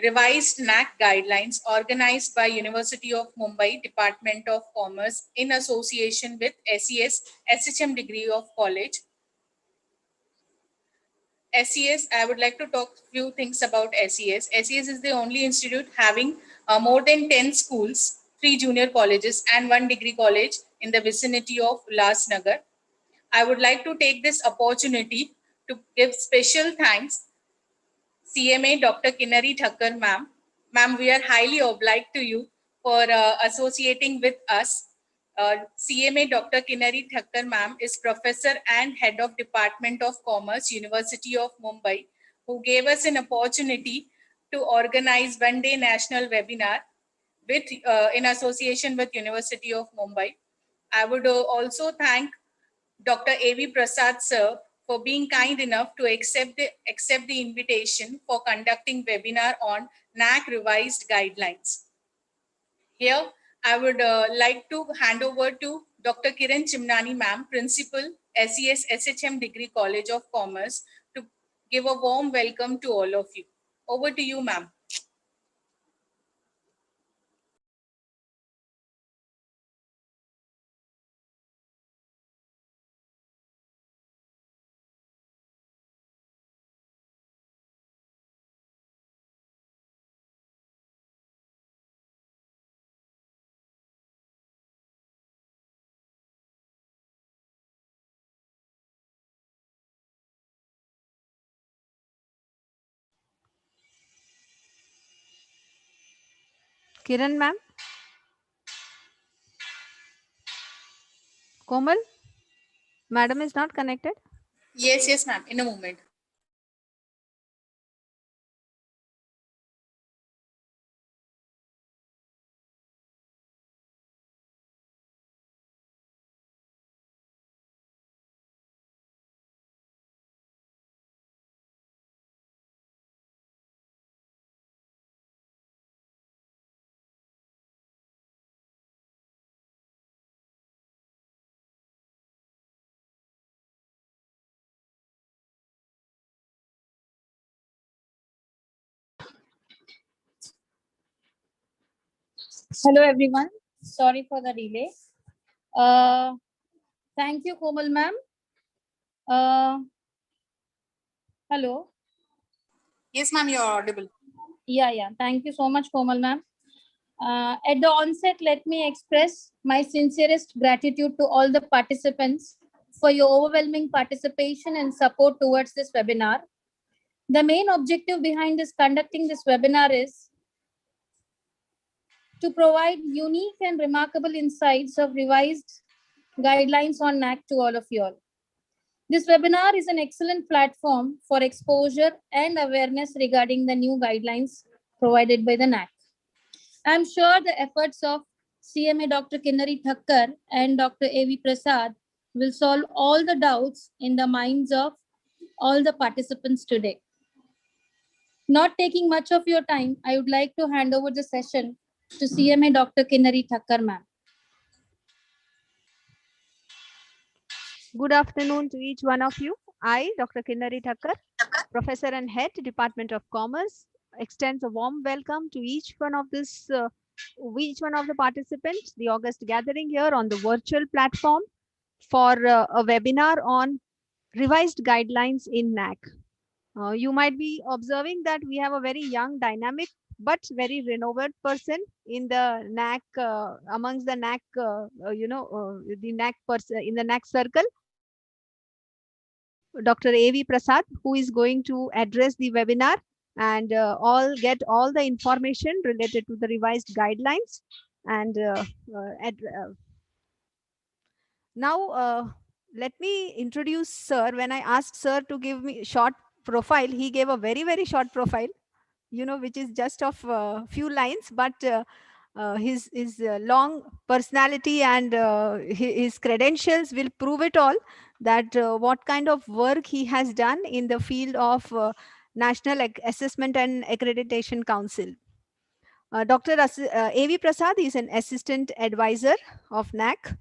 revised NAAC guidelines organized by University of Mumbai Department of Commerce in association with S.E.S. SHM degree of college. S.E.S, I would like to talk a few things about S.E.S. S.E.S is the only institute having more than 10 schools, 3 junior colleges and 1 degree college in the vicinity of Ulhasnagar. I would like to take this opportunity to give special thanks CMA Dr. Kinnari Thakkar ma'am. Ma'am, we are highly obliged to you for associating with us. CMA Dr. Kinnari Thakkar ma'am is professor and head of Department of Commerce, University of Mumbai, who gave us an opportunity to organize one-day national webinar with in association with University of Mumbai. I would also thank Dr. A.V. Prasad sir for being kind enough to accept the invitation for conducting webinar on NAAC revised guidelines. Here, I would like to hand over to Dr. Kiran Chimnani ma'am, Principal, S.E.S. SHM Degree College of Commerce, to give a warm welcome to all of you. Over to you, ma'am. Kiran ma'am? Komal? Madam is not connected? Yes, ma'am. In a moment. Hello everyone. Sorry for the delay. Thank you, Komal ma'am. Hello. Yes, ma'am, you're audible. Yeah. Thank you so much, Komal ma'am. At the onset, let me express my sincerest gratitude to all the participants for your overwhelming participation and support towards this webinar. The main objective behind conducting this webinar is to provide unique and remarkable insights of revised guidelines on NAAC to all of you all. This webinar is an excellent platform for exposure and awareness regarding the new guidelines provided by the NAAC. I'm sure the efforts of CMA Dr. Kinnari Thakkar and Dr. A.V. Prasad will solve all the doubts in the minds of all the participants today. Not taking much of your time, I would like to hand over the session to CMA Dr. Kinnari Thakkar ma'am. Good afternoon to each one of you. I, Dr. Kinnari Thakkar, Professor and Head, Department of Commerce, extends a warm welcome to each one of the participants, the August gathering here on the virtual platform for a webinar on revised guidelines in NAAC. You might be observing that we have a very young, dynamic, but very renowned person in the NAAC, amongst the NAAC, the NAAC person in the NAAC circle, Dr. A.V. Prasad, who is going to address the webinar and get all the information related to the revised guidelines. And now let me introduce Sir. When I asked Sir to give me short profile, he gave a very, very short profile, which is just of a few lines, but his long personality and his credentials will prove it all, that what kind of work he has done in the field of National Assessment and Accreditation Council. Dr. A.V. Prasad is an assistant advisor of NAAC,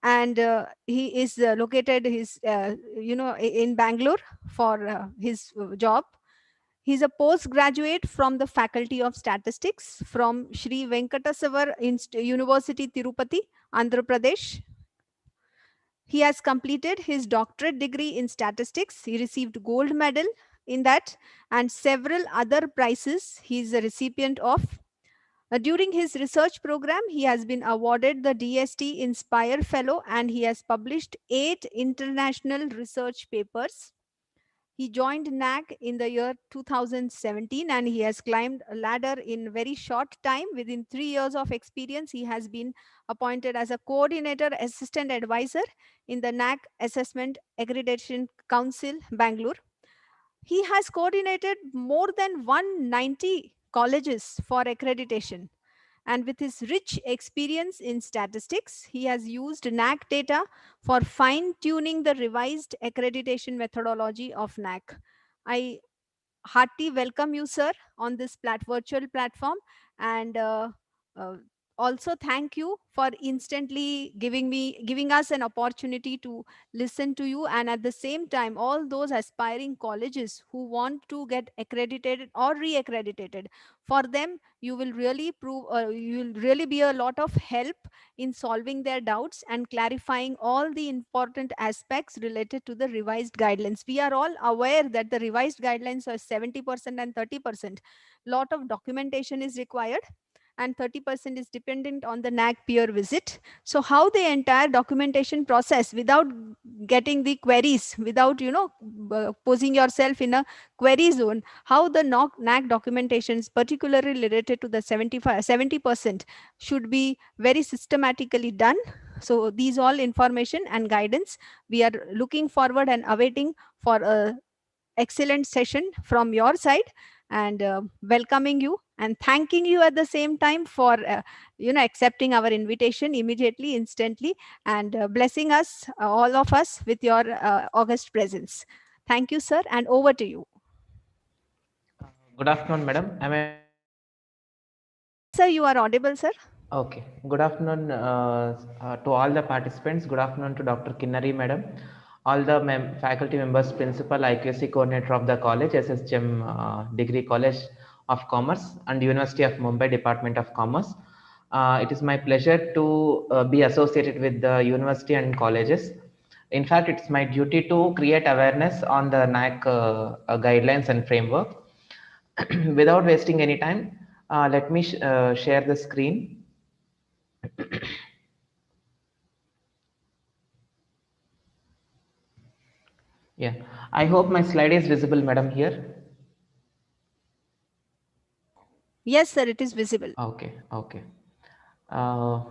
and he is located in Bangalore for his job. He's a postgraduate from the Faculty of Statistics from Sri Venkatasavar University, Tirupati, Andhra Pradesh. He has completed his doctorate degree in statistics. He received gold medal in that and several other prizes he is a recipient of. During his research program, he has been awarded the DST Inspire Fellow and he has published 8 international research papers. He joined NAAC in the year 2017 and he has climbed a ladder in very short time. Within 3 years of experience, he has been appointed as a coordinator assistant advisor in the NAAC Assessment Accreditation Council, Bangalore. He has coordinated more than 190 colleges for accreditation. And with his rich experience in statistics, he has used NAAC data for fine tuning the revised accreditation methodology of NAAC. I hearty welcome you, sir, on this virtual platform. And uh, also thank you for instantly giving us an opportunity to listen to you. And at the same time, all those aspiring colleges who want to get accredited or re-accredited, for them, you will really you will really be a lot of help in solving their doubts and clarifying all the important aspects related to the revised guidelines. We are all aware that the revised guidelines are 70% and 30%. Lot of documentation is required and 30% is dependent on the NAAC peer visit. So how the entire documentation process without getting the queries, without posing yourself in a query zone, how the NAAC documentation is particularly related to the 70% should be very systematically done. So these all information and guidance we are looking forward and awaiting for a excellent session from your side, and welcoming you and thanking you at the same time for accepting our invitation immediately, instantly, and blessing us, all of us, with your august presence. Thank you, sir, and over to you. Good afternoon, madam. Am I audible? Yes, sir, you are audible, sir. Okay. Good afternoon to all the participants. Good afternoon to Dr. Kinnari, madam. All the faculty members, principal, IQAC coordinator of the college, SSGM Degree College of Commerce and University of Mumbai Department of Commerce. It is my pleasure to be associated with the university and colleges. In fact, it's my duty to create awareness on the NAAC guidelines and framework. Without wasting any time, let me share the screen. Yeah, I hope my slide is visible, madam, here. Yes, sir, it is visible. Okay, okay. Uh,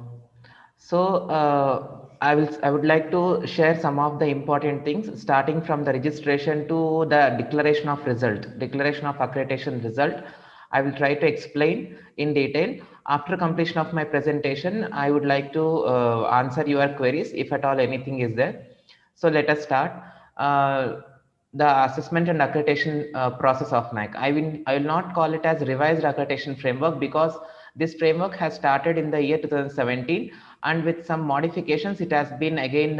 I would like to share some of the important things, starting from the registration to the declaration of accreditation result. I will try to explain in detail. After completion of my presentation, I would like to answer your queries if at all anything is there. So let us start. The assessment and accreditation process of NAAC. I will not call it as revised accreditation framework because this framework has started in the year 2017, and with some modifications, it has been again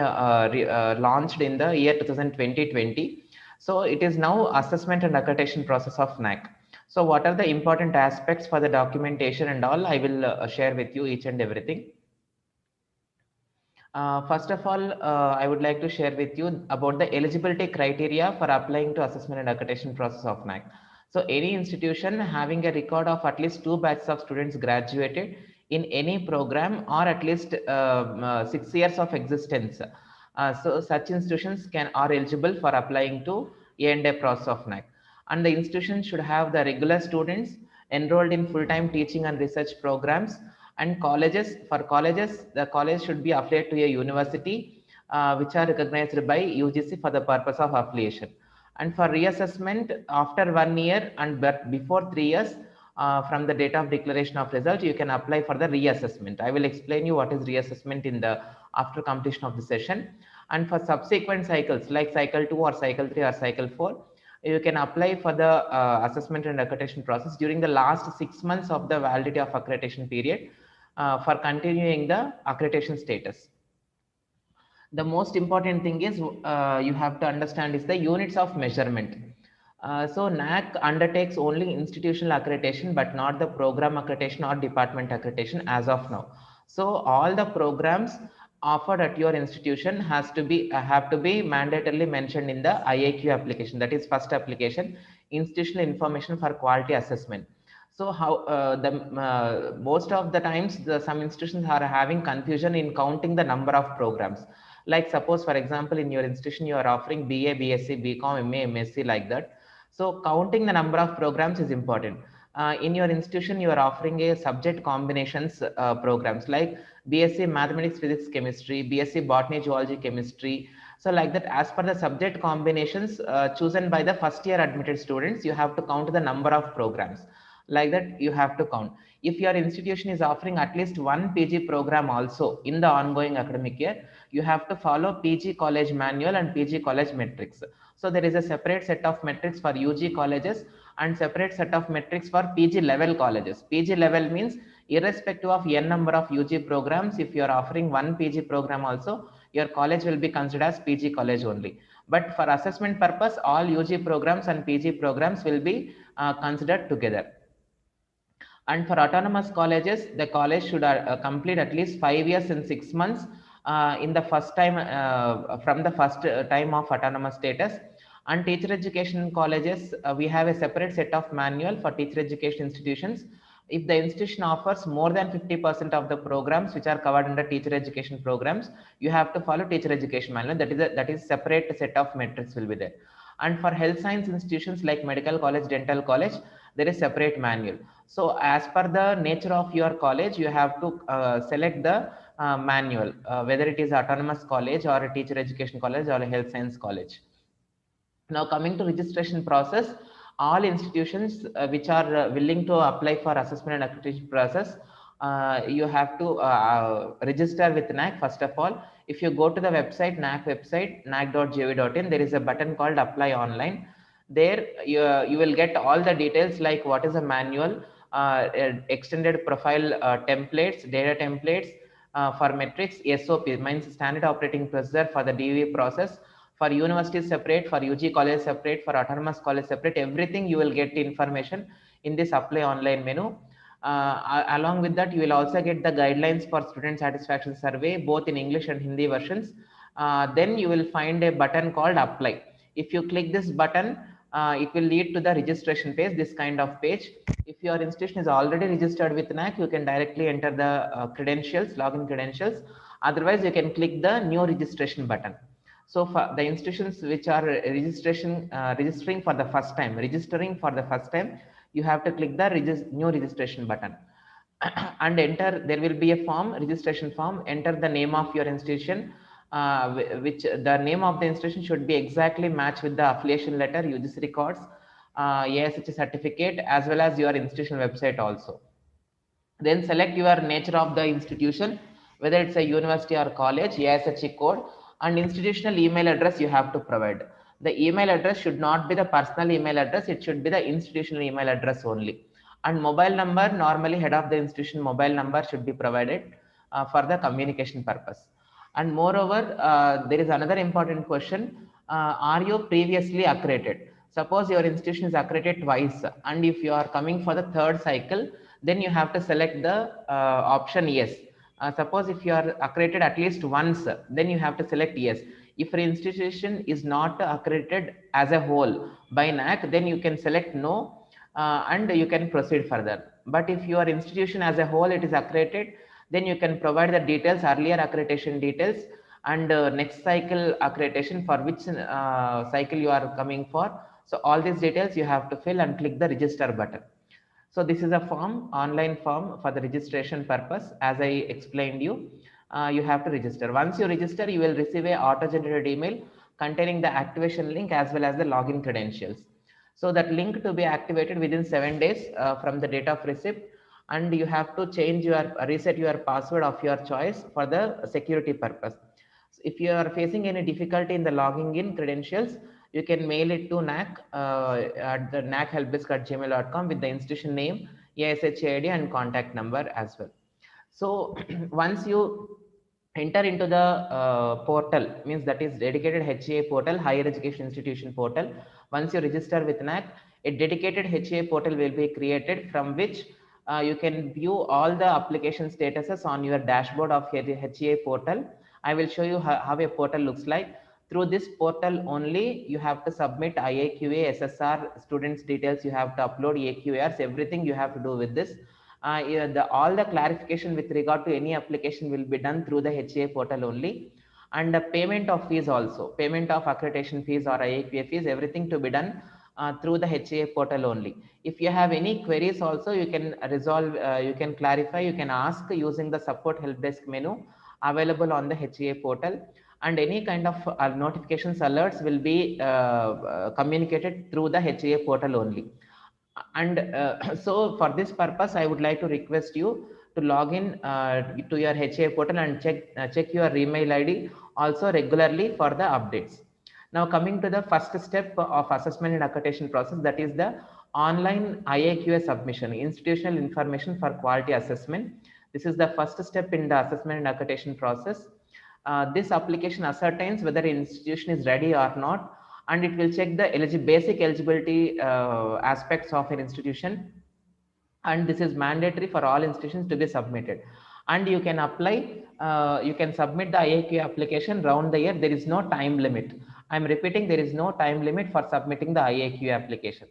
launched in the year 2020. So it is now assessment and accreditation process of NAAC. So what are the important aspects for the documentation and all? I will share with you each and everything. First of all, I would like to share with you about the eligibility criteria for applying to assessment and accreditation process of NAAC. So any institution having a record of at least 2 batches of students graduated in any program or at least 6 years of existence. So such institutions are eligible for applying to A&A process of NAAC. And the institution should have the regular students enrolled in full-time teaching and research programs. And for colleges, the college should be affiliated to a university which are recognized by UGC for the purpose of affiliation. And for reassessment, after 1 year and before 3 years from the date of declaration of result, you can apply for the reassessment. I will explain you what is reassessment after completion of the session. And for subsequent cycles like cycle 2 or cycle 3 or cycle 4, you can apply for the assessment and accreditation process during the last 6 months of the validity of accreditation period for continuing the accreditation status. The most important thing is you have to understand is the units of measurement. So NAAC undertakes only institutional accreditation, but not the program accreditation or department accreditation as of now. So all the programs offered at your institution have to be mandatorily mentioned in the IAQ application. That is first application, institutional information for quality assessment. So how the most of the times some institutions are having confusion in counting the number of programs. Like suppose for example in your institution you are offering BA, BSc, BCom, MA, MSc like that. So counting the number of programs is important. In your institution, you are offering a subject combinations programs like BSc Mathematics, Physics, Chemistry, BSc Botany, Zoology, Chemistry. So like that, as per the subject combinations chosen by the first year admitted students, you have to count the number of programs. Like that, you have to count. If your institution is offering at least one PG program also in the ongoing academic year, you have to follow PG College Manual and PG College Metrics. So there is a separate set of metrics for UG colleges and separate set of metrics for PG level colleges. PG level means irrespective of n number of UG programs, if you are offering one PG program also, your college will be considered as PG college only. But for assessment purpose, all UG programs and PG programs will be considered together. And for autonomous colleges, the college should complete at least 5 years and 6 months in the first time from the first time of autonomous status. And teacher education colleges, we have a separate set of manual for teacher education institutions. If the institution offers more than 50% of the programs which are covered under teacher education programs, you have to follow teacher education manual. That is separate set of metrics will be there. And for health science institutions like medical college, dental college, there is separate manual. So as per the nature of your college, you have to select the manual, whether it is autonomous college or a teacher education college or a health science college. Now coming to registration process, all institutions which are willing to apply for assessment and accreditation process, you have to register with NAAC first of all. If you go to the website, NAAC website, naac.gov.in, there is a button called apply online. There you will get all the details like what is a manual, extended profile templates, data templates for metrics, SOP means standard operating procedure for the DV process. For universities separate, for UG college separate, for autonomous college separate, everything you will get information in this apply online menu. Along with that, you will also get the guidelines for student satisfaction survey, both in English and Hindi versions. Then you will find a button called apply. If you click this button, it will lead to the registration page, this kind of page. If your institution is already registered with NAAC, you can directly enter the credentials, login credentials. Otherwise, you can click the new registration button. So for the institutions which are registering for the first time, you have to click the new registration button and enter. There will be a form, registration form. Enter the name of your institution, which the name of the institution should be exactly match with the affiliation letter, UGC records, ASH certificate, as well as your institutional website also. Then select your nature of the institution, whether it's a university or college, ASH code, and institutional email address you have to provide. The email address should not be the personal email address, it should be the institutional email address only. And mobile number, normally head of the institution mobile number should be provided for the communication purpose. And moreover, there is another important question, are you previously accredited? Suppose your institution is accredited twice, and if you are coming for the third cycle, then you have to select the option yes. Suppose if you are accredited at least once, then you have to select yes. If an institution is not accredited as a whole by NAAC, then you can select no, and you can proceed further. But if your institution as a whole it is accredited, then you can provide the details, earlier accreditation details, and next cycle accreditation for which cycle you are coming for. So all these details you have to fill and click the register button. So this is a form, online form for the registration purpose. As I explained you, you have to register. Once you register, you will receive a auto-generated email containing the activation link as well as the login credentials. So that link to be activated within 7 days from the date of receipt, and you have to reset your password of your choice for the security purpose. So if you are facing any difficulty in the logging in credentials, you can mail it to NAAC at the naachelpdesk@gmail.com with the institution name, ASH ID, and contact number as well. So once you enter into the portal, means that is dedicated HA portal, higher education institution portal, Once you register with NAAC, a dedicated HCA portal will be created from which you can view all the application statuses on your dashboard of your HCA portal. I will show you how a portal looks like. Through this portal only, you have to submit IAQA, SSR, students details, you have to upload AQARs, everything you have to do with this. Yeah, all the clarification with regard to any application will be done through the HCA portal only. And the payment of fees also, payment of accreditation fees or IAQA fees, everything to be done through the HCA portal only. If you have any queries also, you can resolve, you can clarify, you can ask using the support help desk menu available on the HCA portal, and any kind of notifications alerts will be communicated through the HCA portal only. And so for this purpose, I would like to request you to log in to your HCA portal and check your email ID also regularly for the updates. Now coming to the first step of assessment and accreditation process, that is the online IAQA submission, institutional information for quality assessment. This is the first step in the assessment and accreditation process. This application ascertains whether an institution is ready or not, and it will check the basic eligibility aspects of an institution, and this is mandatory for all institutions to be submitted. And you can apply, you can submit the IAQ application round the year. There is no time limit. I'm repeating, there is no time limit for submitting the IAQ application.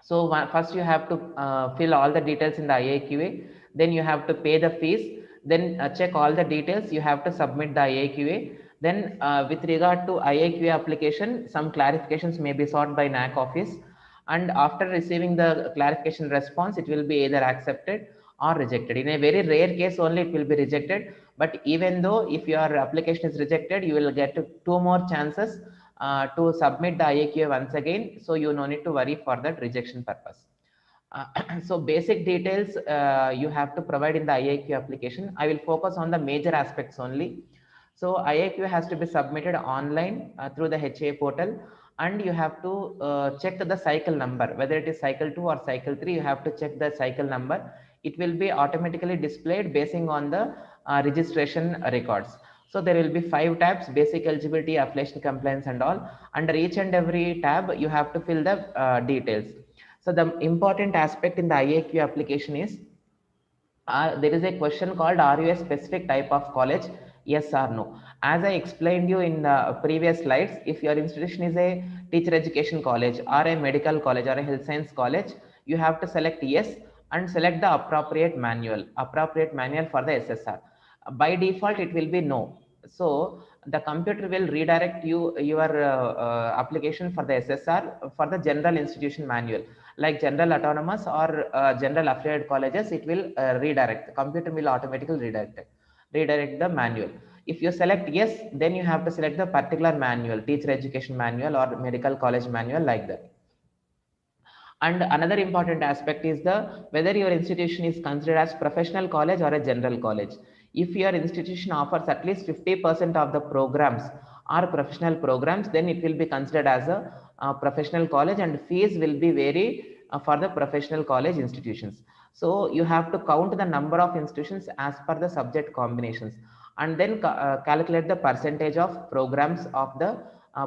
So first you have to fill all the details in the IAQA, then you have to pay the fees, then check all the details, you have to submit the IAQA. Then with regard to IAQA application, some clarifications may be sought by NAAC office, and after receiving the clarification response, it will be either accepted or rejected. In a very rare case only it will be rejected, but even though if your application is rejected, you will get 2 more chances to submit the IAQA once again, so you no need to worry for that rejection purpose. So basic details you have to provide in the IAQ application. I will focus on the major aspects only. So IAQ has to be submitted online through the HA portal, and you have to check the cycle number, whether it is cycle 2 or cycle 3, you have to check the cycle number. It will be automatically displayed basing on the registration records. So there will be 5 tabs: basic eligibility, affiliation, compliance, and all. Under each and every tab, you have to fill the details. So the important aspect in the IAQ application is there is a question called, are you a specific type of college? Yes or no. As I explained you in the previous slides, if your institution is a teacher education college or a medical college or a health science college, you have to select yes and select the appropriate manual for the SSR. By default, it will be no. So the computer will redirect your application for the SSR for the general institution manual, like general autonomous or general affiliated colleges. It will redirect. The computer will automatically redirect the manual. If you select yes, then you have to select the particular manual, teacher education manual or medical college manual, like that. And another important aspect is whether your institution is considered as professional college or a general college. If your institution offers at least 50% of the programs are professional programs, then it will be considered as a professional college, and fees will be vary for the professional college institutions. So you have to count the number of institutions as per the subject combinations, and then calculate the percentage of programs of the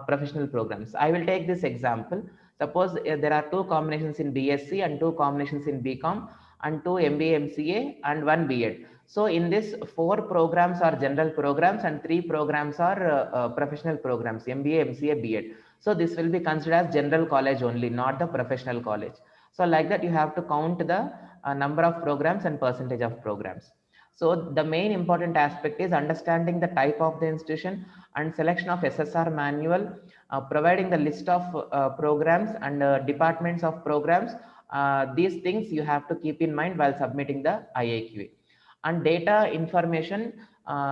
professional programs. I will take this example. Suppose there are 2 combinations in BSc and 2 combinations in BCom and 2 MBA, MCA and 1 B.Ed. So in this, 4 programs are general programs and 3 programs are professional programs, MBA, MCA, B.Ed. So this will be considered as general college only, not the professional college. So like that, you have to count the number of programs and percentage of programs. So the main important aspect is understanding the type of the institution and selection of SSR manual, providing the list of programs and departments of programs. These things you have to keep in mind while submitting the IAQA. And data information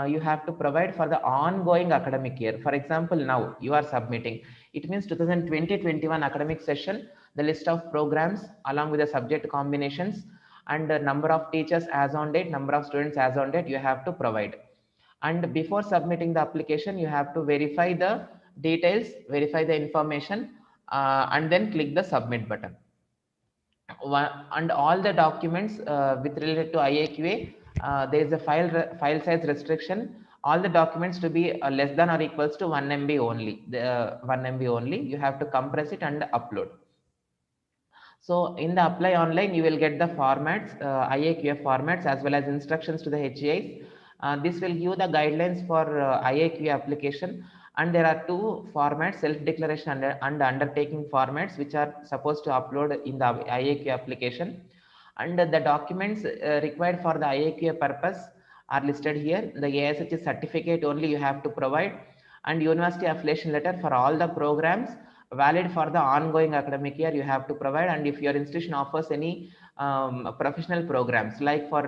you have to provide for the ongoing academic year. For example, now you are submitting, it means 2020-21 academic session, the list of programs along with the subject combinations and the number of teachers as on date, number of students as on date, you have to provide. And before submitting the application, you have to verify the details, verify the information, and then click the submit button. And all the documents with related to IAQA, there is a file size restriction. all the documents to be less than or equals to 1 MB only. 1 MB only. You have to compress it and upload. So in the apply online, you will get the formats, IAQF formats, as well as instructions to the HEIs. This will give the guidelines for IAQ application. And there are two formats, self-declaration and undertaking formats, which are supposed to upload in the IAQ application. And the documents required for the IAQ purpose are listed here. The ASH certificate only you have to provide, and university affiliation letter for all the programs valid for the ongoing academic year you have to provide. And if your institution offers any professional programs, like for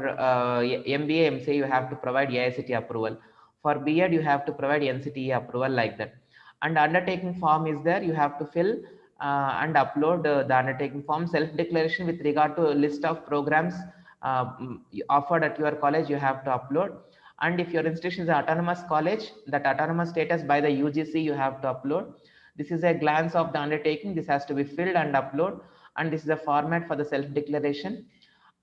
MBA, MCA, you have to provide AICT approval. For B.Ed, you have to provide NCTE approval, like that. And undertaking form is there. You have to fill and upload the undertaking form. Self-declaration with regard to a list of programs offered at your college, you have to upload. And if your institution is an autonomous college, that autonomous status by the UGC you have to upload. This is a glance of the undertaking. This has to be filled and upload. And this is the format for the self-declaration.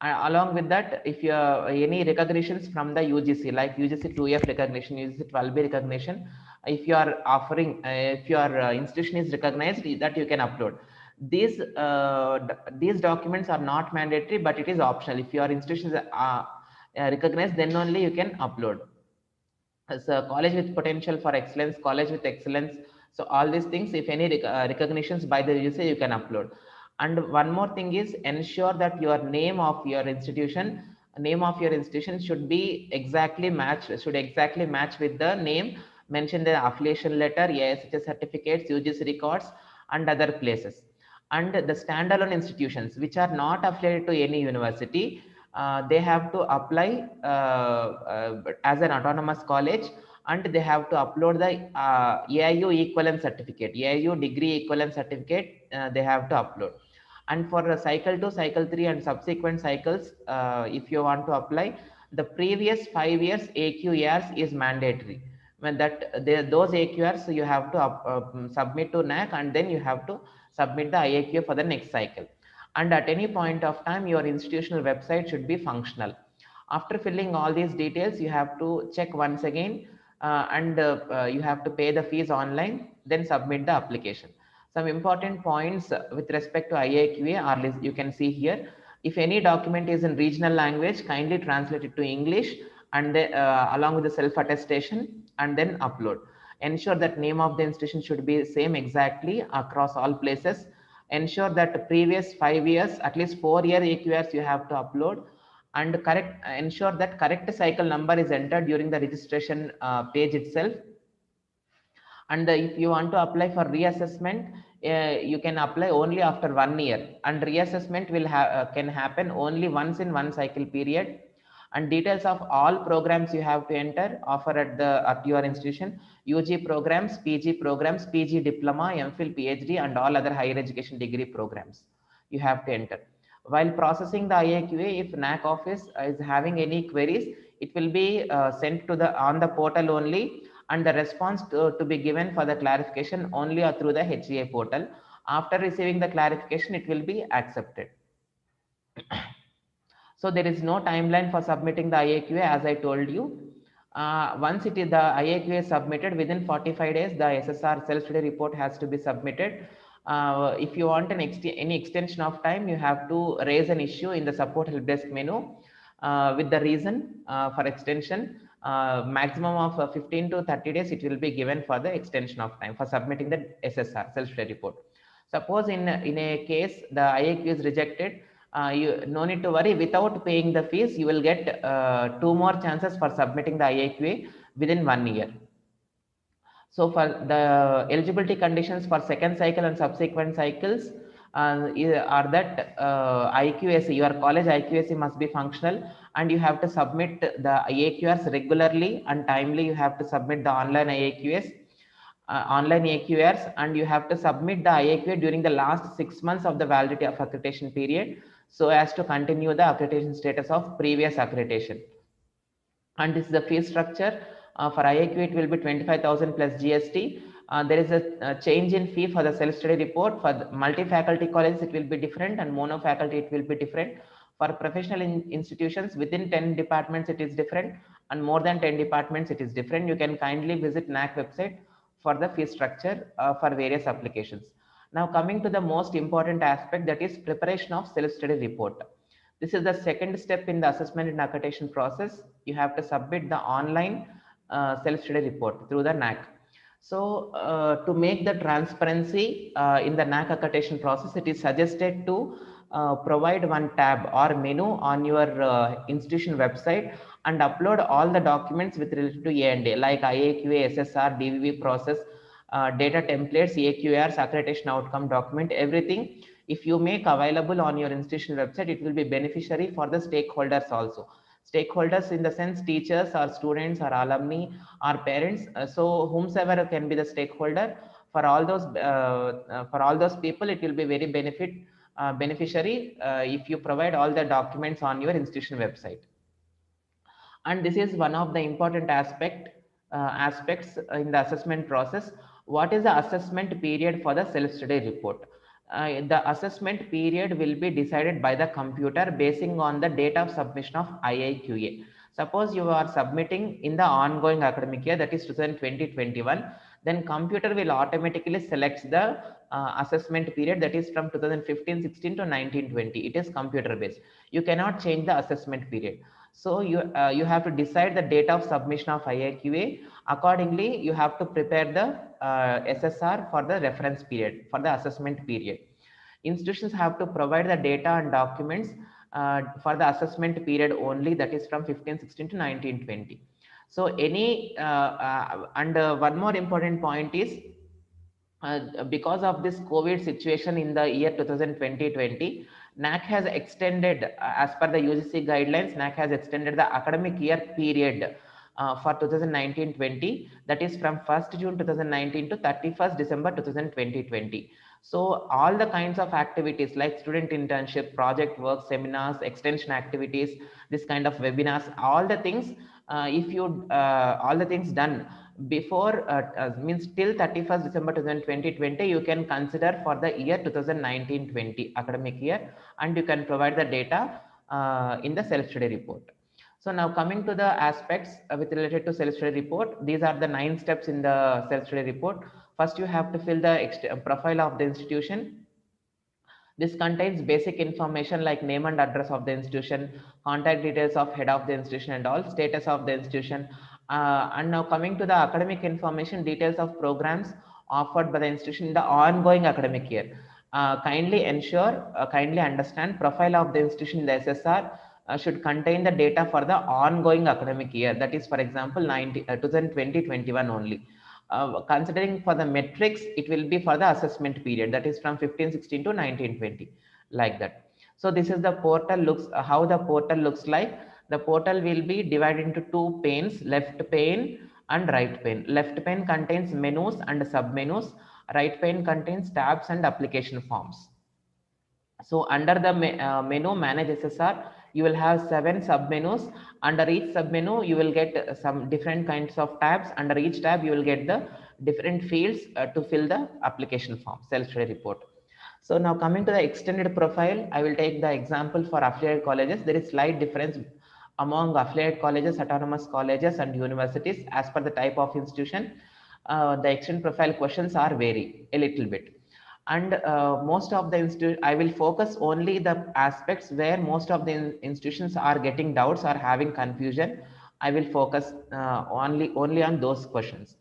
Along with that, if you any recognitions from the UGC, like UGC 2F recognition, UGC 12B recognition, if you are offering, if your institution is recognized, that you can upload. These documents are not mandatory, but it is optional. If your institution is recognized, then only you can upload. As a college with potential for excellence, college with excellence. So all these things, if any recognitions by the UGC, you can upload. And one more thing is, ensure that your name of your institution should be exactly match with the name mentioned in the affiliation letter, ASH certificates, UGC records, and other places. And the standalone institutions which are not affiliated to any university, they have to apply as an autonomous college, and they have to upload the AIU equivalent certificate, AIU degree equivalent certificate, they have to upload. And for cycle 2, cycle 3, and subsequent cycles, if you want to apply, the previous 5 years AQRs is mandatory. When those AQRs you have to submit to NAAC, and then you have to submit the IAQ for the next cycle. And at any point of time, your institutional website should be functional. After filling all these details, you have to check once again, and you have to pay the fees online, then submit the application. Some important points with respect to IAQA are, you can see here. If any document is in regional language, kindly translate it to English, and then, along with the self-attestation, and then upload. Ensure that name of the institution should be same exactly across all places. Ensure that the previous 5 years, at least 4-year AQRs you have to upload, and ensure that correct cycle number is entered during the registration page itself. And if you want to apply for reassessment, you can apply only after 1 year, and reassessment will can happen only once in one cycle period. And details of all programs you have to enter offer at your institution: UG programs, PG programs, PG diploma, MPhil, PhD, and all other higher education degree programs you have to enter. While processing the IAQA, if NAAC office is having any queries, it will be sent to on the portal only, and the response to be given for the clarification only or through the HEA portal. After receiving the clarification, it will be accepted. So there is no timeline for submitting the IAQA, as I told you. Once the IAQA is submitted, within 45 days, the SSR self-study report has to be submitted. If you want any extension of time, you have to raise an issue in the support help desk menu with the reason for extension. Maximum of 15 to 30 days it will be given for the extension of time for submitting the SSR self-study report. Suppose in a case the IAQ is rejected, you no need to worry. Without paying the fees, you will get 2 more chances for submitting the IAQA within 1 year. So for the eligibility conditions for second cycle and subsequent cycles are that IQAC, your college IQAC must be functional, and you have to submit the IAQRs regularly and timely. You have to submit the online IAQs, online AQRs, and you have to submit the IAQA during the last 6 months of the validity of accreditation period, so as to continue the accreditation status of previous accreditation. And this is the fee structure. For IAQ, it will be 25,000 plus GST. There is a change in fee for the self-study report. For the multi-faculty colleges, it will be different, and mono-faculty, it will be different. For professional institutions within 10 departments, it is different, and more than 10 departments, it is different. You can kindly visit NAAC website for the fee structure for various applications. Now coming to the most important aspect, that is preparation of self-study report. This is the second step in the assessment and accreditation process. You have to submit the online self-study report through the NAAC. So to make the transparency in the NAAC accreditation process, it is suggested to provide one tab or menu on your institution website and upload all the documents with related to A&A like IAQA, SSR, DVV process, data templates, AQRs, accreditation outcome document, everything. If you make available on your institution website, it will be beneficiary for the stakeholders also. Stakeholders in the sense teachers or students or alumni or parents. So whomsoever can be the stakeholder, for all those people, it will be very beneficiary if you provide all the documents on your institution website. And this is one of the important aspects in the assessment process. What is the assessment period for the self-study report? The assessment period will be decided by the computer basing on the date of submission of IIQA. Suppose you are submitting in the ongoing academic year, that is 2020-21, then computer will automatically select the assessment period, that is from 2015-16 to 19-20. It is computer based. You cannot change the assessment period. So you have to decide the date of submission of IIQA. Accordingly, you have to prepare the SSR for the reference period, for the assessment period. Institutions have to provide the data and documents for the assessment period only, that is from 15-16 to 19-20. So one more important point is, because of this COVID situation in the year 2020-20, NAAC has extended, as per the UGC guidelines, NAAC has extended the academic year period for 2019-20, that is from 1st June 2019 to 31st December 2020. So all the kinds of activities like student internship, project work, seminars, extension activities, this kind of webinars, all the things, all the things done before means till 31st December 2020, you can consider for the year 2019-20 academic year, and you can provide the data in the self-study report. So now coming to the aspects with related to self-study report, these are the 9 steps in the self-study report. First, you have to fill the profile of the institution. This contains basic information like name and address of the institution, contact details of head of the institution and all, status of the institution. And now coming to the academic information, details of programs offered by the institution in the ongoing academic year. Kindly understand profile of the institution in the SSR should contain the data for the ongoing academic year. That is, for example, 2020-21 only. Considering for the metrics, it will be for the assessment period, that is from 15-16 to 19-20, like that. So this is the portal how the portal looks like. The portal will be divided into 2 panes, left pane and right pane. Left pane contains menus and submenus. Right pane contains tabs and application forms. So under the menu manage SSR, you will have 7 submenus. Under each submenu, you will get some different kinds of tabs. Under each tab, you will get the different fields to fill the application form, self-study report. So now coming to the extended profile, I will take the example for affiliated colleges. There is slight difference among affiliated colleges, autonomous colleges and universities as per the type of institution. The extended profile questions are vary a little bit. And most of the I will focus only the aspects where most of the institutions are getting doubts or having confusion. I will focus only on those questions.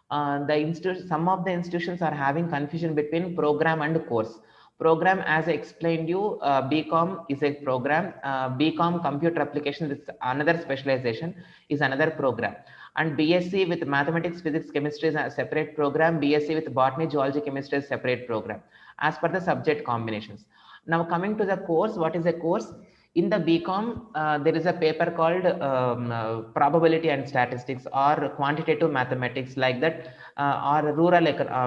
Some of the institutions are having confusion between program and course. Program, as I explained you, BCom is a program. BCom computer application is another specialization, is another program. And BSc with mathematics, physics, chemistry is a separate program. BSc with botany, zoology, chemistry is a separate program as per the subject combinations. Now coming to the course, what is a course? In the BCom, there is a paper called probability and statistics or quantitative mathematics, like that, or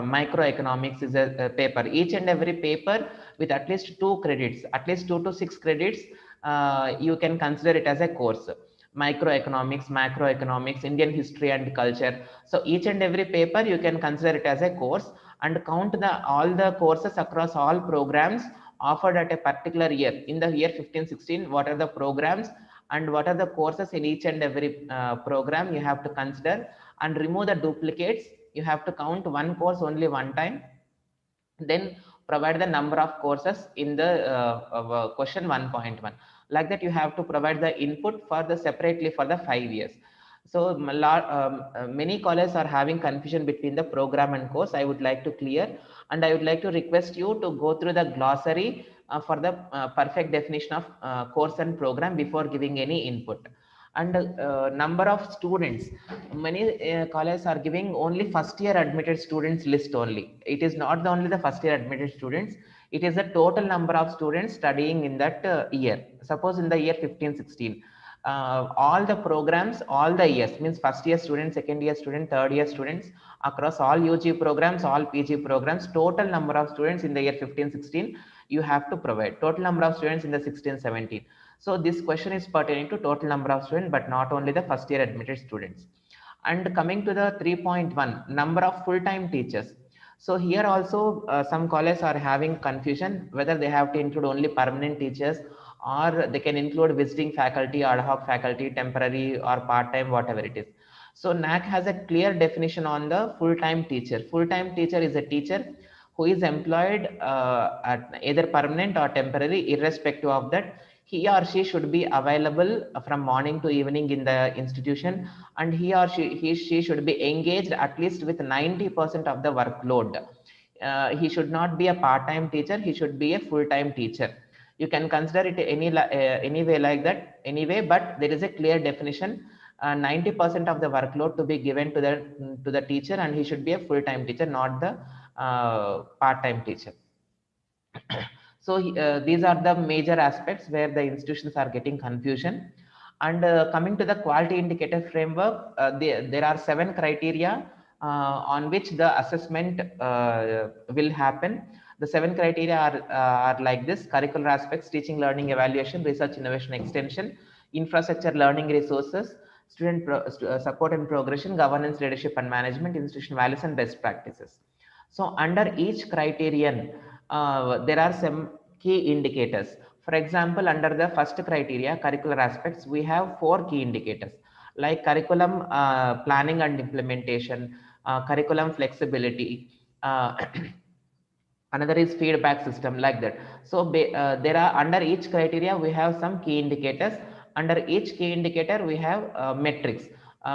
microeconomics is a paper. Each and every paper with at least 2 credits, at least 2 to 6 credits, you can consider it as a course. Microeconomics, macroeconomics, Indian history and culture. So each and every paper you can consider it as a course and count all the courses across all programs offered at a particular year. In the year 15-16, what are the programs and what are the courses in each and every program you have to consider, and remove the duplicates. You have to count one course only one time, then provide the number of courses in the question 1.1. Like that, you have to provide the input for the separately for the 5 years. So many colleges are having confusion between the program and course. I would like to clear, and I would like to request you to go through the glossary for the perfect definition of course and program before giving any input. And number of students, many colleges are giving only first year admitted students list only. It is not the only the first year admitted students, it is the total number of students studying in that year. Suppose in the year 15-16, all the programs, all the years, means first year students, second year student, third year students, across all UG programs, all PG programs, total number of students in the year 15-16 you have to provide. Total number of students in the 16-17. So this question is pertaining to total number of students, but not only the first year admitted students. And coming to the 3.1, number of full-time teachers. So here also some colleges are having confusion whether they have to include only permanent teachers, or they can include visiting faculty, ad hoc faculty, temporary or part-time, whatever it is. So NAAC has a clear definition on the full-time teacher. Full-time teacher is a teacher who is employed at either permanent or temporary. Irrespective of that, he or she should be available from morning to evening in the institution, and he or she should be engaged at least with 90% of the workload. He should not be a part-time teacher, he should be a full-time teacher. You can consider it any way like that anyway, but there is a clear definition. 90% of the workload to be given to the teacher, and he should be a full-time teacher, not the part-time teacher. So these are the major aspects where the institutions are getting confusion. And coming to the quality indicator framework, there are 7 criteria on which the assessment will happen. The 7 criteria are like this: curricular aspects, teaching, learning, evaluation, research, innovation, extension, infrastructure, learning resources, student support and progression, governance, leadership and management, institution values and best practices. So under each criterion, there are some key indicators. For example, under the first criteria, curricular aspects, we have 4 key indicators like curriculum planning and implementation, curriculum flexibility, another is feedback system, like that. So there are, under each criteria we have some key indicators. Under each key indicator we have metrics.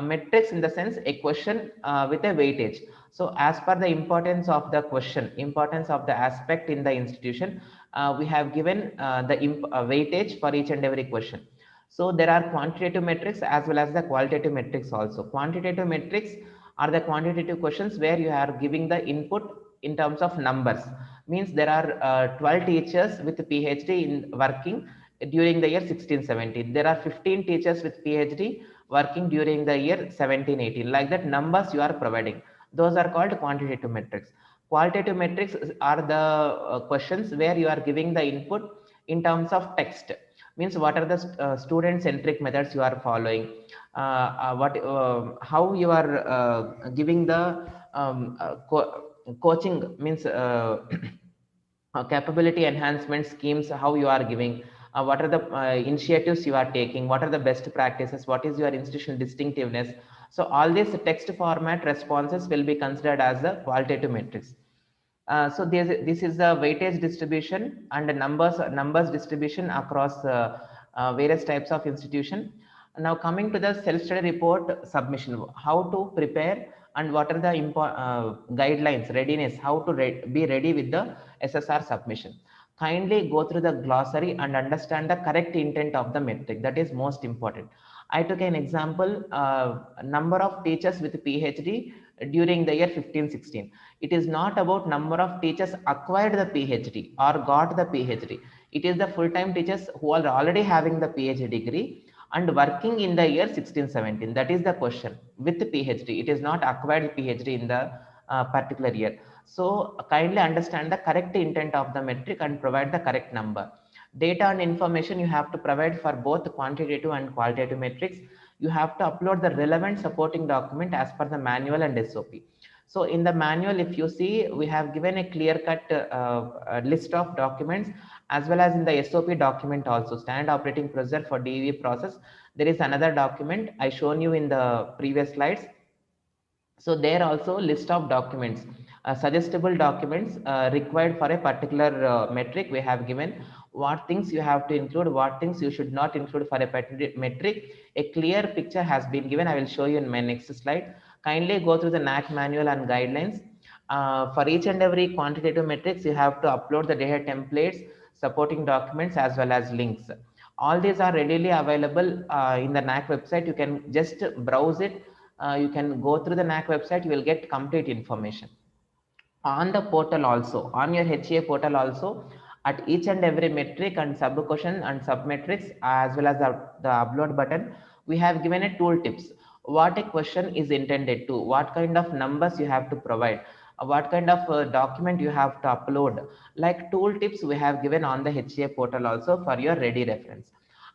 Metrics in the sense a question with a weightage. So as per the importance of the question, importance of the aspect in the institution, we have given the weightage for each and every question. So there are quantitative metrics as well as the qualitative metrics also. Quantitative metrics are the quantitative questions where you are giving the input in terms of numbers. Means there are 12 teachers with PhD in working during the year 16-17. There are 15 teachers with PhD working during the year 17-18. Like that, numbers you are providing. Those are called quantitative metrics. Qualitative metrics are the questions where you are giving the input in terms of text. Means what are the student-centric methods you are following, how you are giving the coaching, means capability enhancement schemes, how you are giving, what are the initiatives you are taking, what are the best practices, what is your institutional distinctiveness. So all these text format responses will be considered as the qualitative metrics. So this is the weightage distribution and the numbers distribution across various types of institution. Now coming to the self-study report submission, how to prepare and what are the guidelines, readiness, how to be ready with the SSR submission. Kindly go through the glossary and understand the correct intent of the metric. That is most important. I took an example, number of teachers with PhD during the year 15-16. It is not about number of teachers acquired the PhD or got the PhD. It is the full-time teachers who are already having the PhD degree and working in the year 16-17. That is the question with the PhD. It is not acquired PhD in the particular year. So kindly understand the correct intent of the metric and provide the correct number. Data and information you have to provide for both quantitative and qualitative metrics. You have to upload the relevant supporting document as per the manual and SOP. So in the manual, if you see, we have given a clear-cut list of documents, as well as in the SOP document also, standard operating procedure for DV process. There is another document I shown you in the previous slides. So there also list of documents, suggestible documents required for a particular metric. We have given what things you have to include, what things you should not include for a particular metric. A clear picture has been given. I will show you in my next slide. Kindly go through the NAAC manual and guidelines. For each and every quantitative metrics, you have to upload the data templates, supporting documents, as well as links. All these are readily available in the NAAC website. You can just browse it. You can go through the NAAC website. You will get complete information. On the portal also, on your HA portal also, at each and every metric and sub question and sub metrics, as well as the upload button, we have given a tool tips. What a question is intended to, what kind of numbers you have to provide, what kind of document you have to upload. Like tool tips we have given on the HA portal also for your ready reference.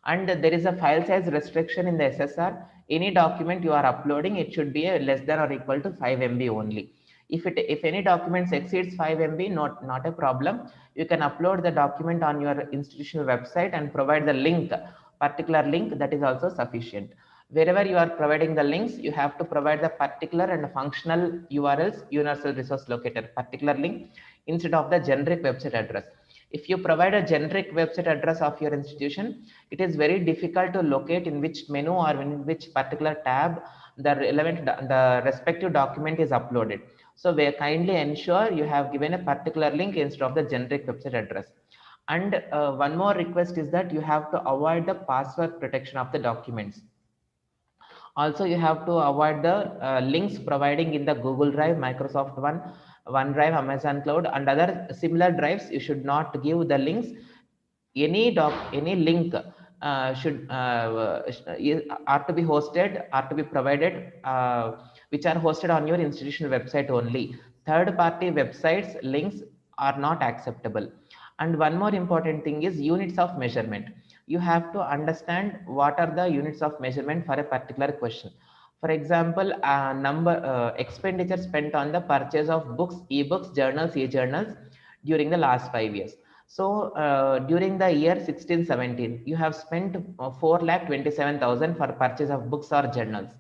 And there is a file size restriction in the SSR. Any document you are uploading, it should be a less than or equal to 5 MB only. If any documents exceeds 5 MB, not a problem. You can upload the document on your institutional website and provide the link, particular link, that is also sufficient. Wherever you are providing the links, you have to provide the particular and functional URLs, universal resource locator, particular link, instead of the generic website address. If you provide a generic website address of your institution, it is very difficult to locate in which menu or in which particular tab the respective document is uploaded. So we kindly ensure you have given a particular link instead of the generic website address. And one more request is that you have to avoid the password protection of the documents. Also, you have to avoid the links providing in the Google Drive, Microsoft OneDrive, Amazon Cloud, and other similar drives. You should not give the links. Any link should are to be hosted, are to be provided, which are hosted on your institutional website only. Third party websites links are not acceptable. And one more important thing is units of measurement. You have to understand what are the units of measurement for a particular question. For example, expenditure spent on the purchase of books, e-books, journals, e-journals during the last 5 years. So during the year 16-17, you have spent 4,27,000 for purchase of books or journals.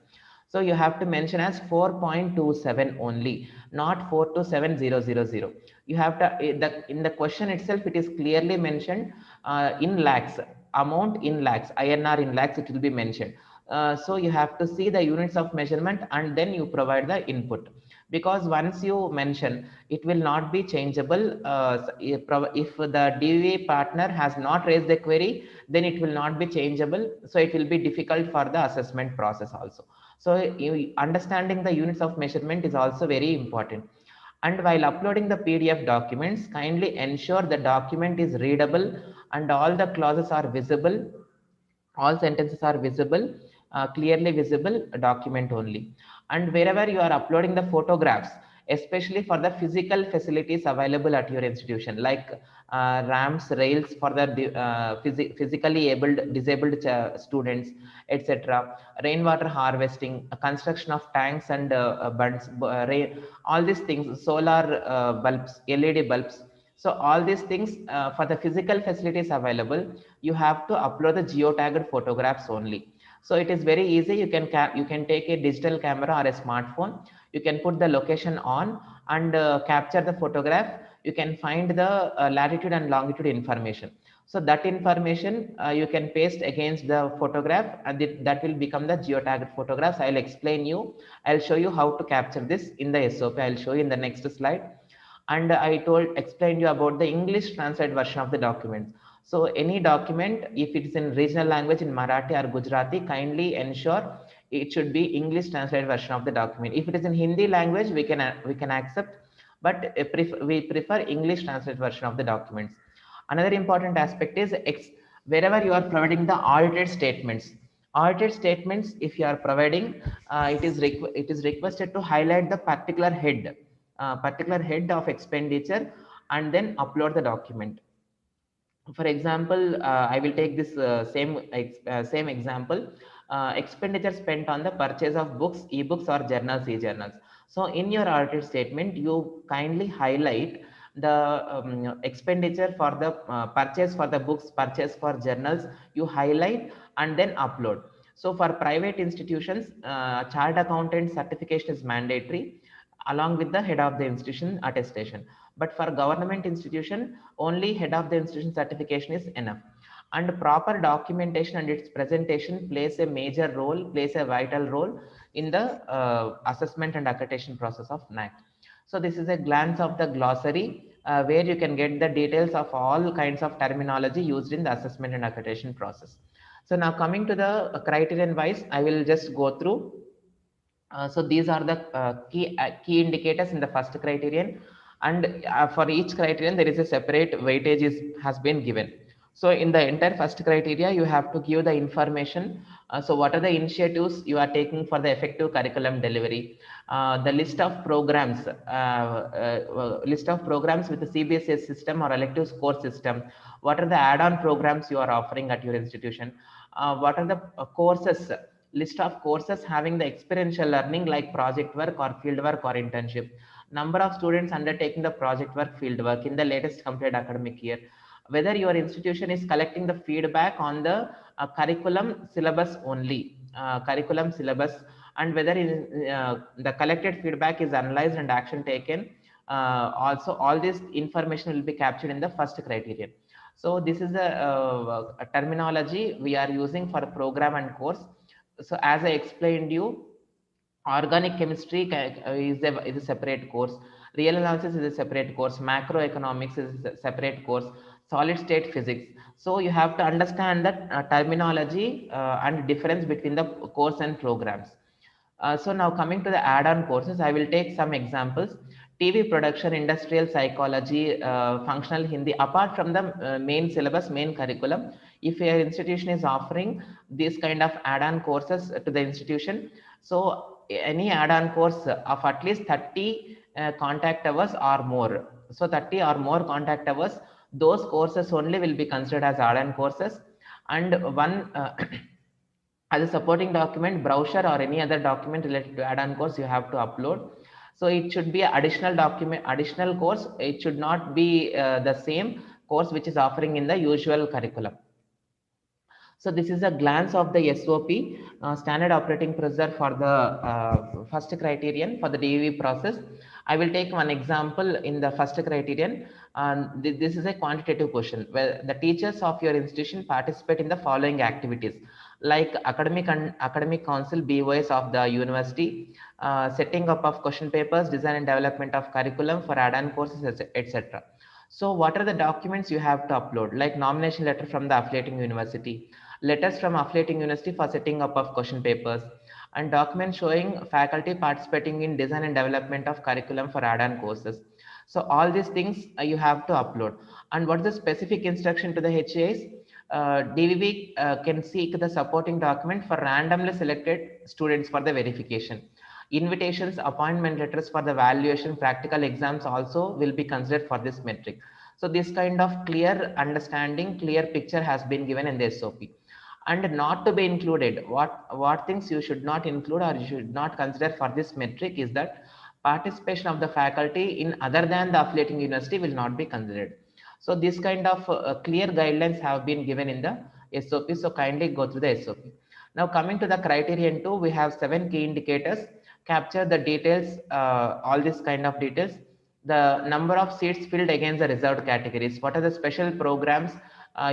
So you have to mention as 4.27 only, not 427,000. You have to, in the question itself, it is clearly mentioned in lakhs, amount in lakhs, INR in lakhs, it will be mentioned. So you have to see the units of measurement and then you provide the input. Because once you mention, it will not be changeable. If the DVA partner has not raised the query, then it will not be changeable. So it will be difficult for the assessment process also. So understanding the units of measurement is also very important. And while uploading the PDF documents, kindly ensure the document is readable and all the clauses are visible, all sentences are visible, clearly visible document only. And wherever you are uploading the photographs, especially for the physical facilities available at your institution, like ramps, rails for the physically disabled students, etc., rainwater harvesting, construction of tanks and bunds, all these things, solar bulbs, LED bulbs. So all these things for the physical facilities available, you have to upload the geotagged photographs only. So it is very easy. You can take a digital camera or a smartphone. You can put the location on and capture the photograph. You can find the latitude and longitude information. So that information you can paste against the photograph, and that will become the geotagged photographs. I'll explain you. I'll show you how to capture this in the SOP. I'll show you in the next slide. And I explained you about the English translated version of the document. So any document, if it's in regional language in Marathi or Gujarati, kindly ensure it should be English translated version of the document. If it is in Hindi language, we can accept, but we prefer English translated version of the documents. Another important aspect is wherever you are providing the audited statements. Audited statements, if you are providing, it is requested to highlight the particular head of expenditure and then upload the document. For example, I will take this same example, expenditure spent on the purchase of books, e-books or journals, e-journals. So in your audited statement, you kindly highlight the expenditure for the purchase for the books, purchase for journals, you highlight and then upload. So for private institutions, chartered accountant certification is mandatory along with the head of the institution attestation. But for government institution, only head of the institution certification is enough. And proper documentation and its presentation plays a major role, plays a vital role in the assessment and accreditation process of NAAC. So this is a glance of the glossary where you can get the details of all kinds of terminology used in the assessment and accreditation process. So now coming to the criterion wise, I will just go through. So these are the key indicators in the first criterion, and for each criterion there is a separate weightage has been given. So in the entire first criteria, you have to give the information. So what are the initiatives you are taking for the effective curriculum delivery? The list of programs with the CBSS system or elective score system. What are the add-on programs you are offering at your institution? What are the courses? List of courses having the experiential learning like project work or field work or internship. Number of students undertaking the project work, field work in the latest completed academic year. Whether your institution is collecting the feedback on the curriculum syllabus only, curriculum syllabus, and whether the collected feedback is analyzed and action taken. Also, all this information will be captured in the first criterion. So this is a terminology we are using for program and course. So as I explained you, organic chemistry is a separate course, real analysis is a separate course, macroeconomics is a separate course, solid state physics. So you have to understand that terminology and difference between the course and programs. So now coming to the add-on courses, I will take some examples. TV production, industrial psychology, functional Hindi. Apart from the main syllabus, main curriculum, if your institution is offering this kind of add-on courses to the institution, so any add-on course of at least 30 contact hours or more. So 30 or more contact hours, those courses only will be considered as add-on courses. And one as a supporting document, brochure or any other document related to add-on course you have to upload. So it should be additional document, additional course. It should not be the same course which is offering in the usual curriculum. So this is a glance of the SOP, standard operating procedure for the first criterion for the DV process. I will take one example in the first criterion. This is a quantitative question where the teachers of your institution participate in the following activities like academic council BOS of the university, setting up of question papers, design and development of curriculum for add-on courses, etc. So what are the documents you have to upload? Like nomination letter from the affiliating university, letters from affiliating university for setting up of question papers, and documents showing faculty participating in design and development of curriculum for add-on courses. So all these things you have to upload. And what is the specific instruction to the HAs? DVB can seek the supporting document for randomly selected students for the verification. Invitations, appointment letters for the valuation, practical exams also will be considered for this metric. So this kind of clear understanding, clear picture has been given in the SOP. And not to be included, what things you should not include or you should not consider for this metric is that participation of the faculty in other than the affiliating university will not be considered. So this kind of clear guidelines have been given in the SOP. So kindly go through the SOP. Now coming to the criterion 2, we have 7 key indicators. Capture the details, all these kind of details. The number of seats filled against the reserved categories. What are the special programs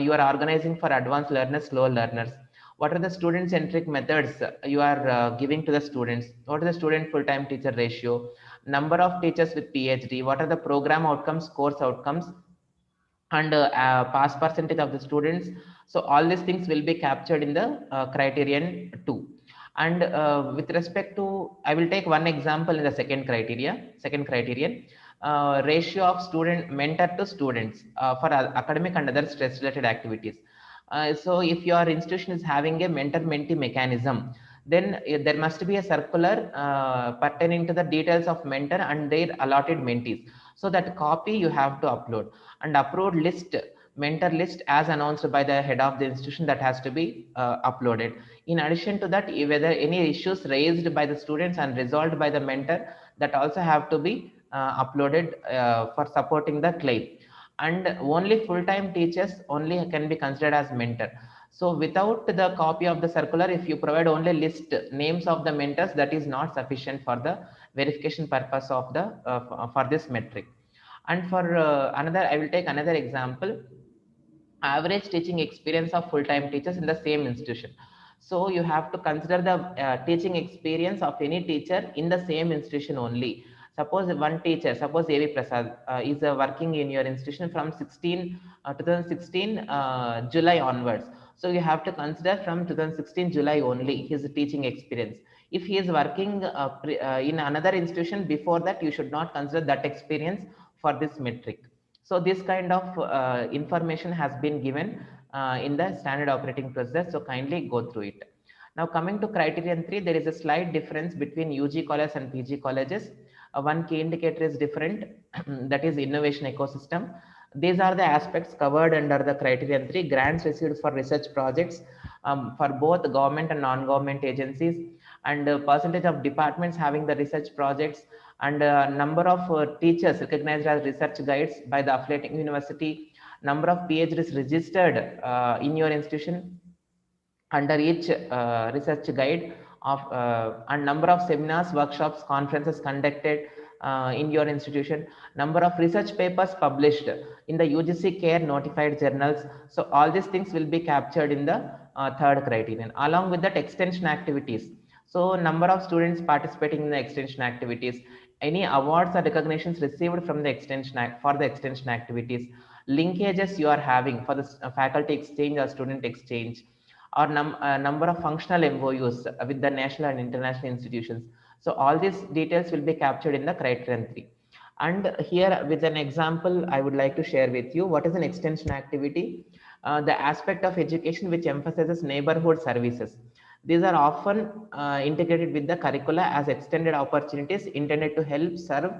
you are organizing for advanced learners, slow learners? What are the student centric methods you are giving to the students? What is the student full-time teacher ratio? Number of teachers with PhD? What are the program outcomes, course outcomes, and pass percentage of the students? So all these things will be captured in the criterion 2. And with respect to, I will take one example in the second criterion, ratio of student mentor to students for academic and other stress related activities. So if your institution is having a mentor-mentee mechanism, then there must be a circular pertaining to the details of mentor and their allotted mentees. So that copy you have to upload, and approved list, mentor list as announced by the head of the institution, that has to be uploaded. In addition to that, whether any issues raised by the students and resolved by the mentor, that also have to be uploaded for supporting the claim. And only full-time teachers only can be considered as mentor. So without the copy of the circular, if you provide only list names of the mentors, that is not sufficient for the verification purpose of the for this metric. And for another, I will take another example: average teaching experience of full-time teachers in the same institution. So you have to consider the teaching experience of any teacher in the same institution only. Suppose one teacher, suppose A.V Prasad is working in your institution from 2016 July onwards. So you have to consider from 2016 July only his teaching experience. If he is working in another institution before that, you should not consider that experience for this metric. So this kind of information has been given in the standard operating procedure. So kindly go through it. Now coming to criterion 3, there is a slight difference between UG colleges and PG colleges. One key indicator is different, that is innovation ecosystem. These are the aspects covered under the criterion 3: grants received for research projects for both government and non-government agencies, and percentage of departments having the research projects, and number of teachers recognized as research guides by the affiliating university, number of PhDs registered in your institution under each research guide of, and number of seminars, workshops, conferences conducted in your institution, number of research papers published in the UGC care notified journals. So all these things will be captured in the third criterion. Along with that, extension activities. So number of students participating in the extension activities, any awards or recognitions received from the extension for the extension activities, linkages you are having for the faculty exchange or student exchange, or number of functional MOUs with the national and international institutions. So all these details will be captured in the criterion 3. And here with an example, I would like to share with you what is an extension activity. The aspect of education which emphasizes neighborhood services. These are often integrated with the curricula as extended opportunities intended to help serve,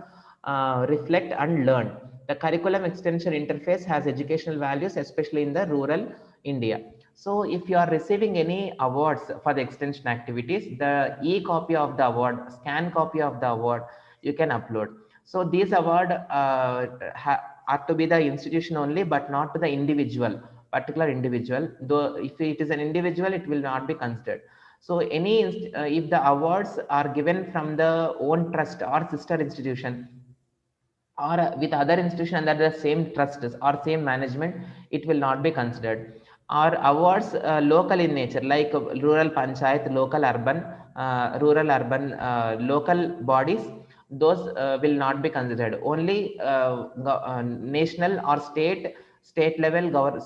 reflect and learn. The curriculum extension interface has educational values, especially in the rural India. So if you are receiving any awards for the extension activities, the e-copy of the award, scan copy of the award, you can upload. So these award are to be the institution only, but not to the individual, particular individual. Though if it is an individual, it will not be considered. So any if the awards are given from the own trust or sister institution, or with other institution under the same trust or same management, it will not be considered. Or awards local in nature, like rural panchayat, local urban, local bodies, those will not be considered. Only national or state level,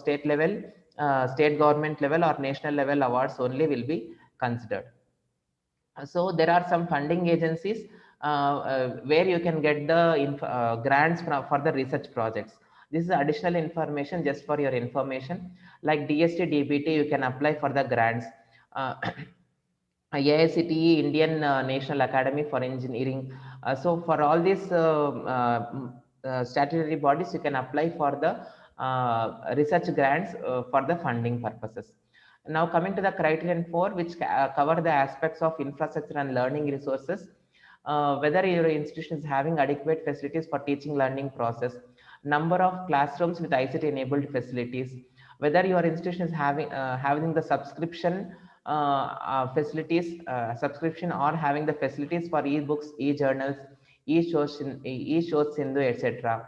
state government level or national level awards only will be considered. So there are some funding agencies where you can get the grants for the research projects. This is additional information just for your information. Like DST, DBT, you can apply for the grants. AICTE, Indian National Academy for Engineering. So for all these statutory bodies, you can apply for the research grants for the funding purposes. Now coming to the criterion 4, which cover the aspects of infrastructure and learning resources, whether your institution is having adequate facilities for teaching learning process, number of classrooms with ICT enabled facilities, whether your institution is having the subscription facilities, subscription, or having the facilities for e-books, e-journals, e-shows Sindhu, etc.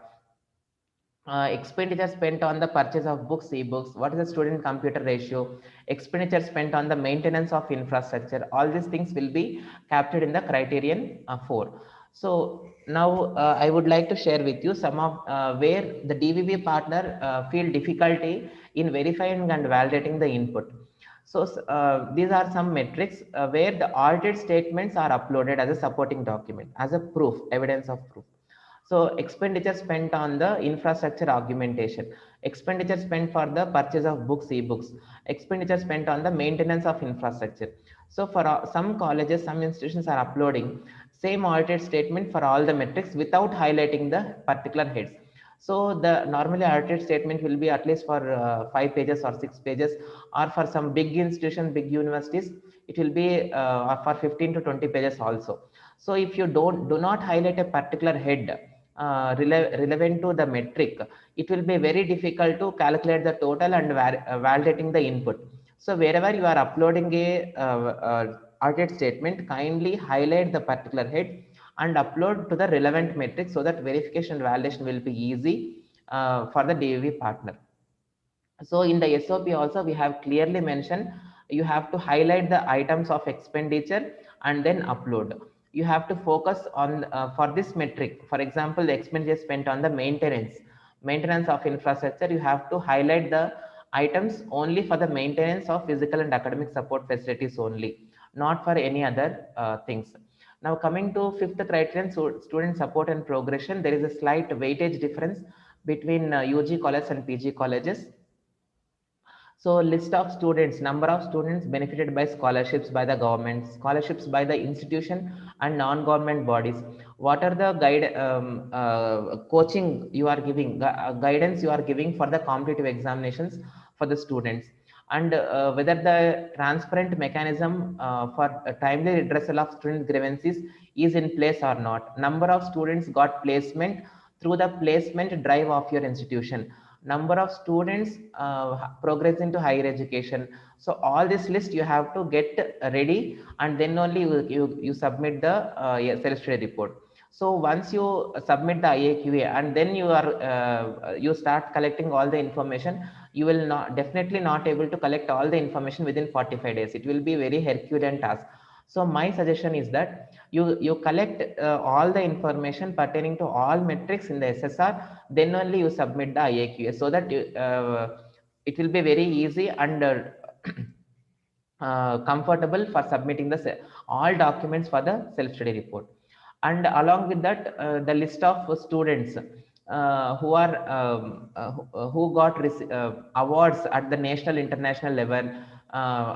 Expenditure spent on the purchase of books, e-books, what is the student computer ratio, expenditure spent on the maintenance of infrastructure, all these things will be captured in the criterion 4. So now I would like to share with you some of where the DVB partner feel difficulty in verifying and validating the input. So these are some metrics where the audited statements are uploaded as a supporting document, as a proof, evidence of proof. So expenditure spent on the infrastructure augmentation, expenditure spent for the purchase of books, e-books, expenditure spent on the maintenance of infrastructure. So for some colleges, some institutions are uploading same audited statement for all the metrics without highlighting the particular heads. So the normally audited statement will be at least for 5 pages or 6 pages, or for some big institutions, big universities, it will be for 15 to 20 pages also. So if you do not highlight a particular head relevant to the metric, it will be very difficult to calculate the total and validating the input. So wherever you are uploading a audit statement, kindly highlight the particular head and upload to the relevant metric, so that verification and validation will be easy for the DAV partner. So in the SOP also, we have clearly mentioned you have to highlight the items of expenditure and then upload. You have to focus on for this metric. For example, the expenditure spent on the maintenance of infrastructure. You have to highlight the items only for the maintenance of physical and academic support facilities only, not for any other things. Now coming to fifth criterion, so student support and progression, there is a slight weightage difference between UG colleges and PG colleges. So list of students, number of students benefited by scholarships by the government, scholarships by the institution and non-government bodies. What are the coaching you are giving, guidance you are giving for the competitive examinations for the students, and whether the transparent mechanism for timely redressal of student grievances is in place or not. Number of students got placement through the placement drive of your institution, number of students progress into higher education. So all this list you have to get ready, and then only you submit the self-study report. So once you submit the IAQA and then you start collecting all the information, you will not definitely not able to collect all the information within 45 days. It will be very Herculean task. So my suggestion is that you collect all the information pertaining to all metrics in the SSR, then only you submit the IAQA, so that it will be very easy and comfortable for submitting the all documents for the self-study report. And along with that, the list of students who got awards at the national, international level,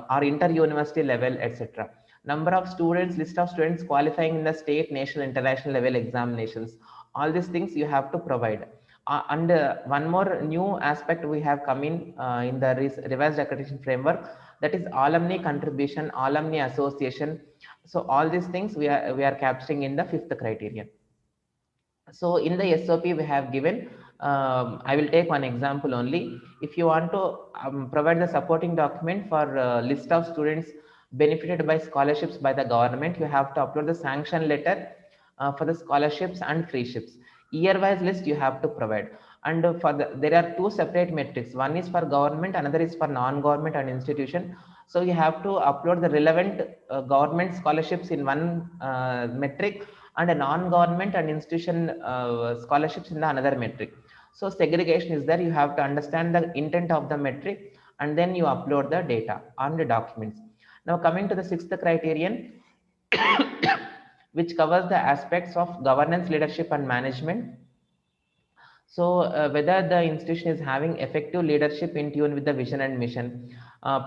or inter-university level, etc. Number of students, list of students qualifying in the state, national, international level examinations. All these things you have to provide. And one more new aspect we have come in the revised accreditation framework, that is alumni contribution, alumni association. So all these things we are capturing in the fifth criterion. So in the SOP we have given, I will take one example only. If you want to provide the supporting document for list of students benefited by scholarships by the government, you have to upload the sanction letter for the scholarships and freeships. Year-wise list you have to provide. And there are two separate metrics. One is for government, another is for non-government and institution. So you have to upload the relevant government scholarships in one metric, and a non-government and institution scholarships in the another metric. So segregation is there. You have to understand the intent of the metric, and then you upload the data on the documents. Now coming to the sixth criterion, which covers the aspects of governance, leadership and management. So whether the institution is having effective leadership in tune with the vision and mission,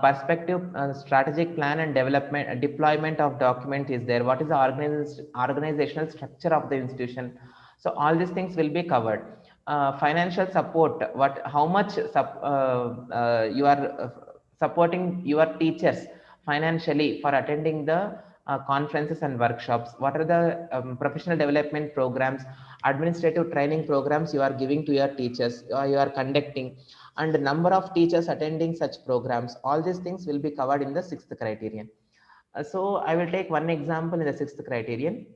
perspective, strategic plan and development, deployment of document is there. What is the organizational structure of the institution? So all these things will be covered. Financial support, how much you are supporting your teachers financially for attending the conferences and workshops. What are the professional development programs, administrative training programs you are giving to your teachers, you are conducting, and the number of teachers attending such programs. All these things will be covered in the sixth criterion. So I will take one example in the sixth criterion.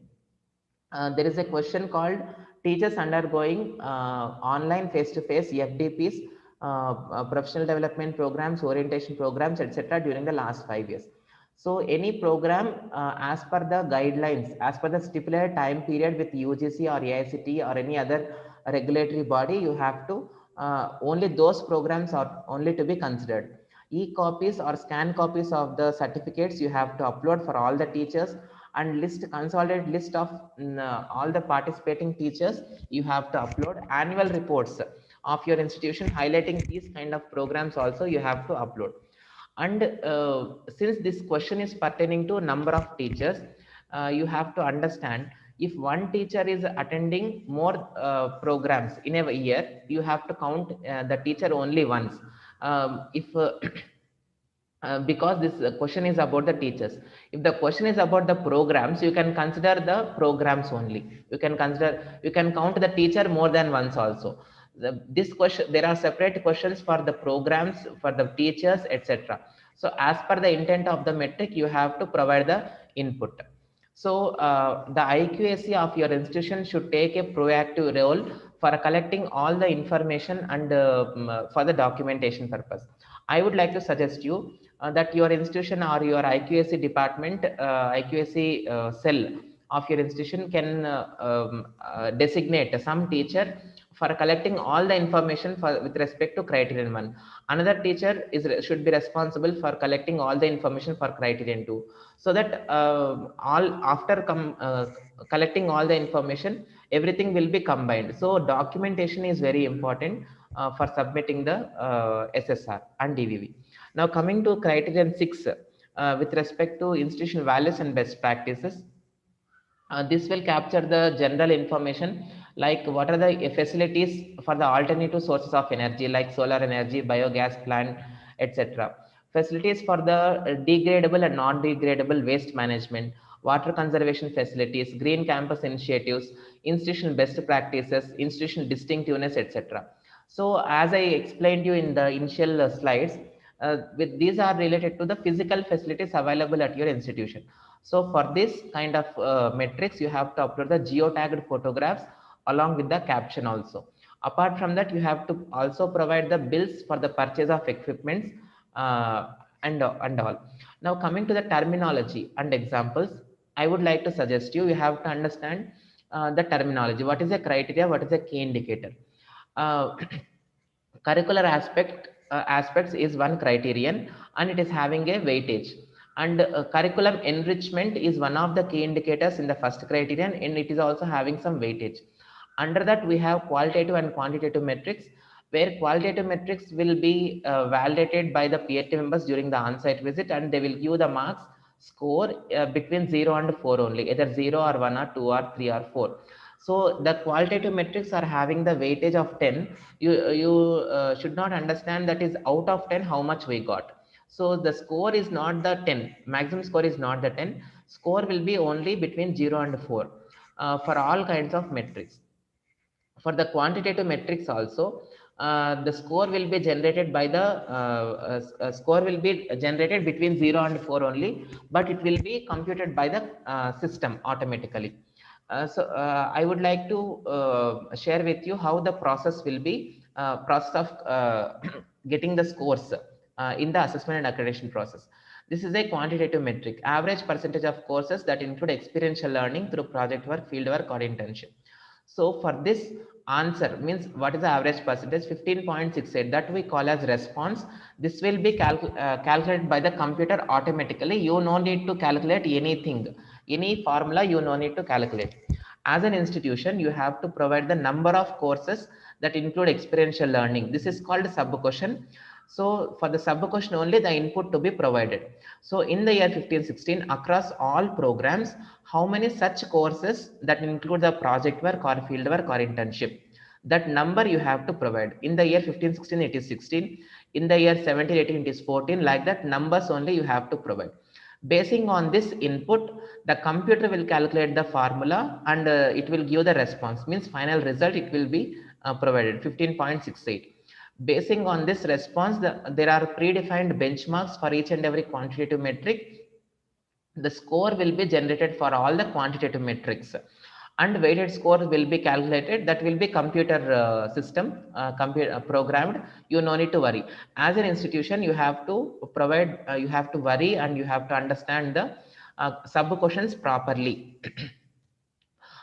There is a question called teachers undergoing online face-to-face FDPs, professional development programs, orientation programs, etc. during the last 5 years. So any program as per the guidelines, as per the stipulated time period with UGC or AICT or any other regulatory body, you have to only those programs are only to be considered. E-copies or scan copies of the certificates you have to upload for all the teachers, and consolidated list of all the participating teachers you have to upload. Annual reports of your institution highlighting these kind of programs also you have to upload. And since this question is pertaining to number of teachers, you have to understand If one teacher is attending more programs in a year, you have to count the teacher only once. If Because this question is about the teachers. If the question is about the programs, you can consider the programs only. You can count the teacher more than once also. This question, there are separate questions for the programs, for the teachers, etc. So as per the intent of the metric, you have to provide the input. So the IQAC of your institution should take a proactive role for collecting all the information and for the documentation purpose. I would like to suggest you that your institution or your IQAC department, IQAC cell of your institution can designate some teacher for collecting all the information with respect to criterion 1. Another teacher should be responsible for collecting all the information for criterion 2, so that collecting all the information, everything will be combined. So documentation is very important for submitting the SSR and DVV. Now coming to criterion 6, with respect to institutional values and best practices, this will capture the general information like what are the facilities for the alternative sources of energy like solar energy, biogas plant, etc. Facilities for the degradable and non-degradable waste management, water conservation facilities, green campus initiatives, institutional best practices, institutional distinctiveness, etc. So as I explained you in the initial slides, with these are related to the physical facilities available at your institution. So for this kind of metrics, you have to upload the geotagged photographs along with the caption also. Apart from that, you have to also provide the bills for the purchase of equipments and all. Now coming to the terminology and examples, I would like to suggest you have to understand the terminology. What is a criteria? What is a key indicator? Uh, Curricular aspects is one criterion and it is having a weightage, and curriculum enrichment is one of the key indicators in the first criterion, and it is also having some weightage. Under that we have qualitative and quantitative metrics, where qualitative metrics will be validated by the peer team members during the on-site visit, and they will give the marks score between 0 and 4 only, either 0 or 1 or 2 or 3 or 4. So the qualitative metrics are having the weightage of 10. You should not understand that is out of 10 how much we got. So the score is not the 10, maximum score is not the 10, score will be only between 0 and 4 for all kinds of metrics. For the quantitative metrics also, the score will be generated by the score will be generated between 0 and 4 only, but it will be computed by the system automatically. I would like to share with you how the process will be, process of getting the scores in the assessment and accreditation process. This is a quantitative metric, average percentage of courses that include experiential learning through project work, field work, or internship. So for this answer means what is the average percentage? 15.68, that we call as response. This will be calculated by the computer automatically. You no need to calculate anything, any formula you no need to calculate. As an institution, you have to provide the number of courses that include experiential learning. This is called sub question. So for the sub question only, the input to be provided. So in the year 15-16, across all programs, how many such courses that include the project work or field work or internship, that number you have to provide. In the year 15-16, it is 16. In the year 17-18, it is 14. Like that, numbers only you have to provide. Basing on this input, the computer will calculate the formula and it will give the response. Means final result it will be provided 15.68. Basing on this response, there are predefined benchmarks for each and every quantitative metric. The score will be generated for all the quantitative metrics, and weighted score will be calculated. That will be computer system programmed. You no need to worry. As an institution, you have to provide, you have to worry, and you have to understand the sub questions properly.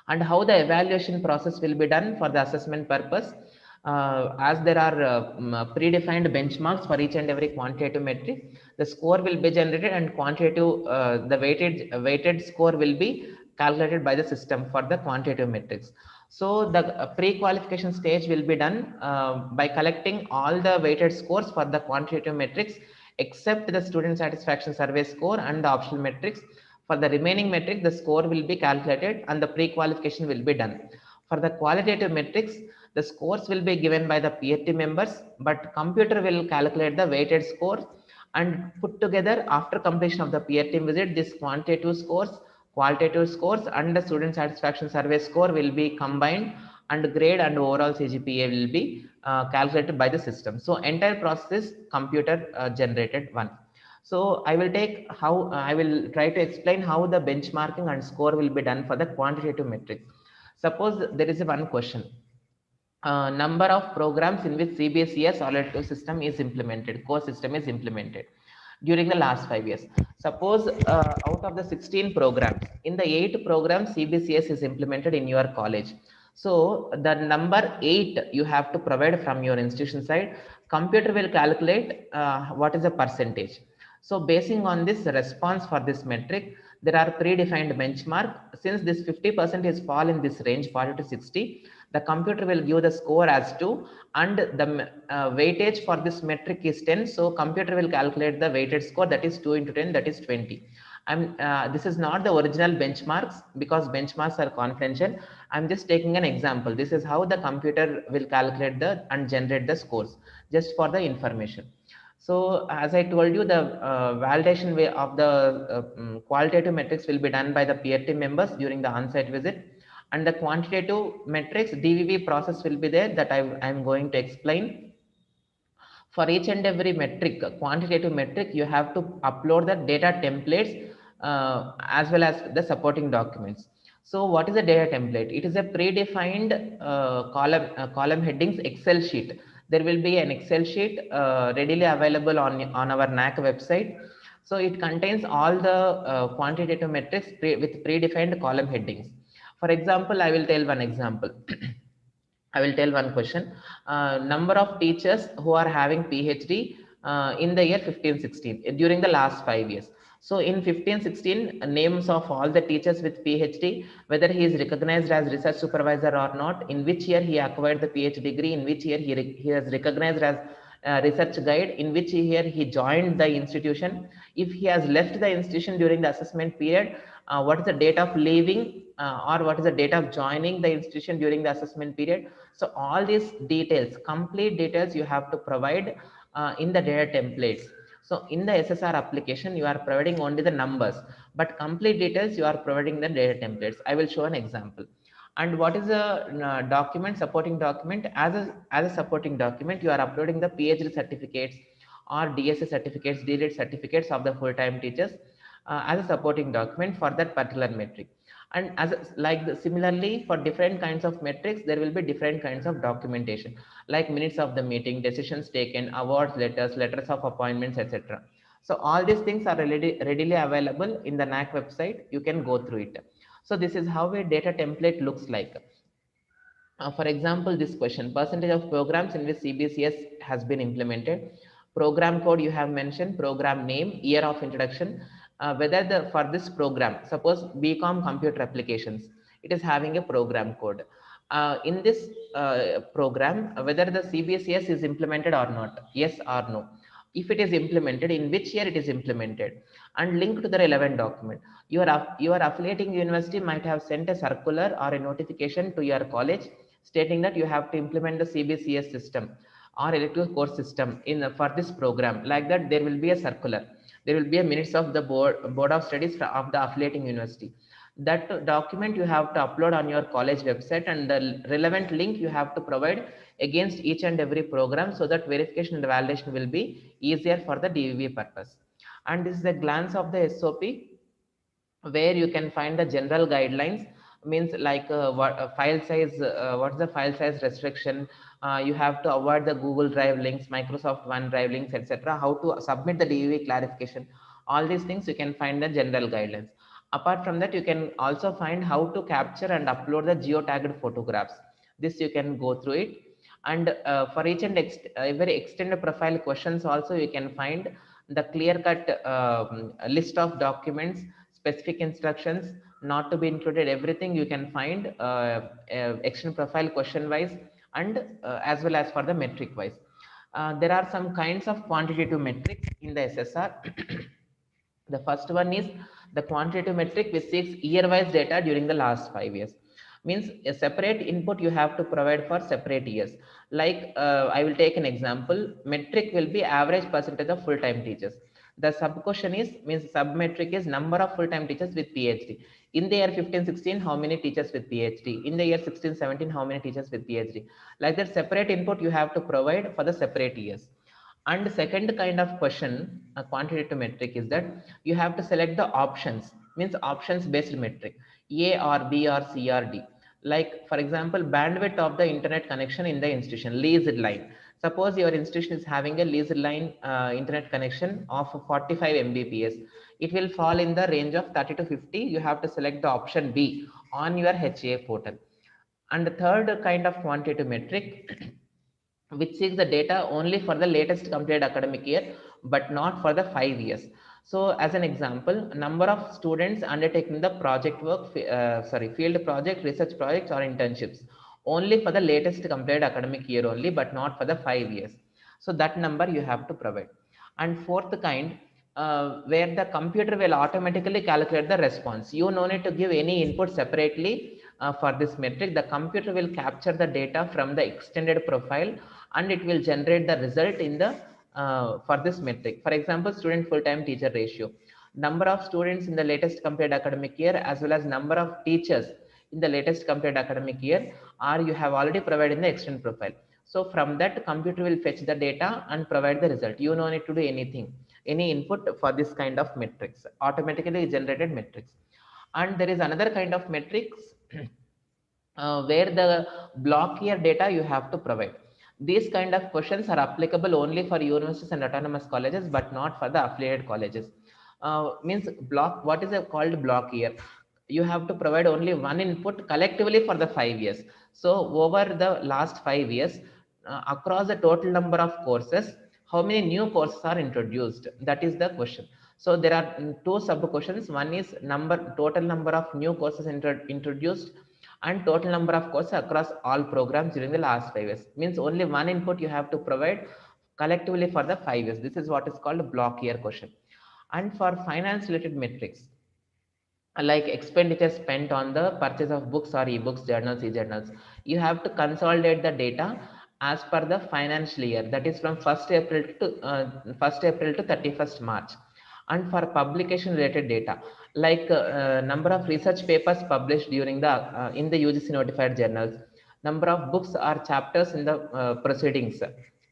And how the evaluation process will be done for the assessment purpose. As there are predefined benchmarks for each and every quantitative metric, the score will be generated, and quantitative the weighted score will be calculated by the system for the quantitative metrics. So the pre-qualification stage will be done by collecting all the weighted scores for the quantitative metrics except the student satisfaction survey score and the optional metrics. For the remaining metric, the score will be calculated and the pre-qualification will be done. For the qualitative metrics, the scores will be given by the PRT members, but computer will calculate the weighted score and put together after completion of the PRT visit, this quantitative scores, qualitative scores and the student satisfaction survey score will be combined, and grade and overall CGPA will be calculated by the system. So entire process is computer generated one. So I will take how I will try to explain how the benchmarking and score will be done for the quantitative metrics. Suppose there is a one question. Number of programs in which CBSE solid system is implemented, core system is implemented during the last 5 years. Suppose out of the 16 programs, in the 8 programs CBCS is implemented in your college. So the number 8 you have to provide from your institution side. Computer will calculate what is the percentage. So basing on this response for this metric, there are predefined benchmark. Since this 50% is fall in this range 40 to 60, the computer will give the score as 2, and the weightage for this metric is 10. So computer will calculate the weighted score, that is 2 into 10, that is 20. This is not the original benchmarks because benchmarks are confidential. I'm just taking an example. This is how the computer will calculate and generate the scores, just for the information. So as I told you, the validation way of the qualitative metrics will be done by the peer team members during the on-site visit, and the quantitative metrics DVV process will be there that I'm going to explain. For each and every metric, quantitative metric, you have to upload the data templates as well as the supporting documents. So what is a data template? It is a predefined column headings Excel sheet. There will be an Excel sheet readily available on our NAAC website. So it contains all the quantitative metrics with predefined column headings. For example, I will tell one example. I will tell one question. Number of teachers who are having PhD in the year 15-16 during the last 5 years. So in 15-16, names of all the teachers with PhD, whether he is recognized as research supervisor or not, in which year he acquired the PhD degree, in which year he is recognized as research guide, in which year he joined the institution, if he has left the institution during the assessment period, what is the date of leaving or what is the date of joining the institution during the assessment period. So all these details, complete details you have to provide in the data templates. So in the SSR application, you are providing only the numbers, but complete details you are providing the data templates. I will show an example. And what is a document, supporting document? As a supporting document, you are uploading the PhD certificates or DSA certificates, DLED certificates of the full-time teachers as a supporting document for that particular metric. And similarly for different kinds of metrics, there will be different kinds of documentation, like minutes of the meeting, decisions taken, awards letters, letters of appointments, etc. So all these things are readily available in the NAAC website. You can go through it. So this is how a data template looks like. For example, this question, percentage of programs in which CBCS has been implemented, program code you have mentioned, program name, year of introduction, whether for this program, suppose BCom computer applications, it is having a program code. In this program, whether the CBCS is implemented or not, yes or no. If it is implemented, in which year it is implemented, and link to the relevant document. Your affiliating university might have sent a circular or a notification to your college stating that you have to implement the CBCS system or elective course system for this program. Like that, there will be a circular. There will be a minutes of the board of studies of the affiliating university. That document you have to upload on your college website, and the relevant link you have to provide against each and every program, so that verification and validation will be easier for the DVV purpose. And this is a glance of the SOP, where you can find the general guidelines, means like what file size, what's the file size restriction, you have to avoid the Google Drive links, Microsoft OneDrive links, etc. How to submit the DVV clarification, all these things you can find the general guidelines. Apart from that, you can also find how to capture and upload the geotagged photographs. This you can go through it. And for each and every extended profile questions also, you can find the clear-cut list of documents, specific instructions, not to be included, everything you can find extended profile question wise, and as well as for the metric wise. There are some kinds of quantitative metrics in the SSR. The first one is The quantitative metric which seeks year-wise data during the last 5 years. Means a separate input you have to provide for separate years. Like I will take an example. Metric will be average percentage of full-time teachers. The sub question is, means sub metric is number of full-time teachers with PhD. In the year 15-16, how many teachers with PhD? In the year 16-17, how many teachers with PhD? Like that separate input you have to provide for the separate years. And the second kind of question, a quantitative metric, is that you have to select the options, means options based metric, A or B or C or D. Like for example, bandwidth of the internet connection in the institution, leased line. Suppose your institution is having a leased line internet connection of 45 Mbps. It will fall in the range of 30 to 50. You have to select the option B on your HA portal. And the third kind of quantitative metric which seeks the data only for the latest completed academic year, but not for the 5 years. So as an example, number of students undertaking the project work, field project, research projects or internships only for the latest completed academic year only, but not for the 5 years. So that number you have to provide. And fourth kind, where the computer will automatically calculate the response. You no need to give any input separately for this metric. The computer will capture the data from the extended profile and it will generate the result in the for this metric. For example, student full-time teacher ratio, number of students in the latest completed academic year as well as number of teachers in the latest completed academic year, or you have already provided in the extended profile. So from that, computer will fetch the data and provide the result. You don't need to do anything, any input for this kind of metrics, automatically generated metrics. And there is another kind of metrics where the block year data you have to provide. These kind of questions are applicable only for universities and autonomous colleges, but not for the affiliated colleges. Means block, what is called block year? You have to provide only one input collectively for the 5 years. So over the last 5 years, across the total number of courses, how many new courses are introduced? That is the question. So there are two sub questions. One is total number of new courses introduced, and total number of courses across all programs during the last 5 years. Means only one input you have to provide collectively for the 5 years. This is what is called a block year question. And for finance related metrics, like expenditure spent on the purchase of books or ebooks, journals, e-journals, you have to consolidate the data as per the financial year, that is from 1st April to 31st March. And for publication related data, like number of research papers published during the in the UGC notified journals, number of books or chapters in the proceedings,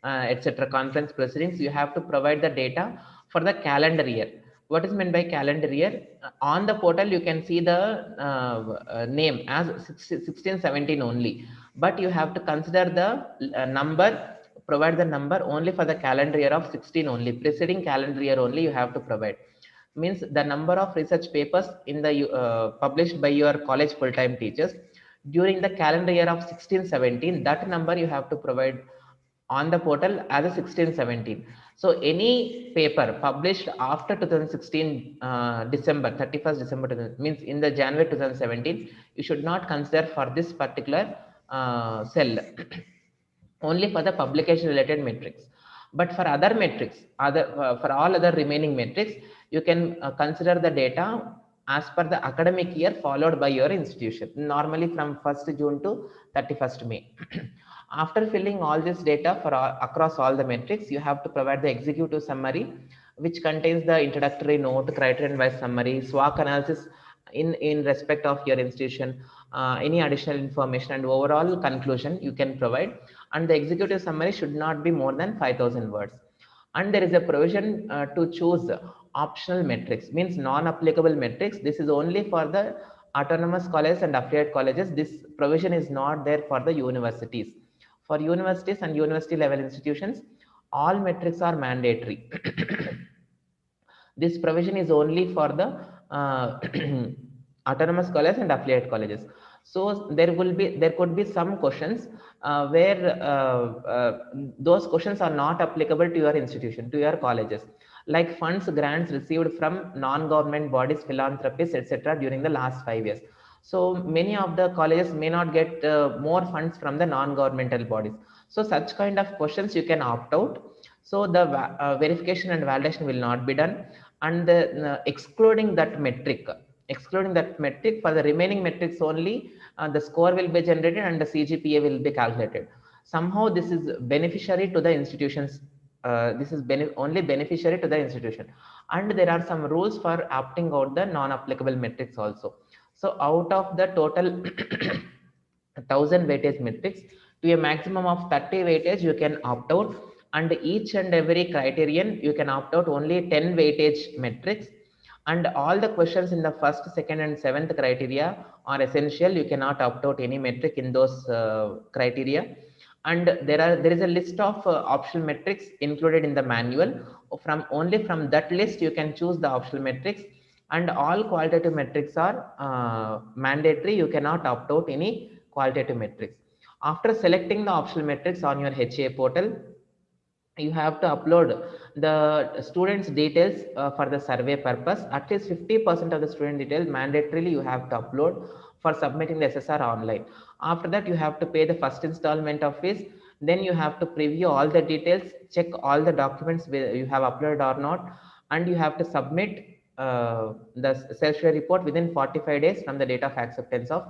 etc., conference proceedings, you have to provide the data for the calendar year. What is meant by calendar year? On the portal you can see the name as 1617 only, but you have to consider the number, provide the number only for the calendar year of 16 only, preceding calendar year only you have to provide. Means the number of research papers in the published by your college full-time teachers during the calendar year of 1617, that number you have to provide on the portal as a 1617. So any paper published after 2016 December 31st December means in the January 2017, you should not consider for this particular cell only for the publication related metrics. But for other metrics, for all other remaining metrics, you can consider the data as per the academic year followed by your institution, normally from 1st June to 31st May. After filling all this data for across all the metrics, you have to provide the executive summary, which contains the introductory note, criterion-wise summary, SWOT analysis in respect of your institution, any additional information, and overall conclusion you can provide. And the executive summary should not be more than 5,000 words. And there is a provision to choose optional metrics, means non-applicable metrics. This is only for the autonomous colleges and affiliate colleges. This provision is not there for the universities. For universities and university level institutions, all metrics are mandatory. This provision is only for the autonomous colleges and affiliate colleges. So there could be some questions where those questions are not applicable to your institution, to your colleges, like funds, grants received from non-government bodies, philanthropists, etc. during the last 5 years. So many of the colleges may not get more funds from the non-governmental bodies. So such kind of questions you can opt out. So the verification and validation will not be done. and the, excluding that metric, for the remaining metrics only, the score will be generated and the CGPA will be calculated. Somehow this is beneficiary to the institutions. This is only beneficiary to the institution, and there are some rules for opting out the non-applicable metrics also. So out of the total 1000 weightage metrics, to a maximum of 30 weightage you can opt out, and each and every criterion you can opt out only 10 weightage metrics, and all the questions in the first, second and seventh criteria are essential. You cannot opt out any metric in those criteria. And there is a list of optional metrics included in the manual. From that list you can choose the optional metrics, and all qualitative metrics are mandatory. You cannot opt out any qualitative metrics. After selecting the optional metrics on your HA portal, you have to upload the students details for the survey purpose. At least 50% of the student details mandatorily you have to upload for submitting the SSR online. After that you have to pay the first installment of fees. Then you have to preview all the details, check all the documents you have uploaded or not, and you have to submit the self-share report within 45 days from the date of acceptance of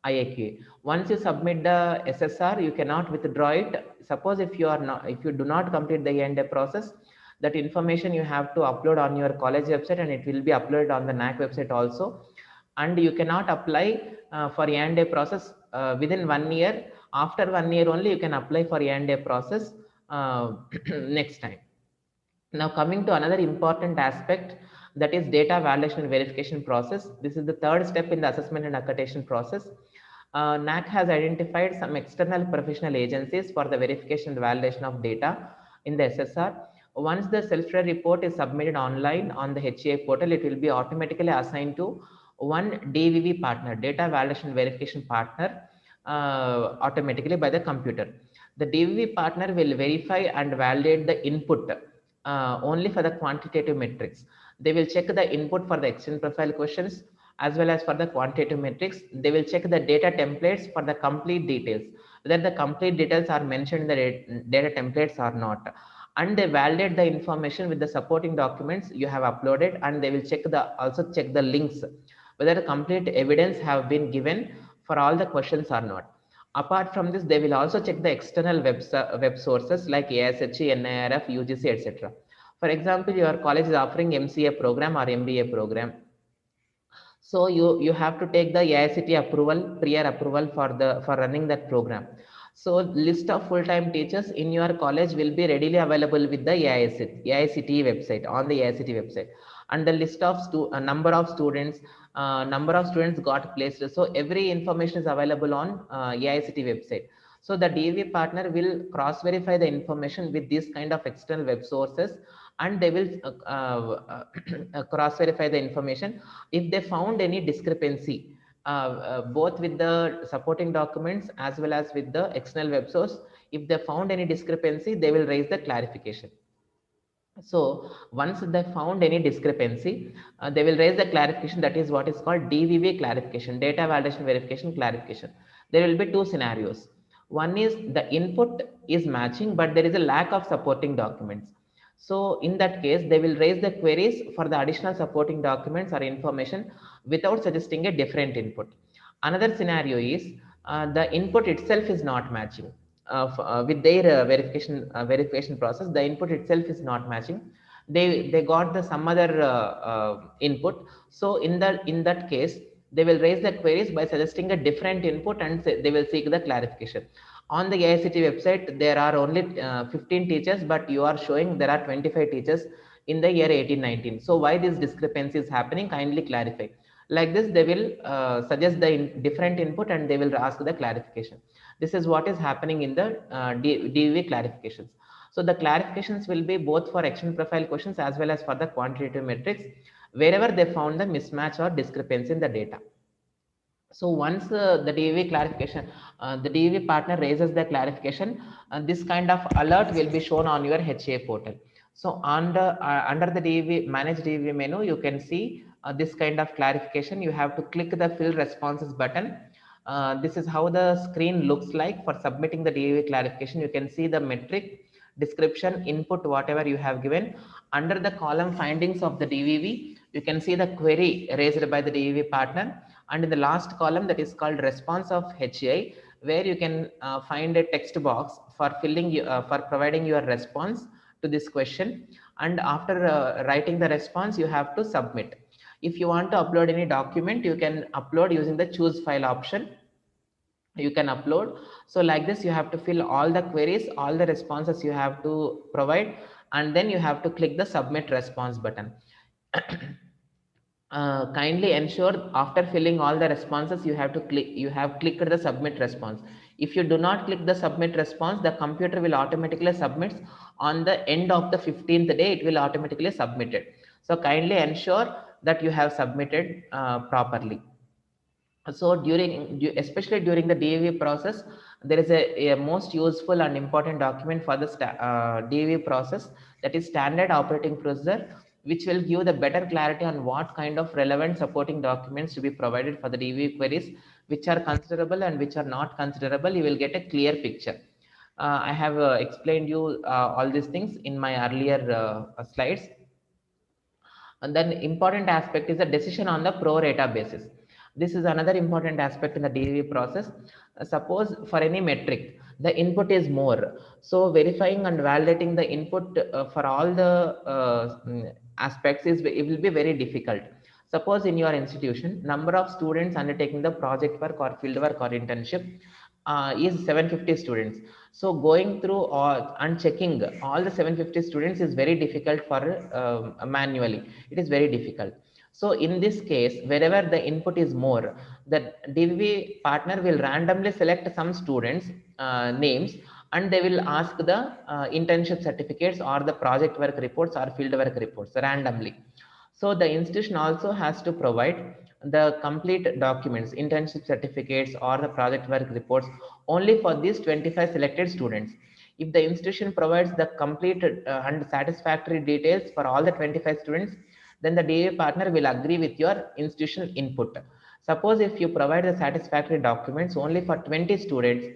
IAQA. Once you submit the SSR, you cannot withdraw it. Suppose if you do not complete the E&A process, that information you have to upload on your college website, and it will be uploaded on the NAAC website also. And you cannot apply for E&A process within 1 year. After 1 year only you can apply for E&A process next time. Now coming to another important aspect, that is data validation and verification process. This is the third step in the assessment and accreditation process. NAAC has identified some external professional agencies for the verification and validation of data in the SSR. Once the self-share report is submitted online on the HA portal, it will be automatically assigned to one DVV partner, data validation verification partner, automatically by the computer. The DVV partner will verify and validate the input only for the quantitative metrics. They will check the input for the extended profile questions as well as for the quantitative metrics. They will check the data templates for the complete details, whether the complete details are mentioned in the data templates or not. And they validate the information with the supporting documents you have uploaded, and they will also check the links, whether the complete evidence have been given for all the questions or not. Apart from this, they will also check the external web sources like ASHE, NIRF, UGC, etc. For example, your college is offering MCA program or MBA program. So you have to take the AICT approval, prior approval for running that program. So list of full-time teachers in your college will be readily available with the AICT website, on the AICT website, and the list of number of students got placed. So every information is available on AICT website. So the DV partner will cross-verify the information with these kind of external web sources, and they will cross-verify the information. If they found any discrepancy, both with the supporting documents as well as with the external web source, if they found any discrepancy, they will raise the clarification. So once they found any discrepancy, they will raise the clarification. That is what is called DVV clarification, data validation verification clarification. There will be two scenarios. One is the input is matching, but there is a lack of supporting documents. So in that case, they will raise the queries for the additional supporting documents or information without suggesting a different input. Another scenario is the input itself is not matching. With their verification process, the input itself is not matching. They got some other input. So in that case, they will raise the queries by suggesting a different input, and they will seek the clarification. On the AICT website, there are only 15 teachers, but you are showing there are 25 teachers in the year 18-19. So why this discrepancy is happening? Kindly clarify. Like this, they will suggest the different input, and they will ask the clarification. This is what is happening in the DV clarifications. So the clarifications will be both for action profile questions as well as for the quantitative metrics, wherever they found the mismatch or discrepancy in the data. So once the DV clarification, the DV partner raises the clarification, this kind of alert will be shown on your HA portal. So under the DV manage DV menu, you can see this kind of clarification. You have to click the fill responses button. This is how the screen looks like for submitting the DV clarification. You can see the metric, description, input, whatever you have given. Under the column findings of the DVV, you can see the query raised by the DVV partner. And in the last column, that is called response of HA, where you can find a text box for for providing your response to this question. And after writing the response, you have to submit. If you want to upload any document, you can upload using the choose file option. You can upload. So like this, you have to fill all the queries, all the responses you have to provide, and then you have to click the submit response button. Kindly ensure after filling all the responses, you have clicked the submit response. If you do not click the submit response, the computer will automatically submit on the end of the 15th day. It will automatically submit it. So kindly ensure that you have submitted properly. So especially during the DAV process, there is a most useful and important document for the DAV process, that is standard operating procedure, which will give the better clarity on what kind of relevant supporting documents to be provided for the DAV queries, which are considerable and which are not considerable. You will get a clear picture. I have explained you all these things in my earlier slides. And then important aspect is the decision on the pro rata basis. This is another important aspect in the DV process. Suppose for any metric, the input is more. So verifying and validating the input for all the aspects it will be very difficult. Suppose in your institution, number of students undertaking the project work or field work or internship is 750 students. So going through and checking all the 750 students is very difficult for manually. It is very difficult. So in this case, wherever the input is more, the DV partner will randomly select some students names, and they will ask the internship certificates or the project work reports or field work reports randomly. So the institution also has to provide the complete documents, internship certificates or the project work reports only for these 25 selected students. If the institution provides the complete and satisfactory details for all the 25 students, then the DA partner will agree with your institutional input. Suppose if you provide the satisfactory documents only for 20 students,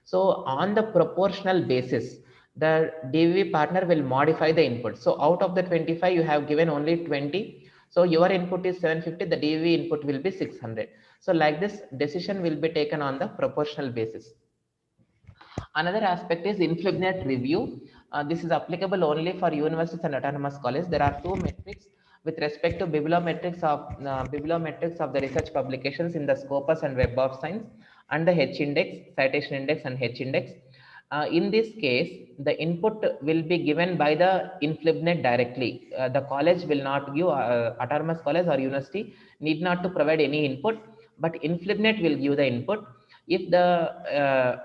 so on the proportional basis, the DV partner will modify the input. So out of the 25, you have given only 20. So your input is 750, the DV input will be 600. So like this, decision will be taken on the proportional basis. Another aspect is inflignate review. This is applicable only for universities and autonomous colleges. There are two metrics with respect to bibliometrics of the research publications in the Scopus and Web of Science, and the H index, citation index and H index. In this case, the input will be given by the inflignate directly. The college will not give, autonomous college or university need not to provide any input, but inflignate will give the input. If the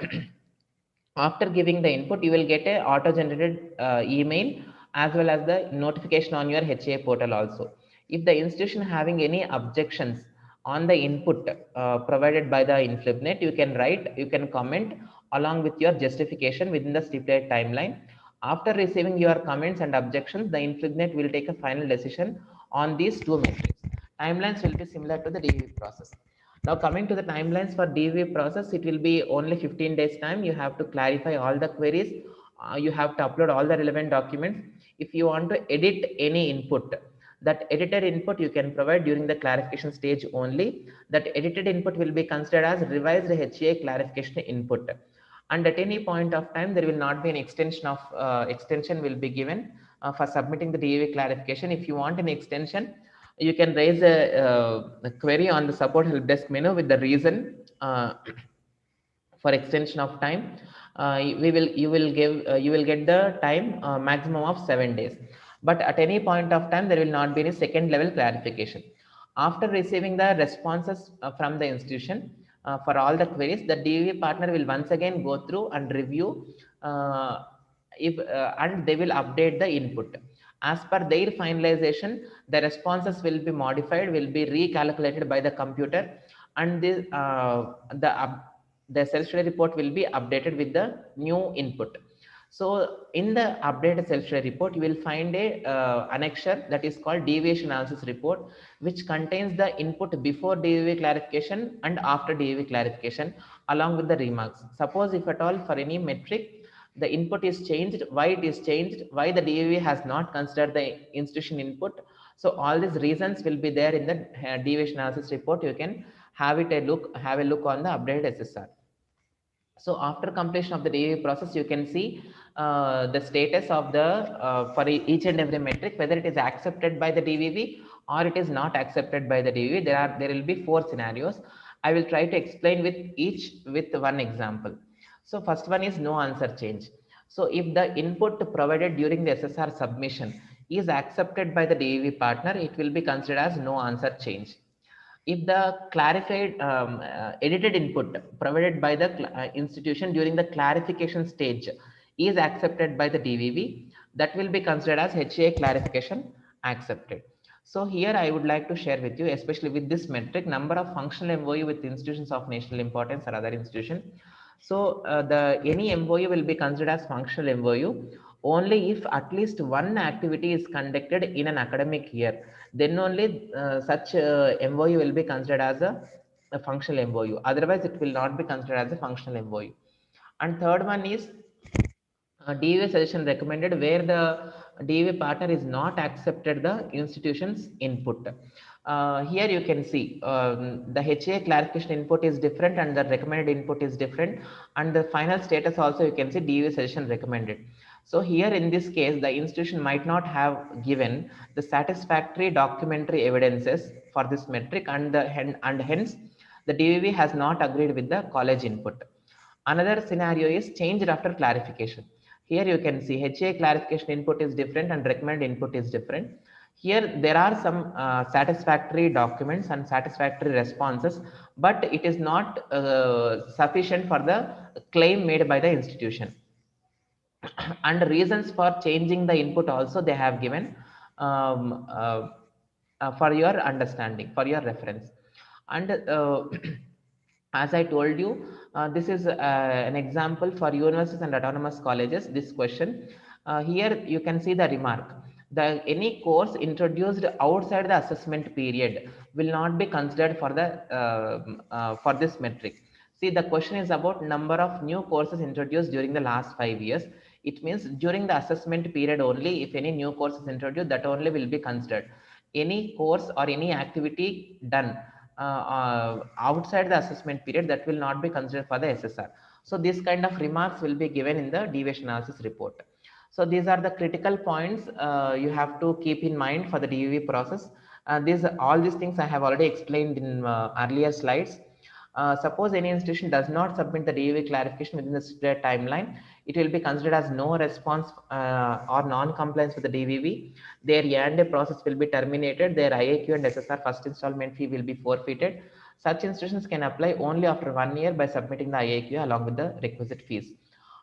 after giving the input, you will get a auto generated email as well as the notification on your HA portal also. If the institution having any objections on the input provided by the inflignate, you can write, you can comment along with your justification within the stipulated timeline. After receiving your comments and objections, the inflignate will take a final decision on these two metrics. Timelines will be similar to the DV process. Now coming to the timelines for DV process, it will be only 15 days time. You have to clarify all the queries. You have to upload all the relevant documents. If you want to edit any input, that edited input you can provide during the clarification stage only. That edited input will be considered as revised HA clarification input. And at any point of time, there will not be an extension will be given for submitting the DAV clarification. If you want an extension, you can raise a query on the support help desk menu with the reason for extension of time. You will get the time maximum of 7 days. But at any point of time, there will not be any second level clarification. After receiving the responses from the institution for all the queries, the DV partner will once again go through and review and they will update the input. As per their finalization, the responses will be modified, will be recalculated by the computer, and the self-study report will be updated with the new input. So in the updated self-study report, you will find a annexure that is called deviation analysis report, which contains the input before DVV clarification and after DVV clarification along with the remarks. Suppose if at all for any metric, the input is changed, why it is changed, why the DVV has not considered the institution input. So all these reasons will be there in the deviation analysis report. You can have a look on the updated SSR. So after completion of the DVV process, you can see the status of the for each and every metric, whether it is accepted by the DVV or it is not accepted by the DVV. There will be 4 scenarios. I will try to explain with each with one example. So first one is no answer change. So if the input provided during the SSR submission is accepted by the DVV partner, it will be considered as no answer change. If the clarified edited input provided by the institution during the clarification stage is accepted by the DVV, that will be considered as HA clarification accepted. So here I would like to share with you, especially with this metric, number of functional MOU with institutions of national importance or other institution. So any MOU will be considered as functional MOU only if at least one activity is conducted in an academic year. Then only such MOU will be considered as a functional MOU. Otherwise, it will not be considered as a functional MOU. And third one is DVA suggestion recommended where the DVA partner is not accepted the institution's input. Here you can see the HA clarification input is different and the recommended input is different, and the final status also you can see DVA suggestion recommended. So here in this case, the institution might not have given the satisfactory documentary evidences for this metric, and hence the DVV has not agreed with the college input. Another scenario is changed after clarification. Here you can see HA clarification input is different and recommended input is different. Here there are some satisfactory documents and satisfactory responses, but it is not sufficient for the claim made by the institution. And reasons for changing the input also they have given for your understanding, for your reference. And as I told you, this is an example for universities and autonomous colleges, this question. Here you can see the remark. Any course introduced outside the assessment period will not be considered for this metric. See, the question is about number of new courses introduced during the last 5 years. It means during the assessment period only, if any new course is introduced, that only will be considered. Any course or any activity done outside the assessment period, that will not be considered for the SSR. So these kind of remarks will be given in the deviation analysis report. So these are the critical points you have to keep in mind for the DVV process. All these things I have already explained in earlier slides. Suppose any institution does not submit the DVV clarification within the stipulated timeline, it will be considered as no response or non-compliance with the DVV. Their E&A process will be terminated. Their IAQ and SSR first installment fee will be forfeited. Such institutions can apply only after 1 year by submitting the IAQ along with the requisite fees.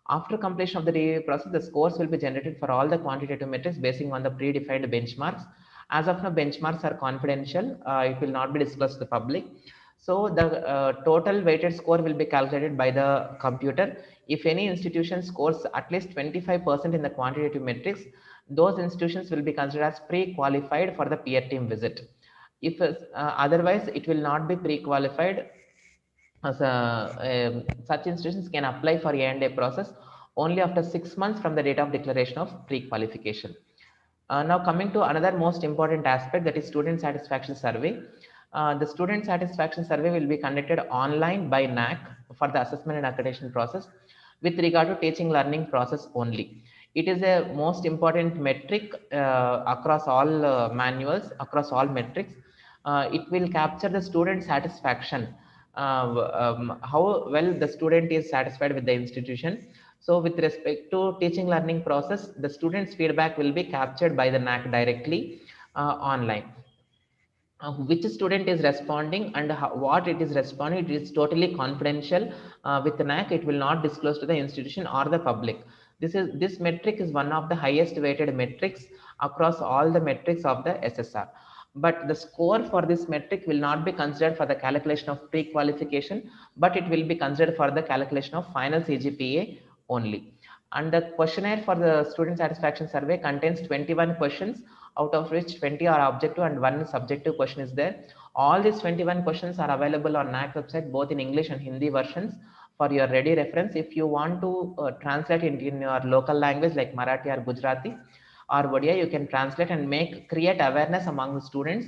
After completion of the DVV process, the scores will be generated for all the quantitative metrics based on the predefined benchmarks. As of now, benchmarks are confidential. It will not be disclosed to the public. So the total weighted score will be calculated by the computer. If any institution scores at least 25% in the quantitative metrics, those institutions will be considered as pre-qualified for the peer team visit. If otherwise, it will not be pre-qualified. Such institutions can apply for A&A process only after 6 months from the date of declaration of pre-qualification. Now coming to another most important aspect, that is student satisfaction survey. The student satisfaction survey will be conducted online by NAAC for the assessment and accreditation process with regard to teaching learning process only. It is a most important metric across all manuals, across all metrics. It will capture the student satisfaction, how well the student is satisfied with the institution. So with respect to teaching learning process, the students' feedback will be captured by the NAAC directly online. Which student is responding and what it is responding, it is totally confidential with the NAAC. It will not disclose to the institution or the public. This metric is one of the highest weighted metrics across all the metrics of the SSR. But the score for this metric will not be considered for the calculation of pre-qualification, but it will be considered for the calculation of final CGPA only. And the questionnaire for the student satisfaction survey contains 21 questions, out of which 20 are objective and 1 subjective question is there. All these 21 questions are available on NAAC website, both in English and Hindi versions. For your ready reference, if you want to translate it in your local language like Marathi or Gujarati or Odia, you can translate and create awareness among the students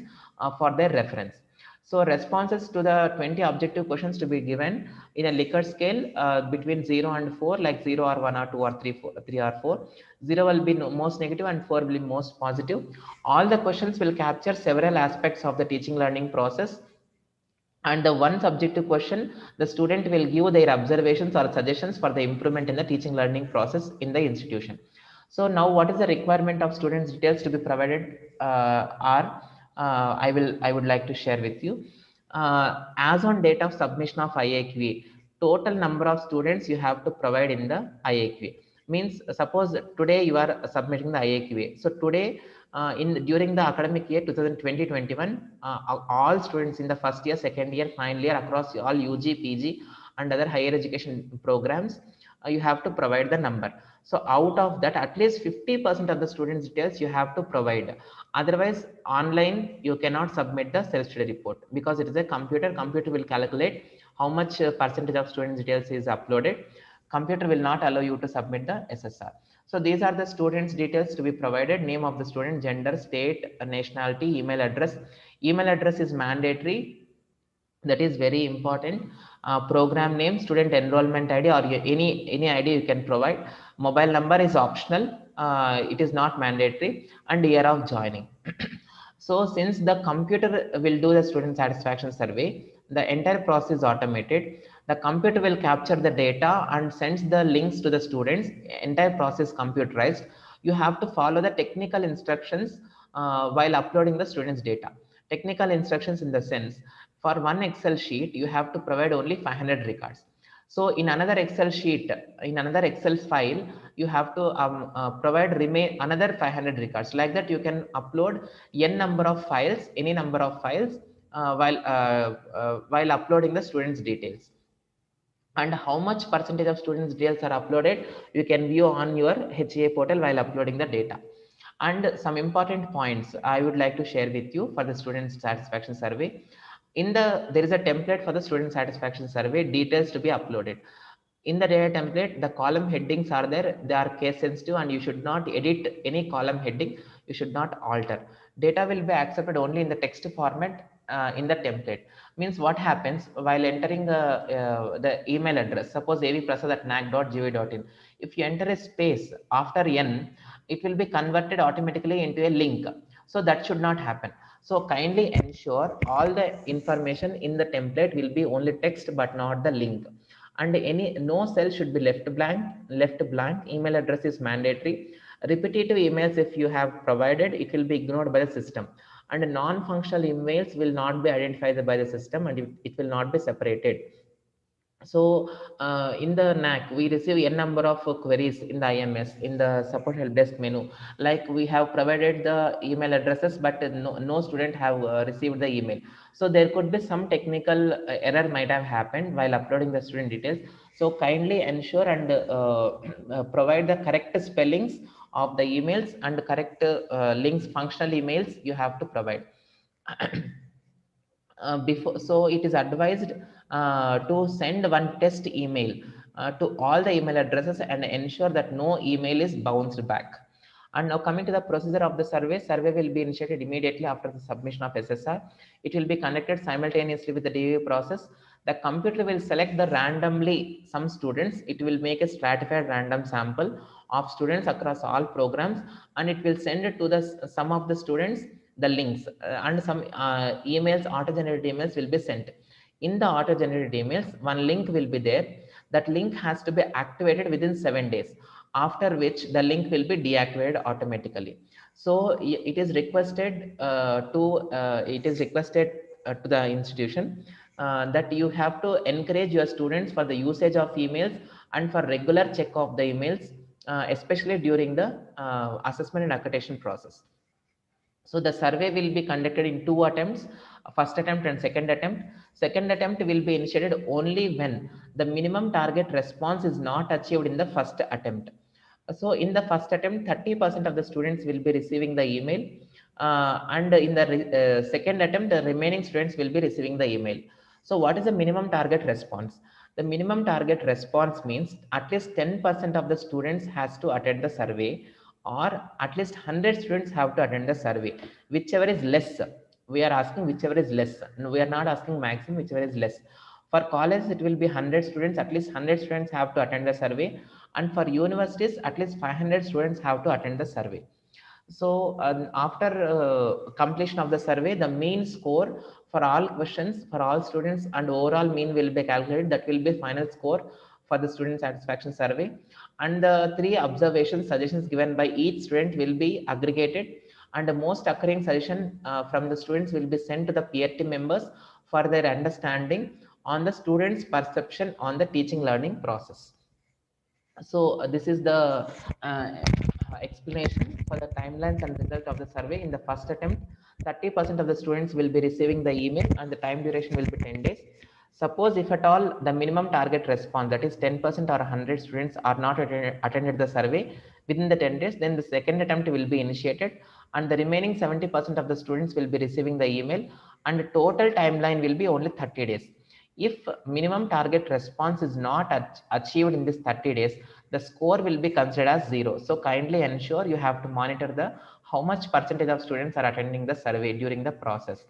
for their reference. So responses to the 20 objective questions to be given in a Likert scale between 0 and 4, like 0 or 1 or 2 or 3, 3 or 4. 0 will be most negative and 4 will be most positive. All the questions will capture several aspects of the teaching learning process, and the one subjective question, the student will give their observations or suggestions for the improvement in the teaching learning process in the institution. So now what is the requirement of students details to be provided are I would like to share with you. As on date of submission of IAQA, total number of students you have to provide in the IAQA. Means suppose today you are submitting the IAQA, so today during the academic year 2020-21, all students in the first year, second year, final year across all UG, PG and other higher education programs, you have to provide the number. So out of that, at least 50% of the students details you have to provide. Otherwise, online you cannot submit the self-study report, because it is a computer will calculate how much percentage of students details is uploaded. Computer will not allow you to submit the SSR. So these are the students details to be provided: name of the student, gender, state, nationality, email address. Email address is mandatory, that is very important. Program name, student enrollment ID, or any ID you can provide. Mobile number is optional, it is not mandatory, and year of joining. So since the computer will do the student satisfaction survey, the entire process is automated. The computer will capture the data and sends the links to the students. Entire process computerized. You have to follow the technical instructions while uploading the students data. Technical instructions in the sense, for one Excel sheet you have to provide only 500 records. So in another Excel sheet, in another Excel file, you have to provide another 500 records. Like that you can upload n number of files, any number of files, while uploading the students details. And how much percentage of students details are uploaded, you can view on your HA portal while uploading the data. And some important points I would like to share with you for the student satisfaction survey. There is a template for the student satisfaction survey details to be uploaded. In the data template, the column headings are there. They are case sensitive and you should not edit any column heading. You should not alter. Data will be accepted only in the text format in the template. Means what happens while entering the email address, suppose AV Prasad at naac.gov.in. If you enter a space after N, it will be converted automatically into a link. So that should not happen. So kindly ensure all the information in the template will be only text but not the link. And no cell should be left blank. Email address is mandatory. Repetitive emails, if you have provided, it will be ignored by the system. And non-functional emails will not be identified by the system, and it will not be separated. So in the NAAC, we receive n number of queries in the IMS, in the support help desk menu. Like we have provided the email addresses, but no student have received the email. So there could be some technical error might have happened while uploading the student details. So kindly ensure and provide the correct spellings of the emails and correct links, functional emails you have to provide. So it is advised to send one test email to all the email addresses and ensure that no email is bounced back. And now coming to the procedure of the survey will be initiated immediately after the submission of SSR. It will be conducted simultaneously with the DV process. The computer will select the randomly some students. It will make a stratified random sample of students across all programs, and it will send it to the some of the students the links, and some emails, auto-generated emails will be sent. In the auto-generated emails, one link will be there. That link has to be activated within 7 days, after which the link will be deactivated automatically. So it is requested to the institution that you have to encourage your students for the usage of emails and for regular check of the emails, especially during the assessment and accreditation process. So the survey will be conducted in 2 attempts, first attempt and second attempt. Second attempt will be initiated only when the minimum target response is not achieved in the first attempt. So in the first attempt, 30% of the students will be receiving the email, and in the second attempt, the remaining students will be receiving the email. So what is the minimum target response? The minimum target response means at least 10% of the students has to attend the survey, or at least 100 students have to attend the survey. Whichever is less, we are asking whichever is less. No, we are not asking maximum, whichever is less. For colleges, it will be 100 students, at least 100 students have to attend the survey. And for universities, at least 500 students have to attend the survey. So after completion of the survey, the mean score for all questions for all students and overall mean will be calculated. That will be final score for the student satisfaction survey. And the 3 observations suggestions given by each student will be aggregated, and the most occurring suggestion from the students will be sent to the peer team members for their understanding on the students' perception on the teaching learning process. So this is the explanation for the timelines and result of the survey. In the first attempt, 30% of the students will be receiving the email and the time duration will be 10 days. Suppose if at all the minimum target response, that is 10% or 100 students are not attended the survey within the 10 days, then the second attempt will be initiated and the remaining 70% of the students will be receiving the email, and the total timeline will be only 30 days. If minimum target response is not achieved in this 30 days, the score will be considered as 0. So kindly ensure you have to monitor the how much percentage of students are attending the survey during the process.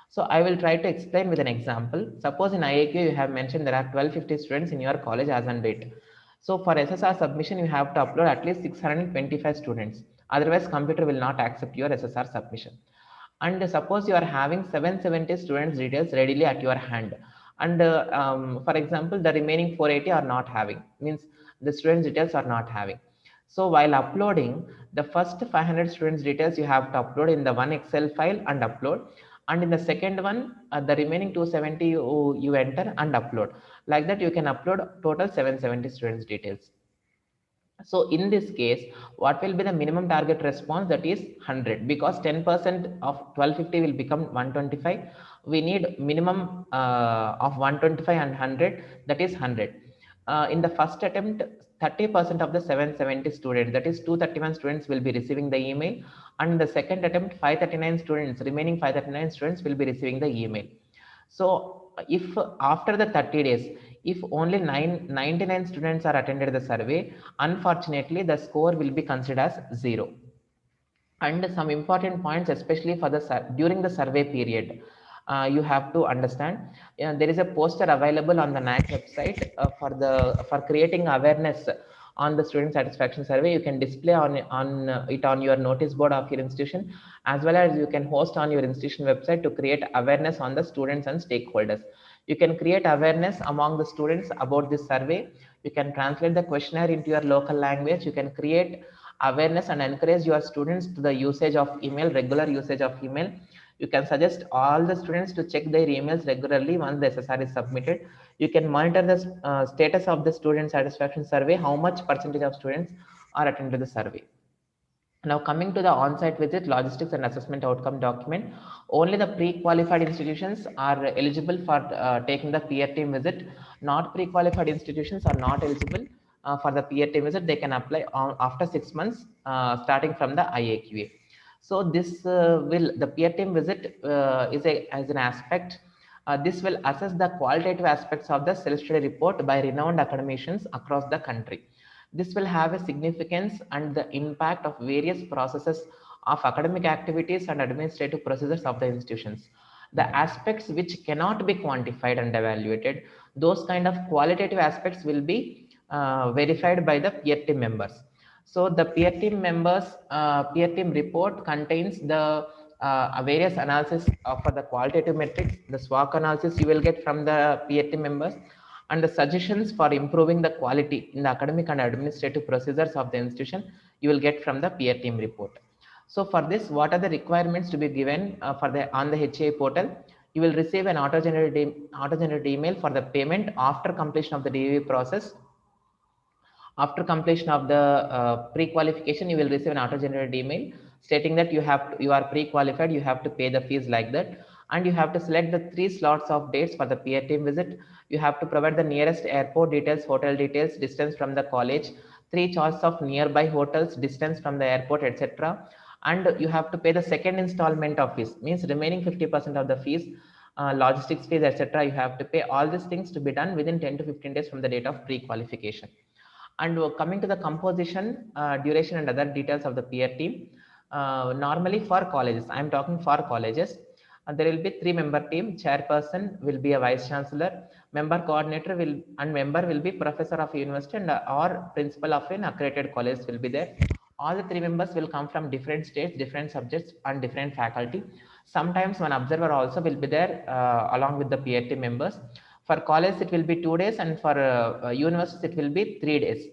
So I will try to explain with an example. Suppose in IAQ you have mentioned there are 1250 students in your college as on date. So for SSR submission, you have to upload at least 625 students. Otherwise, computer will not accept your SSR submission. And suppose you are having 770 students details readily at your hand, and for example the remaining 480 are not having, means the students details are not having. So while uploading the first 500 students details, you have to upload in the one Excel file and upload, and in the second one the remaining 270 you enter and upload. Like that you can upload total 770 students details. So in this case, what will be the minimum target response? That is 100, because 10% of 1250 will become 125. We need minimum of 125 and 100, that is 100. In the first attempt, 30% of the 770 students, that is 231 students will be receiving the email, and the second attempt 539 students, remaining 539 students will be receiving the email. So if after the 30 days, if only 99 students are attended the survey, unfortunately the score will be considered as 0. And some important points, especially for the during the survey period, you have to understand. There is a poster available on the NAAC website for creating awareness on the student satisfaction survey. You can display on it on your notice board of your institution, as well as you can host on your institution website to create awareness on the students and stakeholders. You can create awareness among the students about this survey. You can translate the questionnaire into your local language. You can create awareness and encourage your students to the usage of email, regular usage of email. You can suggest all the students to check their emails regularly once the SSR is submitted. You can monitor the status of the student satisfaction survey, how much percentage of students are attended the survey. Now coming to the on-site visit, logistics and assessment outcome document, only the pre-qualified institutions are eligible for taking the peer team visit. Not pre-qualified institutions are not eligible for the peer team visit. They can apply after 6 months starting from the IAQA. So this the peer team visit is as an aspect. This will assess the qualitative aspects of the self-study report by renowned academicians across the country. This will have a significance and the impact of various processes of academic activities and administrative procedures of the institutions. The aspects which cannot be quantified and evaluated, those kind of qualitative aspects will be verified by the peer team members. So the peer team members, peer team report contains the various analysis for the qualitative metrics, the SWOT analysis you will get from the peer team members, and the suggestions for improving the quality in the academic and administrative procedures of the institution you will get from the peer team report. So for this, what are the requirements to be given on the HA portal? You will receive an auto-generated email for the payment after completion of the DV process. After completion of the pre-qualification, you will receive an auto-generated email stating that you are pre-qualified, you have to pay the fees like that, and you have to select the 3 slots of dates for the peer team visit. You have to provide the nearest airport details, hotel details, distance from the college, 3 choice of nearby hotels, distance from the airport, etc. And you have to pay the second installment of fees, means remaining 50% of the fees logistics fees, etc. You have to pay. All these things to be done within 10 to 15 days from the date of pre-qualification. And coming to the composition, duration and other details of the peer team, normally for colleges, I'm talking for colleges, there will be 3-member team. Chairperson will be a vice chancellor, member coordinator and member will be professor of university and or principal of an accredited college will be there. All the 3 members will come from different states, different subjects and different faculty. Sometimes one observer also will be there along with the peer team members. For college, it will be 2 days, and for universities, it will be 3 days.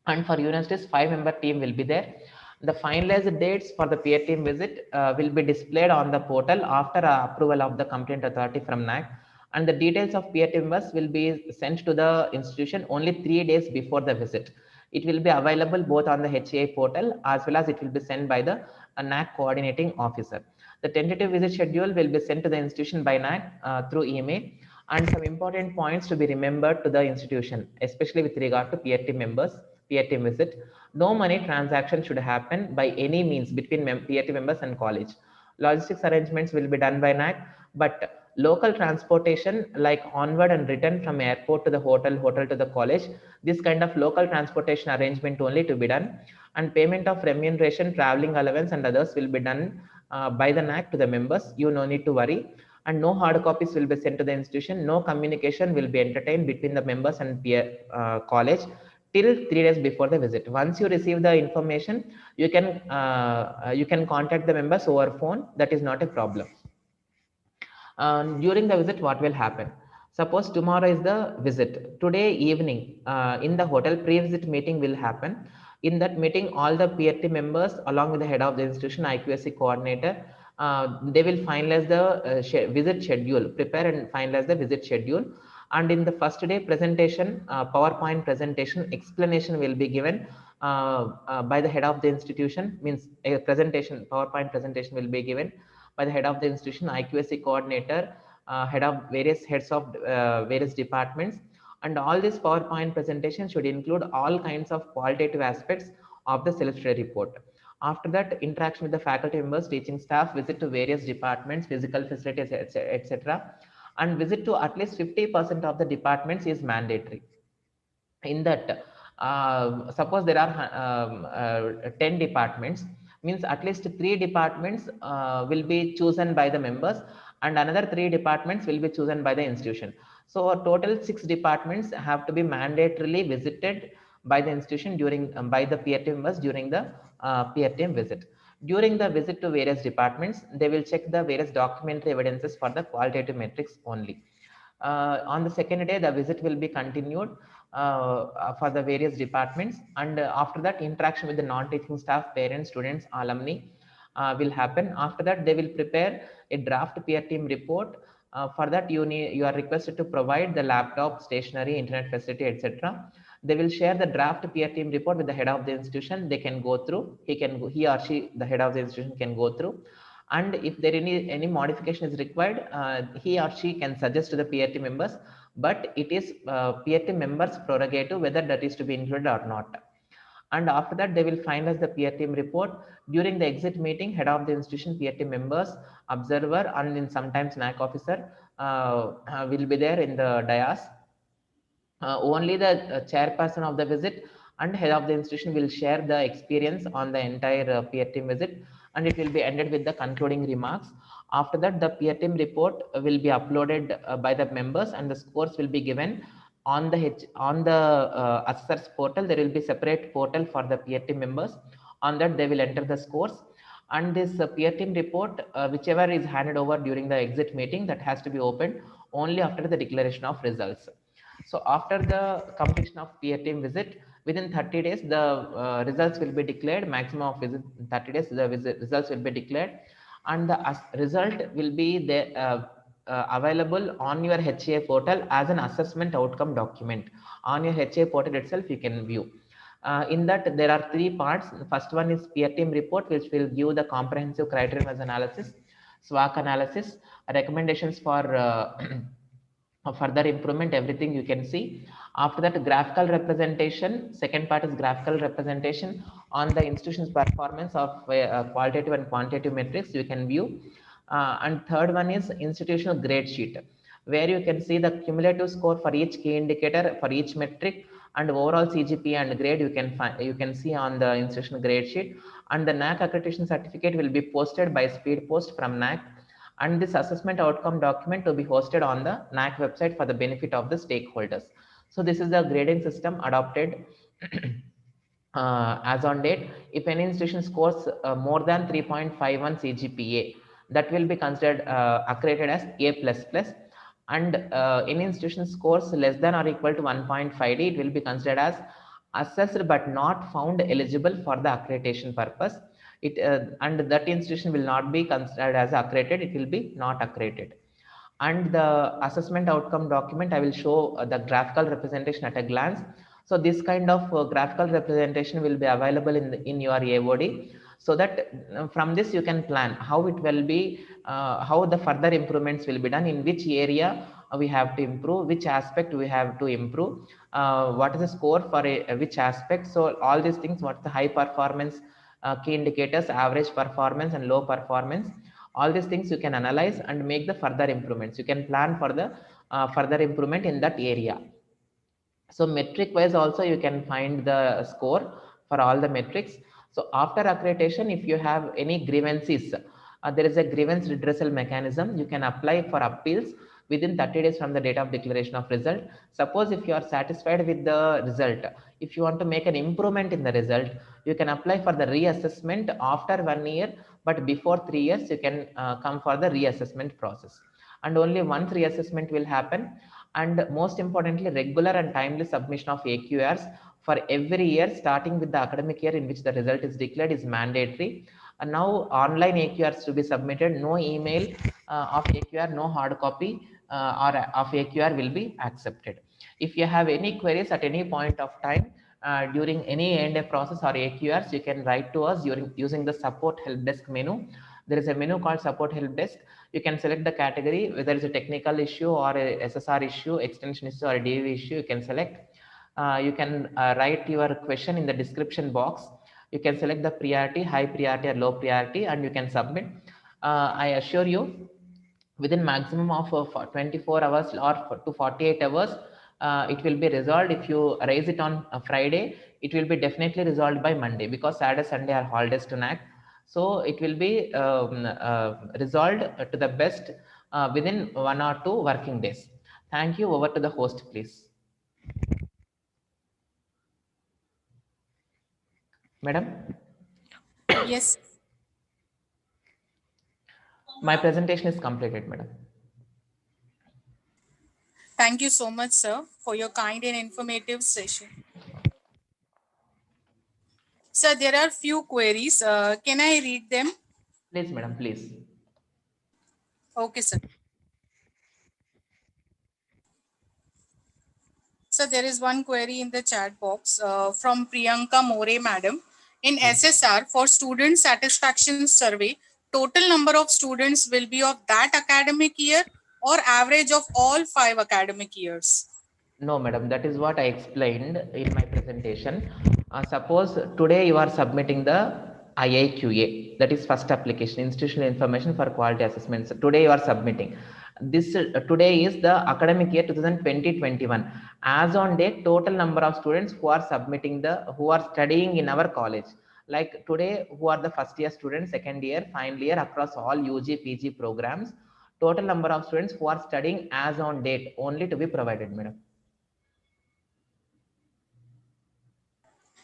And for universities, 5-member team will be there. The finalized dates for the peer team visit will be displayed on the portal after approval of the complaint authority from NAAC. And the details of peer team members will be sent to the institution only 3 days before the visit. It will be available both on the HAI portal as well as it will be sent by the NAAC coordinating officer. The tentative visit schedule will be sent to the institution by NAAC through email, and some important points to be remembered to the institution, especially with regard to peer team members, peer team visit. No money transaction should happen by any means between peer team members and college. Logistics arrangements will be done by NAAC, but local transportation like onward and return from airport to the hotel, hotel to the college, this kind of local transportation arrangement only to be done, and payment of remuneration, traveling allowance and others will be done by the NAAC to the members. You no need to worry. And no hard copies will be sent to the institution. No communication will be entertained between the members and peer college till 3 days before the visit. Once you receive the information, you can contact the members over phone. That is not a problem. During the visit, what will happen? Suppose tomorrow is the visit. Today evening in the hotel, pre-visit meeting will happen. In that meeting, all the peer team members along with the head of the institution, IQAC coordinator, they will finalize the visit schedule, prepare and finalize the visit schedule. And in the first day presentation, PowerPoint presentation explanation will be given by the head of the institution, means a presentation, PowerPoint presentation will be given by the head of the institution, IQAC coordinator, head of various heads of various departments. And all this PowerPoint presentation should include all kinds of qualitative aspects of the self-study report. After that, interaction with the faculty members, teaching staff, visit to various departments, physical facilities, etc. And visit to at least 50% of the departments is mandatory. In that, suppose there are 10 departments, means at least 3 departments will be chosen by the members and another 3 departments will be chosen by the institution. So a total 6 departments have to be mandatorily visited by the institution during by the peer team members during the peer team visit. During the visit to various departments, they will check the various documentary evidences for the qualitative metrics only. On the second day, the visit will be continued for the various departments, and after that, interaction with the non-teaching staff, parents, students, alumni will happen. After that, they will prepare a draft peer team report. For that, you are requested to provide the laptop, stationery, internet facility, etc. They will share the draft peer team report with the head of the institution. They can go through. He or she, the head of the institution, can go through. And if there any modification is required, he or she can suggest to the peer team members, but it is peer team members' prerogative whether that is to be included or not. And after that, they will finalize the peer team report. During the exit meeting, head of the institution, peer team members, observer, and in sometimes NAAC officer will be there in the dais. Only the chairperson of the visit and head of the institution will share the experience on the entire peer team visit, and it will be ended with the concluding remarks. After that, the peer team report will be uploaded by the members, and the scores will be given on the assessor's portal. There will be separate portal for the peer team members. On that, they will enter the scores, and this peer team report, whichever is handed over during the exit meeting, that has to be opened only after the declaration of results. So after the completion of peer team visit, within 30 days, the results will be declared. Maximum of visit 30 days, the results will be declared, and the result will be there, available on your HA portal as an assessment outcome document. On your HA portal itself, you can view. In that, there are 3 parts. The first one is peer team report, which will give the comprehensive criteria analysis, SWOT analysis, recommendations for further improvement, everything you can see. After that, graphical representation. Second part is graphical representation on the institution's performance of qualitative and quantitative metrics. You can view. And third one is institutional grade sheet, where you can see the cumulative score for each key indicator for each metric, and overall CGPA and grade you can see on the institutional grade sheet. And the NAAC accreditation certificate will be posted by speed post from NAAC, and this assessment outcome document to be hosted on the NAAC website for the benefit of the stakeholders. So this is the grading system adopted as on date. If any institution scores more than 3.51 CGPA, that will be considered accredited as A++, and any institution scores less than or equal to 1.5D, it will be considered as assessed but not found eligible for the accreditation purpose. And that institution will not be considered as accredited, it will be not accredited. And the assessment outcome document, I will show the graphical representation at a glance. So this kind of graphical representation will be available in your AOD, so that from this you can plan how it will be, how the further improvements will be done, in which area we have to improve, which aspect we have to improve, what is the score for which aspect. So all these things, what's the high performance key indicators, average performance and low performance, all these things you can analyze and make the further improvements. You can plan for the further improvement in that area. So metric wise also you can find the score for all the metrics. So after accreditation, if you have any grievances, there is a grievance redressal mechanism. You can apply for appeals within 30 days from the date of declaration of result. Suppose if you are satisfied with the result, if you want to make an improvement in the result, you can apply for the reassessment after 1 year, but before 3 years, you can come for the reassessment process. And only once reassessment will happen. And most importantly, regular and timely submission of AQRs for every year, starting with the academic year in which the result is declared, is mandatory. And now online AQRs to be submitted, no email of AQR, no hard copy or of AQR will be accepted. If you have any queries at any point of time during any A&A process or AQRs, you can write to us using the support help desk menu. There is a menu called support help desk. You can select the category, whether it's a technical issue or a SSR issue, extension issue or a DV issue, you can select. You can write your question in the description box. You can select the priority, high priority or low priority, and you can submit. I assure you, within maximum of 24 hours or to 48 hours, it will be resolved. If you raise it on Friday, it will be definitely resolved by Monday, because Saturday, Sunday are holidays to NAAC. So it will be resolved to the best within 1 or 2 working days. Thank you. Over to the host, please. Madam? Yes. My presentation is completed, madam. Thank you so much, sir, for your kind and informative session. Sir, there are few queries. Can I read them? Please, madam, please. Okay, sir. So there is one query in the chat box from Priyanka More, madam. In SSR, for student satisfaction survey, total number of students will be of that academic year or average of all 5 academic years? No, madam, that is what I explained in my presentation. Suppose today you are submitting the IIQA, that is first application, institutional information for quality assessments. Today you are submitting. This today is the academic year 2020-21. As on date, total number of students who are submitting who are studying in our college. Like today, who are the first year students, second year, final year across all UG, PG programs. Total number of students who are studying as on date only to be provided, madam.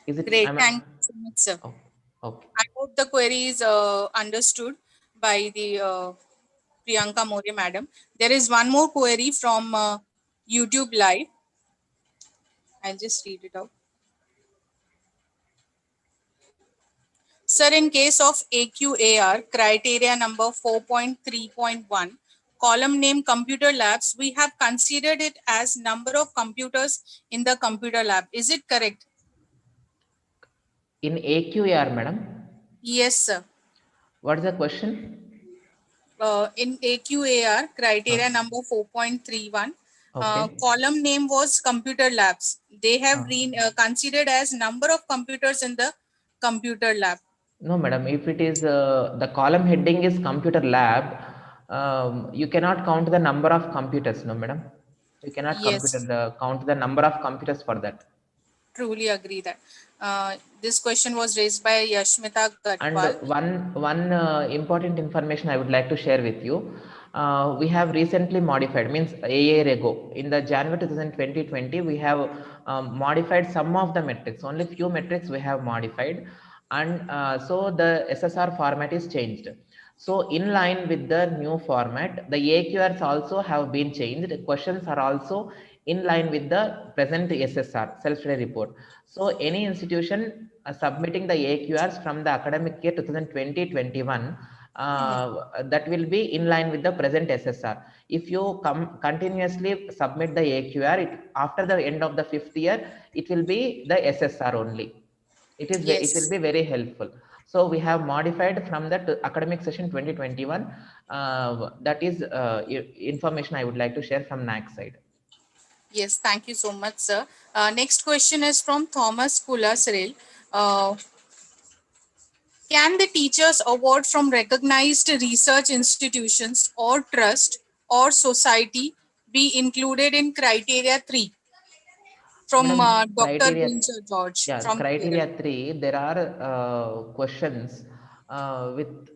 Is it great? Thank you so much, sir. Oh, okay. I hope the query is understood by the Priyanka More, madam. There is one more query from YouTube Live. I'll just read it out. Sir, in case of AQAR, criteria number 4.3.1, column name computer labs, we have considered it as number of computers in the computer lab. Is it correct? In AQAR, madam? Yes, sir. What is the question? In AQAR, criteria number 4.31, Okay. column name was computer labs. They have considered as number of computers in the computer lab. No, madam. If it is the column heading is computer lab, you cannot count the number of computers, no, madam. You cannot Yes, count the number of computers for that. truly agree that. This question was raised by Yashmita And Gatwal. one important information I would like to share with you. We have recently modified, means a year ago, in the January 2020, we have modified some of the metrics. Only few metrics we have modified, and so the SSR format is changed. So in line with the new format, the AQRs also have been changed. The questions are also in line with the present SSR, self-study report. So any institution submitting the AQRs from the academic year 2020-21, that will be in line with the present SSR. If you continuously submit the AQR, after the end of the 5th year, it will be the SSR only. It will Yes. be very helpful. So we have modified from that academic session 2021. That is information I would like to share from NAAC side. Yes, thank you so much, sir. Next question is from Thomas Kulasril. Can the teachers award from recognized research institutions or trust or society be included in criteria 3 from Madam, Dr. criteria, Bincher George yeah, from criteria Kerala? 3, there are questions with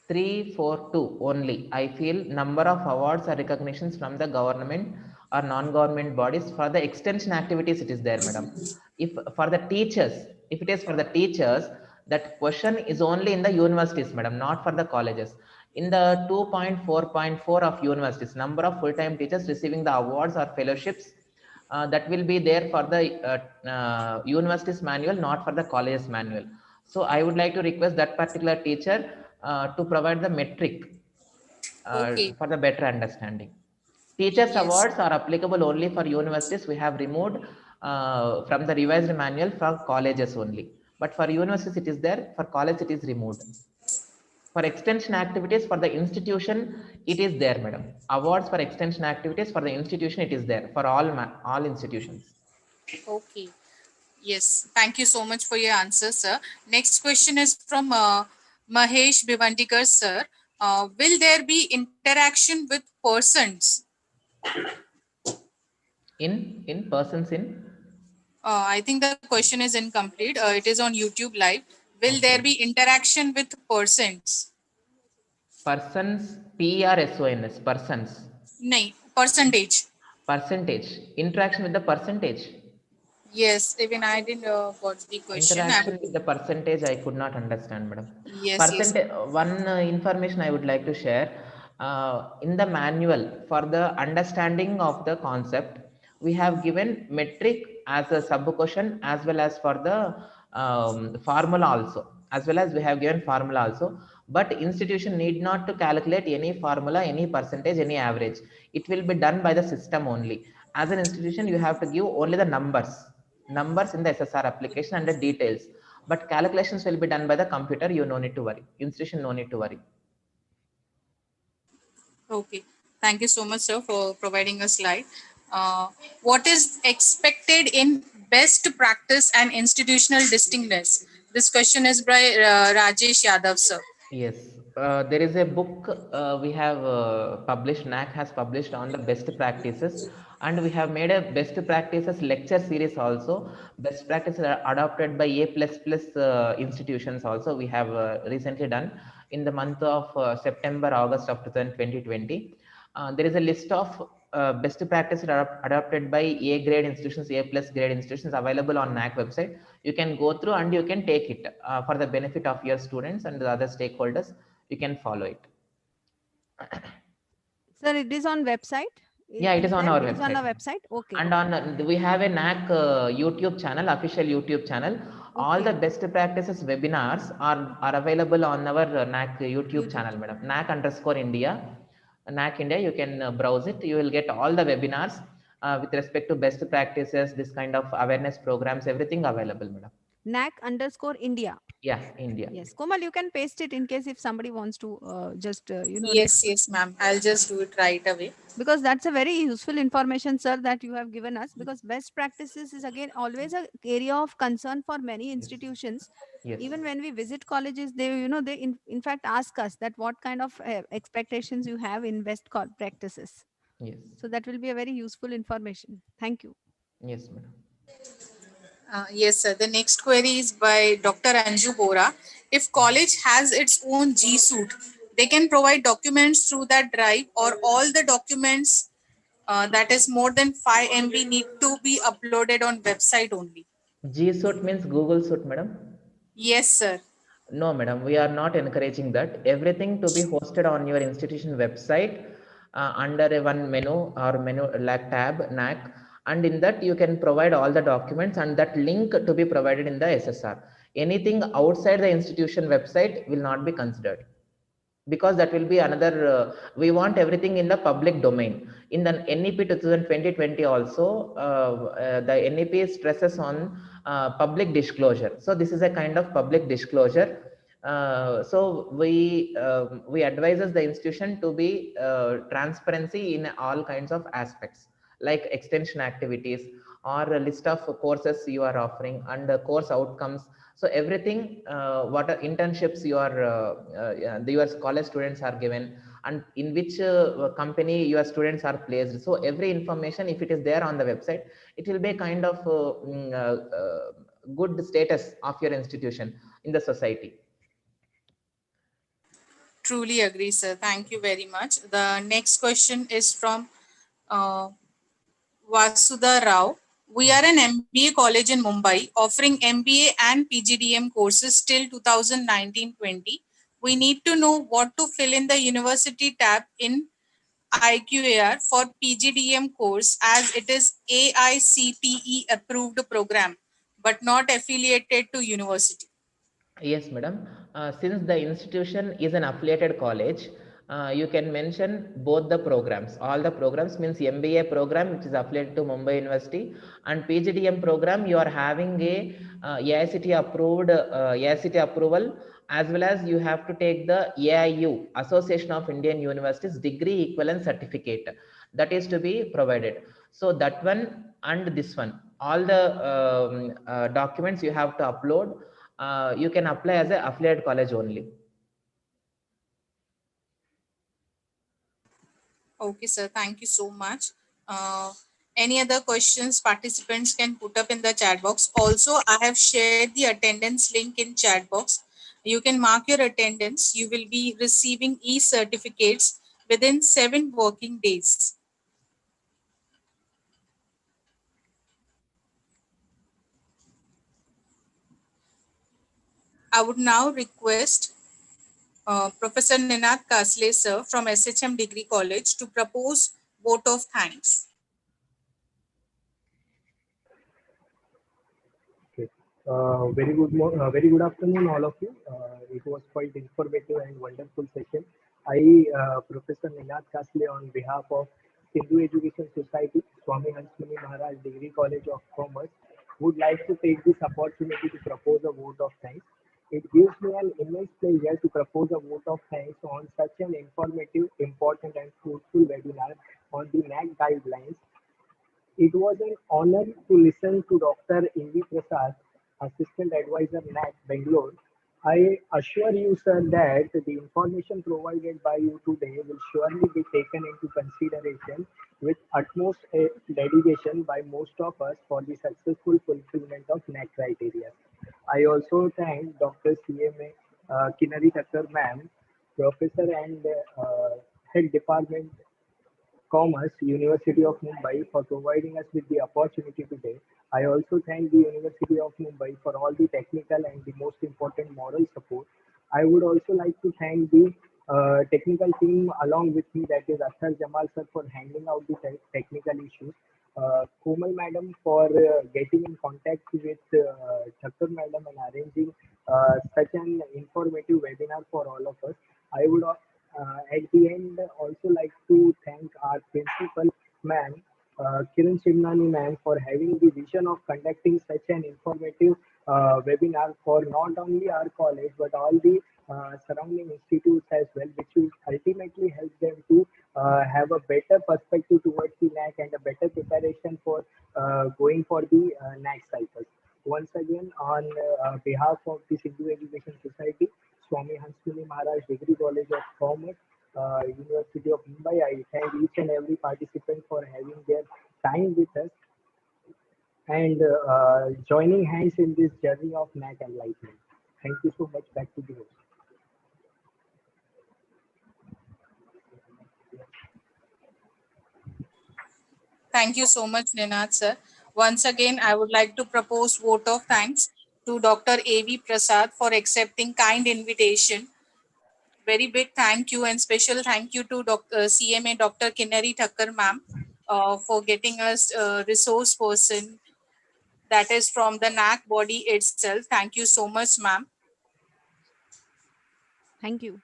342 only. I feel number of awards or recognitions from the government or non-government bodies for the extension activities, it is there, madam. If for the teachers, if it is for the teachers, that question is only in the universities, madam, not for the colleges. In the 2.4.4 of universities, number of full-time teachers receiving the awards or fellowships, that will be there for the university's manual, not for the college's manual. So I would like to request that particular teacher to provide the metric Okay. for the better understanding. Teachers Yes. awards are applicable only for universities. We have removed from the revised manual for colleges only. But for universities it is there, for college it is removed. For extension activities for the institution, it is there, madam. Awards for extension activities for the institution, it is there for all institutions. Okay. Yes. Thank you so much for your answer, sir. Next question is from Mahesh Bhivantikar, sir. Will there be interaction with persons? In persons in. I think the question is incomplete. It is on YouTube Live. Will there Okay. be interaction with persons? Persons, PRSONS, persons. No, percentage. Percentage. Interaction with the percentage. Yes, even I didn't got the question. I Interaction would. with the percentage, I could not understand, madam. Yes, yes. Percentage, one information I would like to share. In the manual, for the understanding of the concept, we have given metric as a sub question, as well as for the formula also, as well as we have given formula also. But institution need not to calculate any formula, any percentage, any average. It will be done by the system only. As an institution, you have to give only the numbers in the SSR application and the details, but calculations will be done by the computer. You no need to worry. Institution no need to worry. Okay. Thank you so much, sir, for providing a slide. Uh, what is expected in best practice and institutional distinctness? This question is by Rajesh Yadav, sir. Yes, there is a book we have published. NAAC has published on the best practices, and we have made a best practices lecture series also. Best practices are adopted by A++ institutions also. We have recently done in the month of September, August of 2020. There is a list of best practices adopted by A grade institutions, A+ grade institutions available on NAAC website. You can go through and you can take it for the benefit of your students and the other stakeholders. You can follow it. Sir, it is on website. Yeah, it is on There? our It is on website. our website. Okay. And on we have a NAAC YouTube channel, official YouTube channel. All the Okay. best practices webinars are available on our NAAC YouTube channel, madam. NAAC_India. NAAC India, you can browse it. You will get all the webinars with respect to best practices, this kind of awareness programs, everything available, madam. NAAC_India. Yeah, India. Yes, Komal, you can paste it in case if somebody wants to just Yes, ma'am. I'll just do it right away. because that's a very useful information, sir, that you have given us, because best practices is again always a area of concern for many institutions. Yes. Even when we visit colleges, they they in fact ask us that what kind of expectations you have in best practices. Yes. So that will be a very useful information. Thank you. Yes, madam. Yes, sir. The next query is by Dr. Anju Bora. If college has its own G Suite, they can provide documents through that drive, or all the documents that is more than 5 MB need to be uploaded on website only. G Suite means Google Suite, madam. Yes, sir. No, madam, we are not encouraging that. Everything to be hosted on your institution website under a one menu or menu like tab NAC, and in that you can provide all the documents, and that link to be provided in the SSR. Anything outside the institution website will not be considered, because that will be another we want everything in the public domain. In the NEP 2020 also the NEP stresses on public disclosure, so this is a kind of public disclosure. So we advises the institution to be transparency in all kinds of aspects, like extension activities or a list of courses you are offering and the course outcomes. So everything what are internships your college students are given, and in which company your students are placed. So every information, if it is there on the website, it will be kind of good status of your institution in the society. Truly agree, sir. Thank you very much. The next question is from uh, Vasudha Rao. We are an MBA college in Mumbai offering MBA and PGDM courses till 2019-20. We need to know what to fill in the university tab in IQAR for PGDM course, as it is AICTE approved program but not affiliated to university. Yes, madam. Since the institution is an affiliated college, you can mention both the programs. All the programs means MBA program, which is affiliated to Mumbai University, and PGDM program, you are having a AICT approved AICT approval, as well as you have to take the AIU, Association of Indian Universities degree equivalent certificate, that is to be provided. So that one and this one, all the documents you have to upload. You can apply as an affiliate college only. Okay, sir. Thank you so much. Any other questions participants can put up in the chat box. Also, I have shared the attendance link in chat box. You can mark your attendance. You will be receiving e-certificates within 7 working days. I would now request Professor Ninad Kasle, sir, from SHM Degree College to propose vote of thanks. Okay. Very good afternoon, all of you. It was quite informative and wonderful session. Professor Ninad Kasle, on behalf of Hindu Education Society, Swami Hansmani Maharaj Degree College of Commerce, would like to take this opportunity to propose a vote of thanks. It gives me an immense pleasure to propose a vote of thanks on such an informative, important, and fruitful webinar on the NAAC guidelines. It was an honor to listen to Dr. A.V Prasad, Assistant Advisor NAAC, Bengaluru. I assure you, sir, that the information provided by you today will surely be taken into consideration with utmost dedication by most of us for the successful fulfillment of NAAC criteria. I also thank Dr. CMA Kinari Thakkar ma'am, Professor and Head Department Commerce, University of Mumbai, for providing us with the opportunity today. I also thank the University of Mumbai for all the technical and the most important moral support. I would also like to thank the technical team along with me, that is Akhtar Jamal sir, for handling out the technical issues. Komal madam for getting in contact with Thakkar madam and arranging such an informative webinar for all of us. I would at the end also like to thank our principal ma'am Kiran Chimnani ma'am for having the vision of conducting such an informative webinar for not only our college but all the surrounding institutes as well, which will ultimately help them to have a better perspective towards the NAC and a better preparation for going for the NAC cycles. Once again, on behalf of the Hindu Education Society, Swami Hansmuni Maharaj Degree College of Commerce, University of Mumbai, I thank each and every participant for having their time with us and joining hands in this journey of NAC enlightenment. Thank you so much. Back to the host. Thank you so much, Ninad sir. Once again, I would like to propose vote of thanks to Dr. A.V. Prasad for accepting kind invitation. Very big thank you and special thank you to CMA Dr. Kinnari Thakkar ma'am for getting us a resource person that is from the NAC body itself. Thank you so much, ma'am. Thank you.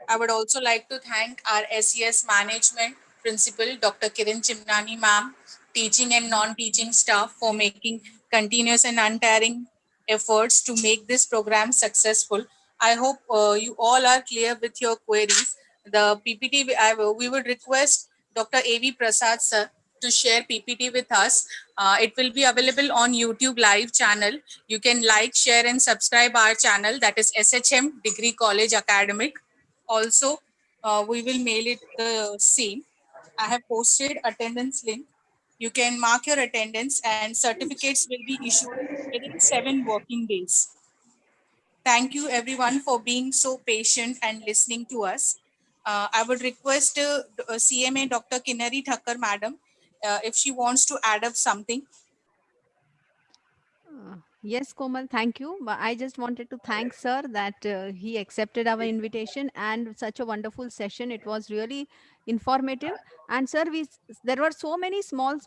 I would also like to thank our S.E.S management principal, Dr. Kiran Chimnani ma'am, teaching and non-teaching staff for making continuous and untiring efforts to make this program successful. I hope you all are clear with your queries. The PPT, we would request Dr. A.V. Prasad sir to share PPT with us. It will be available on YouTube live channel. You can like, share and subscribe our channel, that is SHM Degree College Academic. Also, we will mail it the same. I have posted attendance link. You can mark your attendance and certificates will be issued within 7 working days. Thank you everyone for being so patient and listening to us. I would request CMA Dr. Kinnari Thakkar madam if she wants to add up something. Yes, Komal, thank you. But I just wanted to thank sir that he accepted our invitation and such a wonderful session. It was really informative. And sir, there were so many small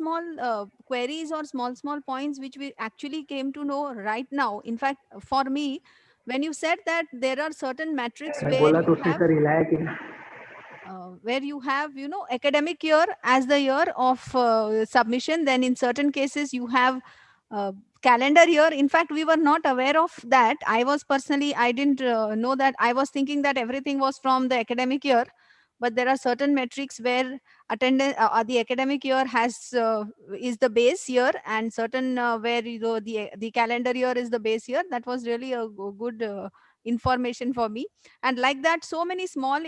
queries or small points which we actually came to know right now. In fact, for me, when you said that there are certain metrics बोला तो उसने sir हिलाया कि where you have academic year as the year of submission, then in certain cases you have uh, calendar year. In fact, we were not aware of that. I didn't know that. I was thinking that everything was from the academic year, but there are certain metrics where attendance the academic year has is the base year, and certain where the calendar year is the base year. That was really a good information for me. And like that, so many small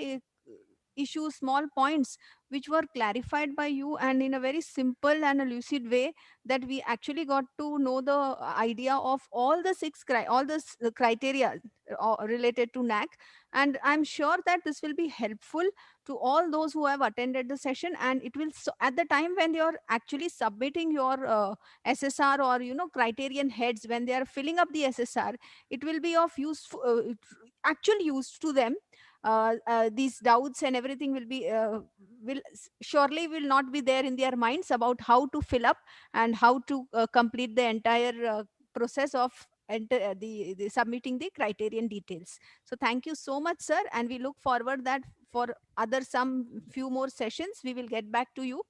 issues, small points which were clarified by you and in a very simple and a lucid way, that we actually got to know the idea of all the criteria related to NAC. And I'm sure that this will be helpful to all those who have attended the session, and it will at the time when you're actually submitting your SSR or criterion heads, when they are filling up the SSR, it will be of actual use to them. These doubts and everything will surely will not be there in their minds about how to fill up and how to complete the entire process of the submitting the criterion details. So thank you so much, sir, and we look forward that for other some few more sessions we will get back to you.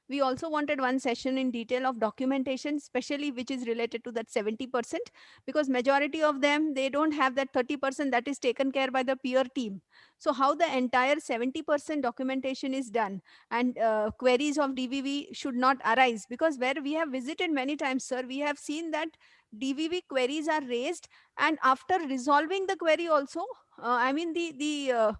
We also wanted one session in detail of documentation, especially which is related to that 70%, because majority of them, they don't have that 30% that is taken care by the peer team. So how the entire 70% documentation is done, and queries of DVV should not arise, because where we have visited many times, sir, we have seen that DVV queries are raised, and after resolving the query also, the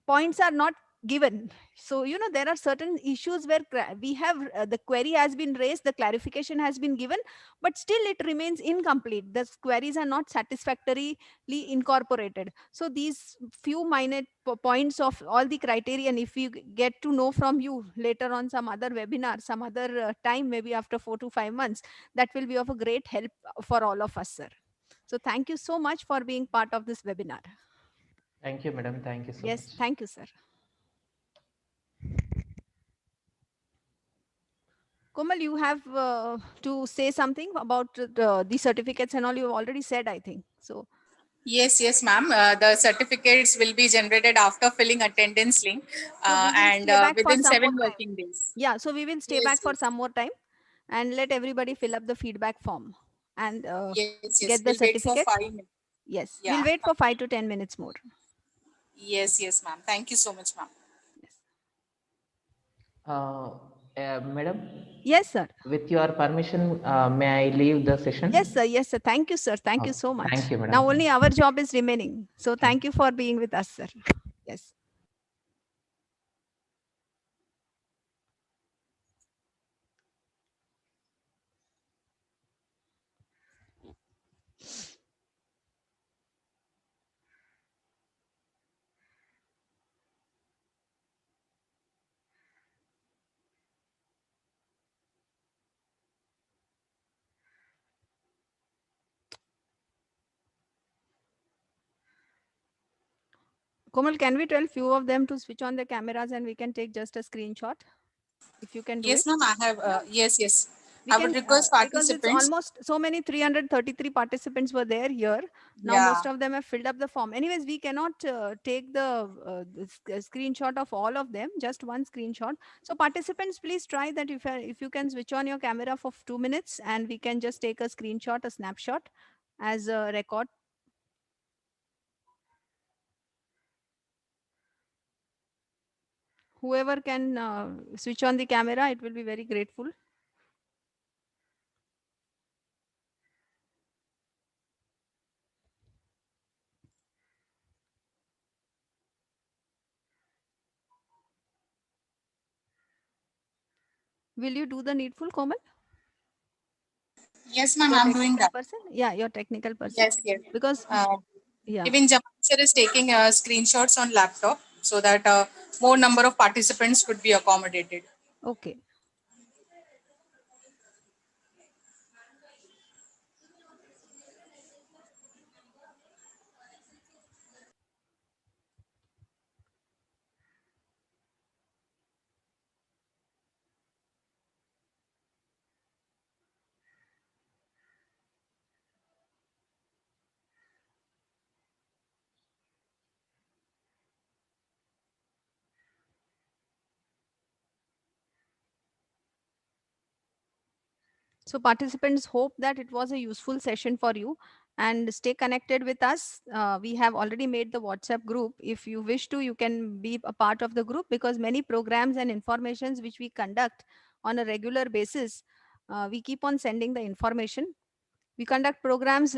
points are not given. So there are certain issues where we have the query has been raised, the clarification has been given, but still it remains incomplete. The queries are not satisfactorily incorporated. So these few minor points of all the criterion, if we get to know from you later on some other webinar, some other time, maybe after 4 to 5 months, that will be of a great help for all of us, sir. So thank you so much for being part of this webinar. Thank you, madam. Thank you so Yes, much. thank you, sir. Komal, you have to say something about the certificates and all. You've already said, I think. So Yes, yes, ma'am. The certificates will be generated after filling attendance link So we will and stay back for within some more 7 time. working days. Yeah, so we will stay Yes, back for yes. some more time and let everybody fill up the feedback form and Yes, yes. We'll get the wait for certificate. 5 minutes. Yes, Yeah. we'll wait for 5 to 10 minutes more. Yes, yes, ma'am. Thank you so much, ma'am. Yes, Uh, Madam, yes sir. with your permission, may I leave the Yes, sir. session? Yes, sir. Thank you, sir. Thank you Oh, so much. thank you, madam. Now only our job is remaining. So thank you for being with us, sir. Yes. Komal, can we tell few of them to switch on their cameras and we can take just a screenshot? If you can do Yes, it. ma'am. I have. Yes, yes. We I would can, request because it's participants. almost so many 333 participants were there here. Now Yeah. most of them have filled up the form. Anyways, we cannot take the screenshot of all of them, just one screenshot. So participants, please try that if you can switch on your camera for 2 minutes and we can just take a screenshot, a snapshot as a record. Whoever can switch on the camera, it will be very grateful. Will you do the needful, Komal? Yes, ma'am. Your I'm doing technical that. person? Yeah, your technical person. Yes, yes. Because, Uh, yeah. Even Jamal sir is taking screenshots on laptop so that more number of participants could be accommodated. Okay. So participants hope that it was a useful session for you and stay connected with us. We have already made the WhatsApp group. If you wish to, you can be a part of the group because many programs and informations which we conduct on a regular basis, we keep on sending the information. We conduct programs,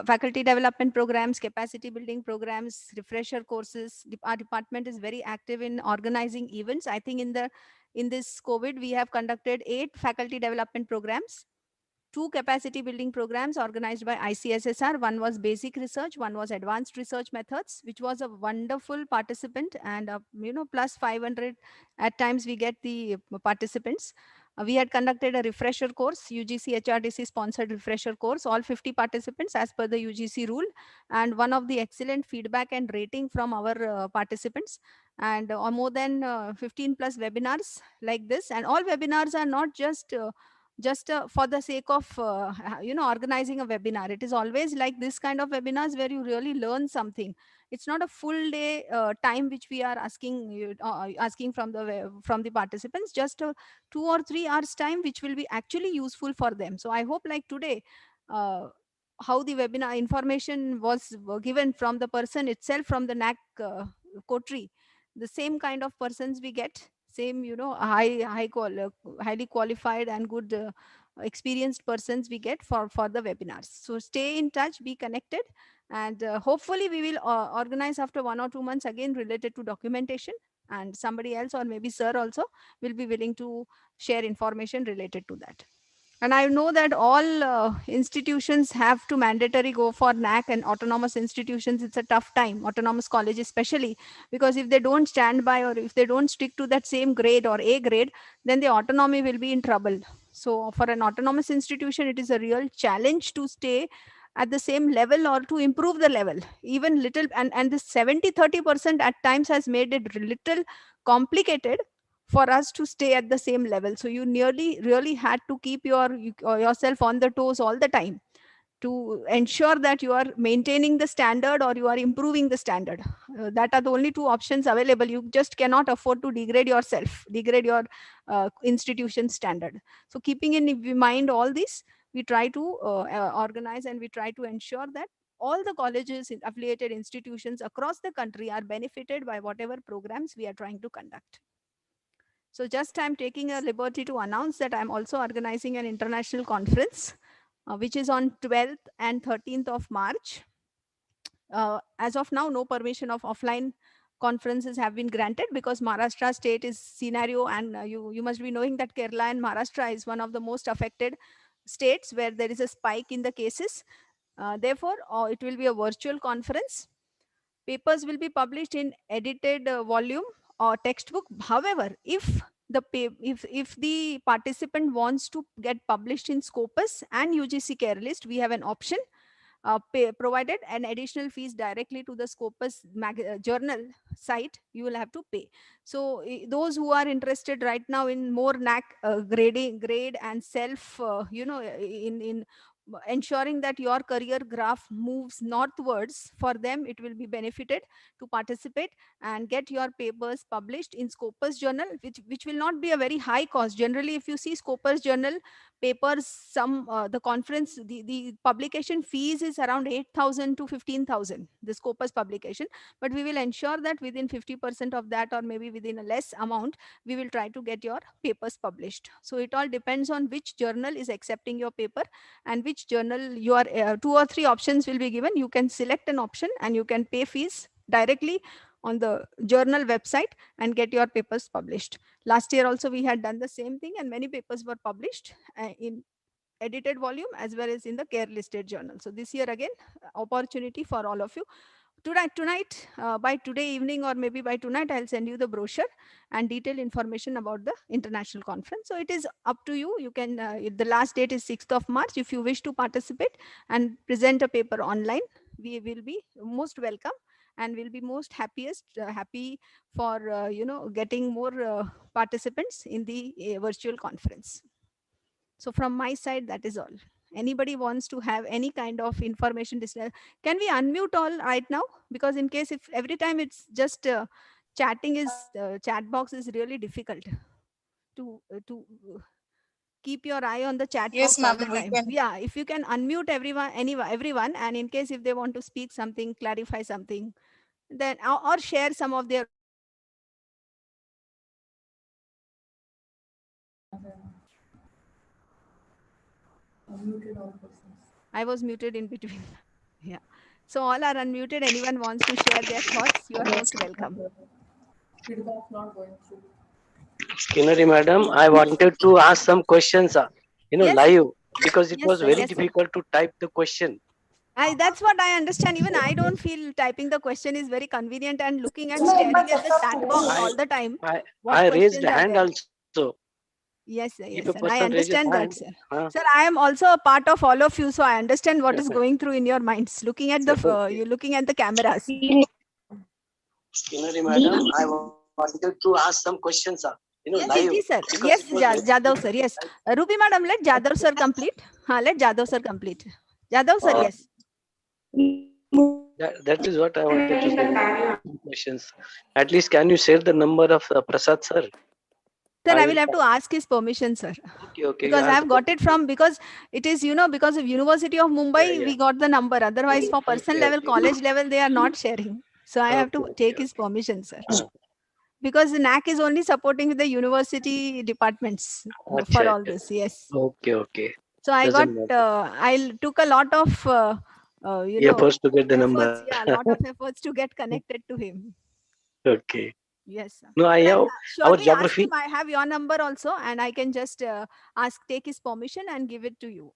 faculty development programs, capacity building programs, refresher courses. Our department is very active in organizing events. I think in this COVID, we have conducted 8 faculty development programs, 2 capacity building programs organized by ICSSR. One was basic research, one was advanced research methods, which was a wonderful participant and plus 500 at times we get the participants. We had conducted a refresher course, UGC HRDC sponsored refresher course, all 50 participants as per the UGC rule, and one of the excellent feedback and rating from our participants, and more than 15 plus webinars like this. And all webinars are not just for the sake of organizing a webinar. It is always like this kind of webinars where you really learn something. It's not a full day time which we are asking from the participants, just 2 or 3 hours time which will be actually useful for them. So I hope like today, uh, how the webinar information was given from the person itself, from the NAAC coterie, the same kind of persons we get, same highly qualified and good experienced persons we get for the webinars. So stay in touch, be connected, and hopefully we will organize after 1 or 2 months again related to documentation, and somebody else or maybe sir also will be willing to share information related to that. And I know that all institutions have to mandatory go for NAC, and autonomous institutions, it's a tough time, autonomous colleges especially, because if they don't stand by or if they don't stick to that same grade or A grade, then the autonomy will be in trouble. So for an autonomous institution, it is a real challenge to stay at the same level or to improve the level even little, and this 70-30% at times has made it little complicated for us to stay at the same level. So you nearly really had to keep yourself on the toes all the time. to ensure that you are maintaining the standard or you are improving the standard. That are the only two options available. You just cannot afford to degrade yourself, degrade your institution standard. So keeping in mind all this, we try to organize and we try to ensure that all the colleges, affiliated institutions across the country are benefited by whatever programs we are trying to conduct. So just I'm taking a liberty to announce that I'm also organizing an international conference, which is on 12th and 13th of March. As of now, no permission of offline conferences have been granted because Maharashtra state is scenario, and you must be knowing that Kerala and Maharashtra is one of the most affected states where there is a spike in the cases. Therefore, it will be a virtual conference. Papers will be published in edited volume or textbook. However, if the participant wants to get published in Scopus and UGC Care List, we have an option. Provided an additional fees directly to the Scopus journal site, you will have to pay. So those who are interested right now in more NAAC grade and self, in ensuring that your career graph moves northwards, for them it will be benefited to participate and get your papers published in Scopus journal, which will not be a very high cost. Generally, if you see Scopus journal papers, the conference, the publication fees is around 8,000 to 15,000, the Scopus publication. But we will ensure that within 50% of that, or maybe within a less amount, we will try to get your papers published. So it all depends on which journal is accepting your paper and which journal you are. 2 or 3 options will be given. You can select an option and you can pay fees directly on the journal website and get your papers published. Last year also we had done the same thing, and many papers were published in edited volume as well as in the care listed journal. So this year again, opportunity for all of you. Tonight, by today evening or maybe by tonight, I'll send you the brochure and detailed information about the international conference. So it is up to you. You can, the last date is 6th of March. If you wish to participate and present a paper online, we will be most welcome and will be most happy for getting more participants in the virtual conference. So from my side, that is all. Anybody wants to have any kind of information, can we unmute all right now? Because in case if every time it's just chatting, is chat box is really difficult to keep your eye on the chat Yes, box all the ma'am, time. Yeah, if you can unmute everyone, and in case if they want to speak something, clarify something, then or share some of their. I was muted in between. Yeah. So all are unmuted. Anyone wants to share their thoughts, you are most welcome. Kinnari madam, I wanted to ask some questions, Yes. live, because it Yes, was sir. very Yes, sir. difficult to type the question. That's what I understand. Even I don't feel typing the question is very convenient, and looking at staring at the chat box all the time. I raised questions are hand there? also. Yes, sir. If Yes, a sir. person I raises understand hand, that, sir. Sir, I am also a part of all of you, so I understand what is going through in your minds. Looking at the you're looking at the cameras. Kinnari madam, I wanted to ask some questions, Yes, live. yes, sir. Yes, Jadhav sir. Yes, Ruby madam, let Jadhav sir complete. Let Jadhav sir complete. Jadhav sir, yes. That is what I wanted to say. Questions. At least, can you share the number of Prasad sir? Sir, I will have to ask his permission, sir. Okay. Because I have got it from, because it is, because of University of Mumbai, we got the number. Otherwise, for person level, college level, they are not sharing. So I have to take his permission, sir. Because the NAAC is only supporting with the university departments for all this. Yes. Okay. So I got, I took a lot of, efforts to get the number. Yeah, a lot of efforts to get connected to him. Okay. Yes, sir. No, I have our geography. I have your number also, and I can just take his permission and give it to you.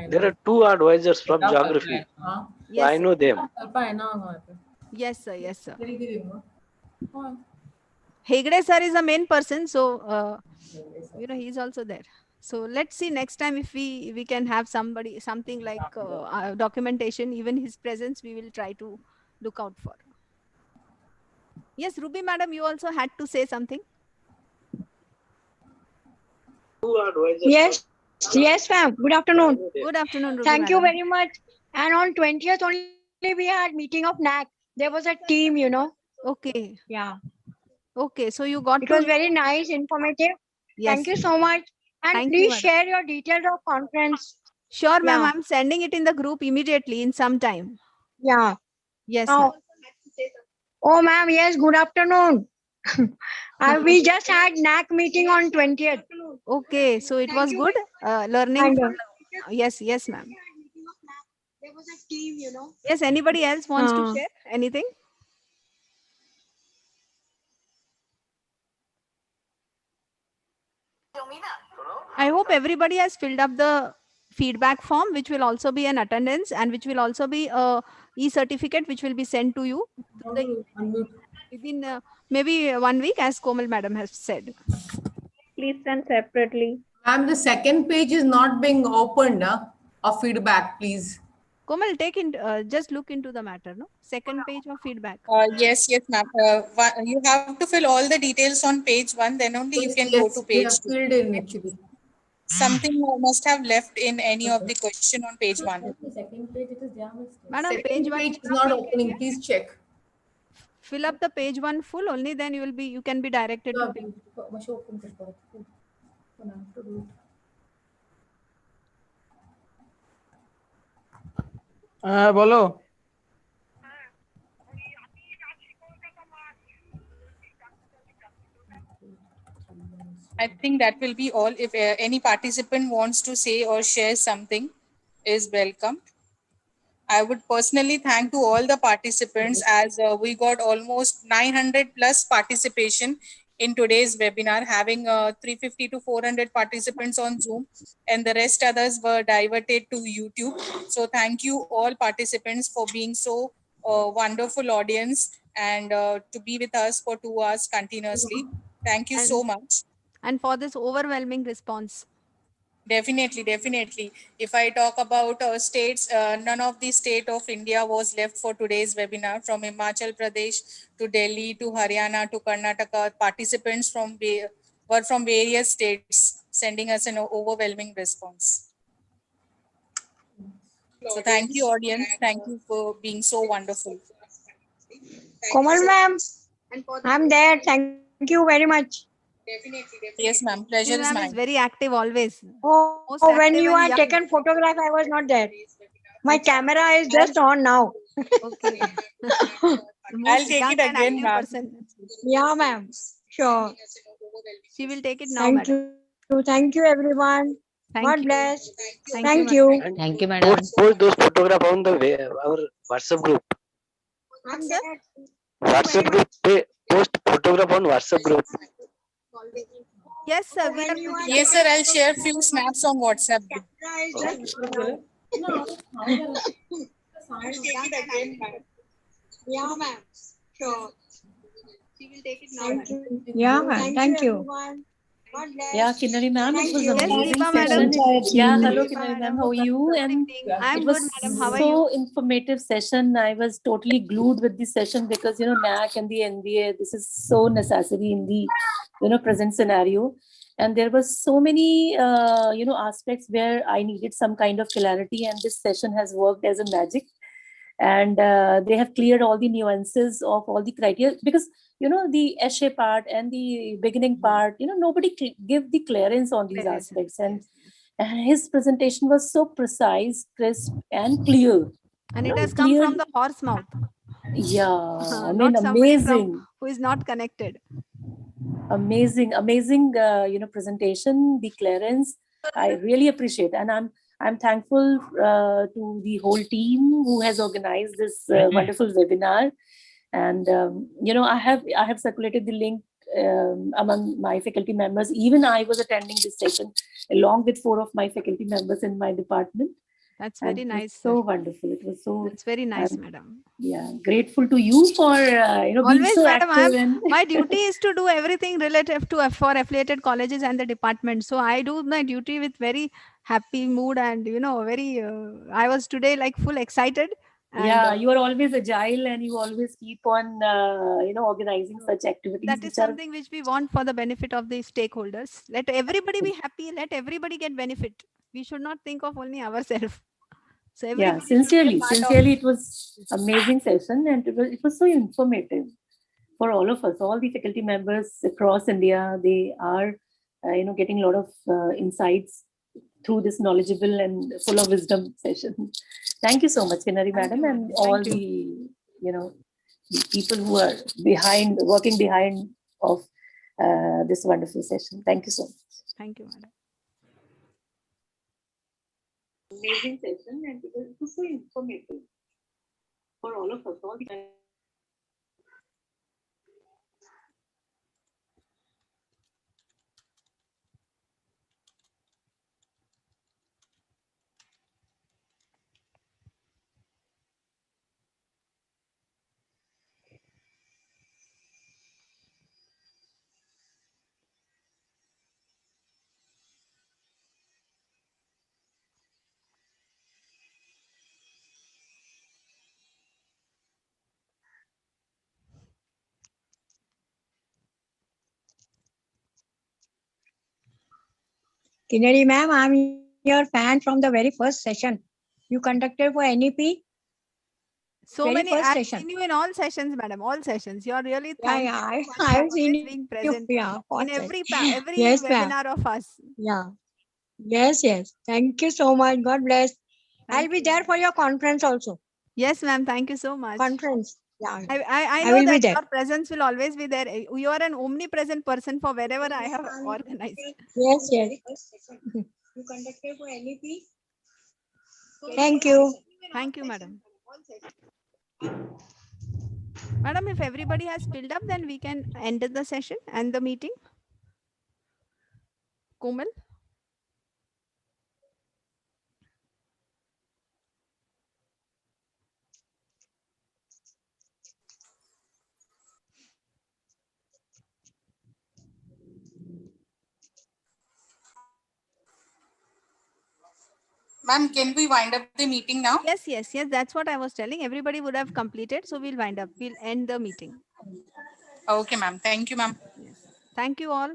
There are 2 advisors from geography. Yes, I know them. Yes, sir. Yes, sir. Hegde sir is the main person, so he's also there. So let's see next time if we can have something like documentation. Even his presence, we will try to look out for. Yes, Ruby madam, you also had to say something. Yes, ma'am. Good afternoon. Good afternoon, Ruby Thank you madam. very much. And on 20th only we had meeting of NAAC. There was a team, Okay. Yeah. Okay. So you got It to was know. very nice, informative. Thank Yes. you so much. And Thank you, please madam. share your details of conference. Sure, ma'am. Yeah. I'm sending it in the group immediately in some time. Yeah. Yes, ma'am. Now, oh, ma'am, yes, good afternoon. We just had NAAC meeting on 20th. Okay. So it was good learning. And Yes, yes, ma'am. there was a team, Yes. Anybody else wants to Uh, share anything? I hope everybody has filled up the feedback form, which will also be an attendance and which will also be a e-certificate, which will be sent to you within maybe 1 week, as Komal madam has said. please send separately. Ma'am, the second page is not being opened of feedback, please. Komal, just look into the matter. No, second page of feedback. Yes, ma'am. You have to fill all the details on page 1, then only you can go to Yes, we page have 2. filled in actually. Something must have left in any of the question on page 1. Madam, page Second one, page is not opening. Please check. fill up the page 1 full, only then you can be directed to page. বলো। I think that will be all. If any participant wants to say or share something, is welcome. I would personally thank to all the participants, as we got almost 900 plus participation in today's webinar, having 350 to 400 participants on Zoom, and the rest others were diverted to YouTube. So thank you all participants for being so wonderful audience, and to be with us for 2 hours continuously. Thank you so much. And for this overwhelming response. Definitely. If I talk about states, none of the state of India was left for today's webinar. From Himachal Pradesh to Delhi to Haryana to Karnataka, participants were from various states, sending us an overwhelming response. So thank you, audience. Thank you for being so wonderful. Komal ma'am, I'm there. Thank you very much. Yes, ma'am. Pleasure is Ma'am mine. is very active always. Oh, Most when active you and are young. taken photograph, I was not there. My camera is just on now. Okay. I'll take it again, ma'am. Yeah, ma'am. Sure. She will take it now, Thank madam. you. Thank you, everyone. Thank God you. bless. Thank you. And Thank you, madam. post those photographs on the our WhatsApp group. I'm there. WhatsApp group. Post photograph on WhatsApp group. Yes, sir. We are Yes, sir. I'll share few snaps on WhatsApp. Yeah, ma'am. Sure. She will take it now. Yeah, ma'am. Thank you. Yeah, Kinnari ma'am, it was Yes, amazing Deepa session. madam. Yeah, hello Deepa Kinnari ma'am, madam. how are you? And I'm it good, was madam. How are so you? informative session. I was totally glued with the session because NAAC and the NBA, this is so necessary in the present scenario. And there was so many aspects where I needed some kind of clarity, and this session has worked as a magic. And they have cleared all the nuances of all the criteria, because the essay part and the beginning part, nobody give the clearance on these aspects, and his presentation was so precise, crisp and clear, and it has come from the horse mouth. Yeah, I mean, not somebody amazing, who is not connected. amazing presentation, the clearance, I really appreciate. And I'm thankful to the whole team who has organized this wonderful webinar. And I have circulated the link among my faculty members. Even I was attending this session along with 4 of my faculty members in my department. That's very nice. So wonderful. It was so. It's very nice, madam. Yeah, grateful to you for being Always, so madam, active. my duty is to do everything relative to for affiliated colleges and the department. So I do my duty with very happy mood, and very. I was today like full excited. And, yeah, you are always agile, and you always keep on organizing such activities. That is something which we want for the benefit of the stakeholders. Let everybody be happy. Let everybody get benefit. We should not think of only ourselves. So Yeah, everybody should be a sincerely, part of sincerely, it was amazing session, and it was so informative for all of us, all the faculty members across India. They are, getting a lot of insights through this knowledgeable and full of wisdom session. Thank you so much, Kinnari Thank madam, you, and madam. all Thank you. the people who are working behind of this wonderful session. Thank you so much. Thank you, madam. Amazing session, and it was so informative for all of us, all the Kinnari ma'am, I'm your fan from the very first session you conducted for NEP. So Very many, first I've session. seen you in all sessions, madam, all sessions. You're really Yeah, thankful yeah, I've for seen always being you. present Yeah, in first every session. every Yes, ma'am. webinar of us. Yeah. Yes, yes. Thank you so much. God bless. I'll Thank be you. there for your conference also. Yes, ma'am. Thank you so much. Conference. Yeah. I I know will be that there. your presence will always be there. You are an omnipresent person for wherever I have organized. Yes, yes. You conducted for NEP. Thank you. Thank you, madam. Madam, if everybody has filled up, then we can end the session and the meeting. Komal? Ma'am, can we wind up the meeting now? Yes, yes, yes. That's what I was telling. Everybody would have completed. So we'll wind up. We'll end the meeting. Okay, ma'am. Thank you, ma'am. Yes. Thank you all.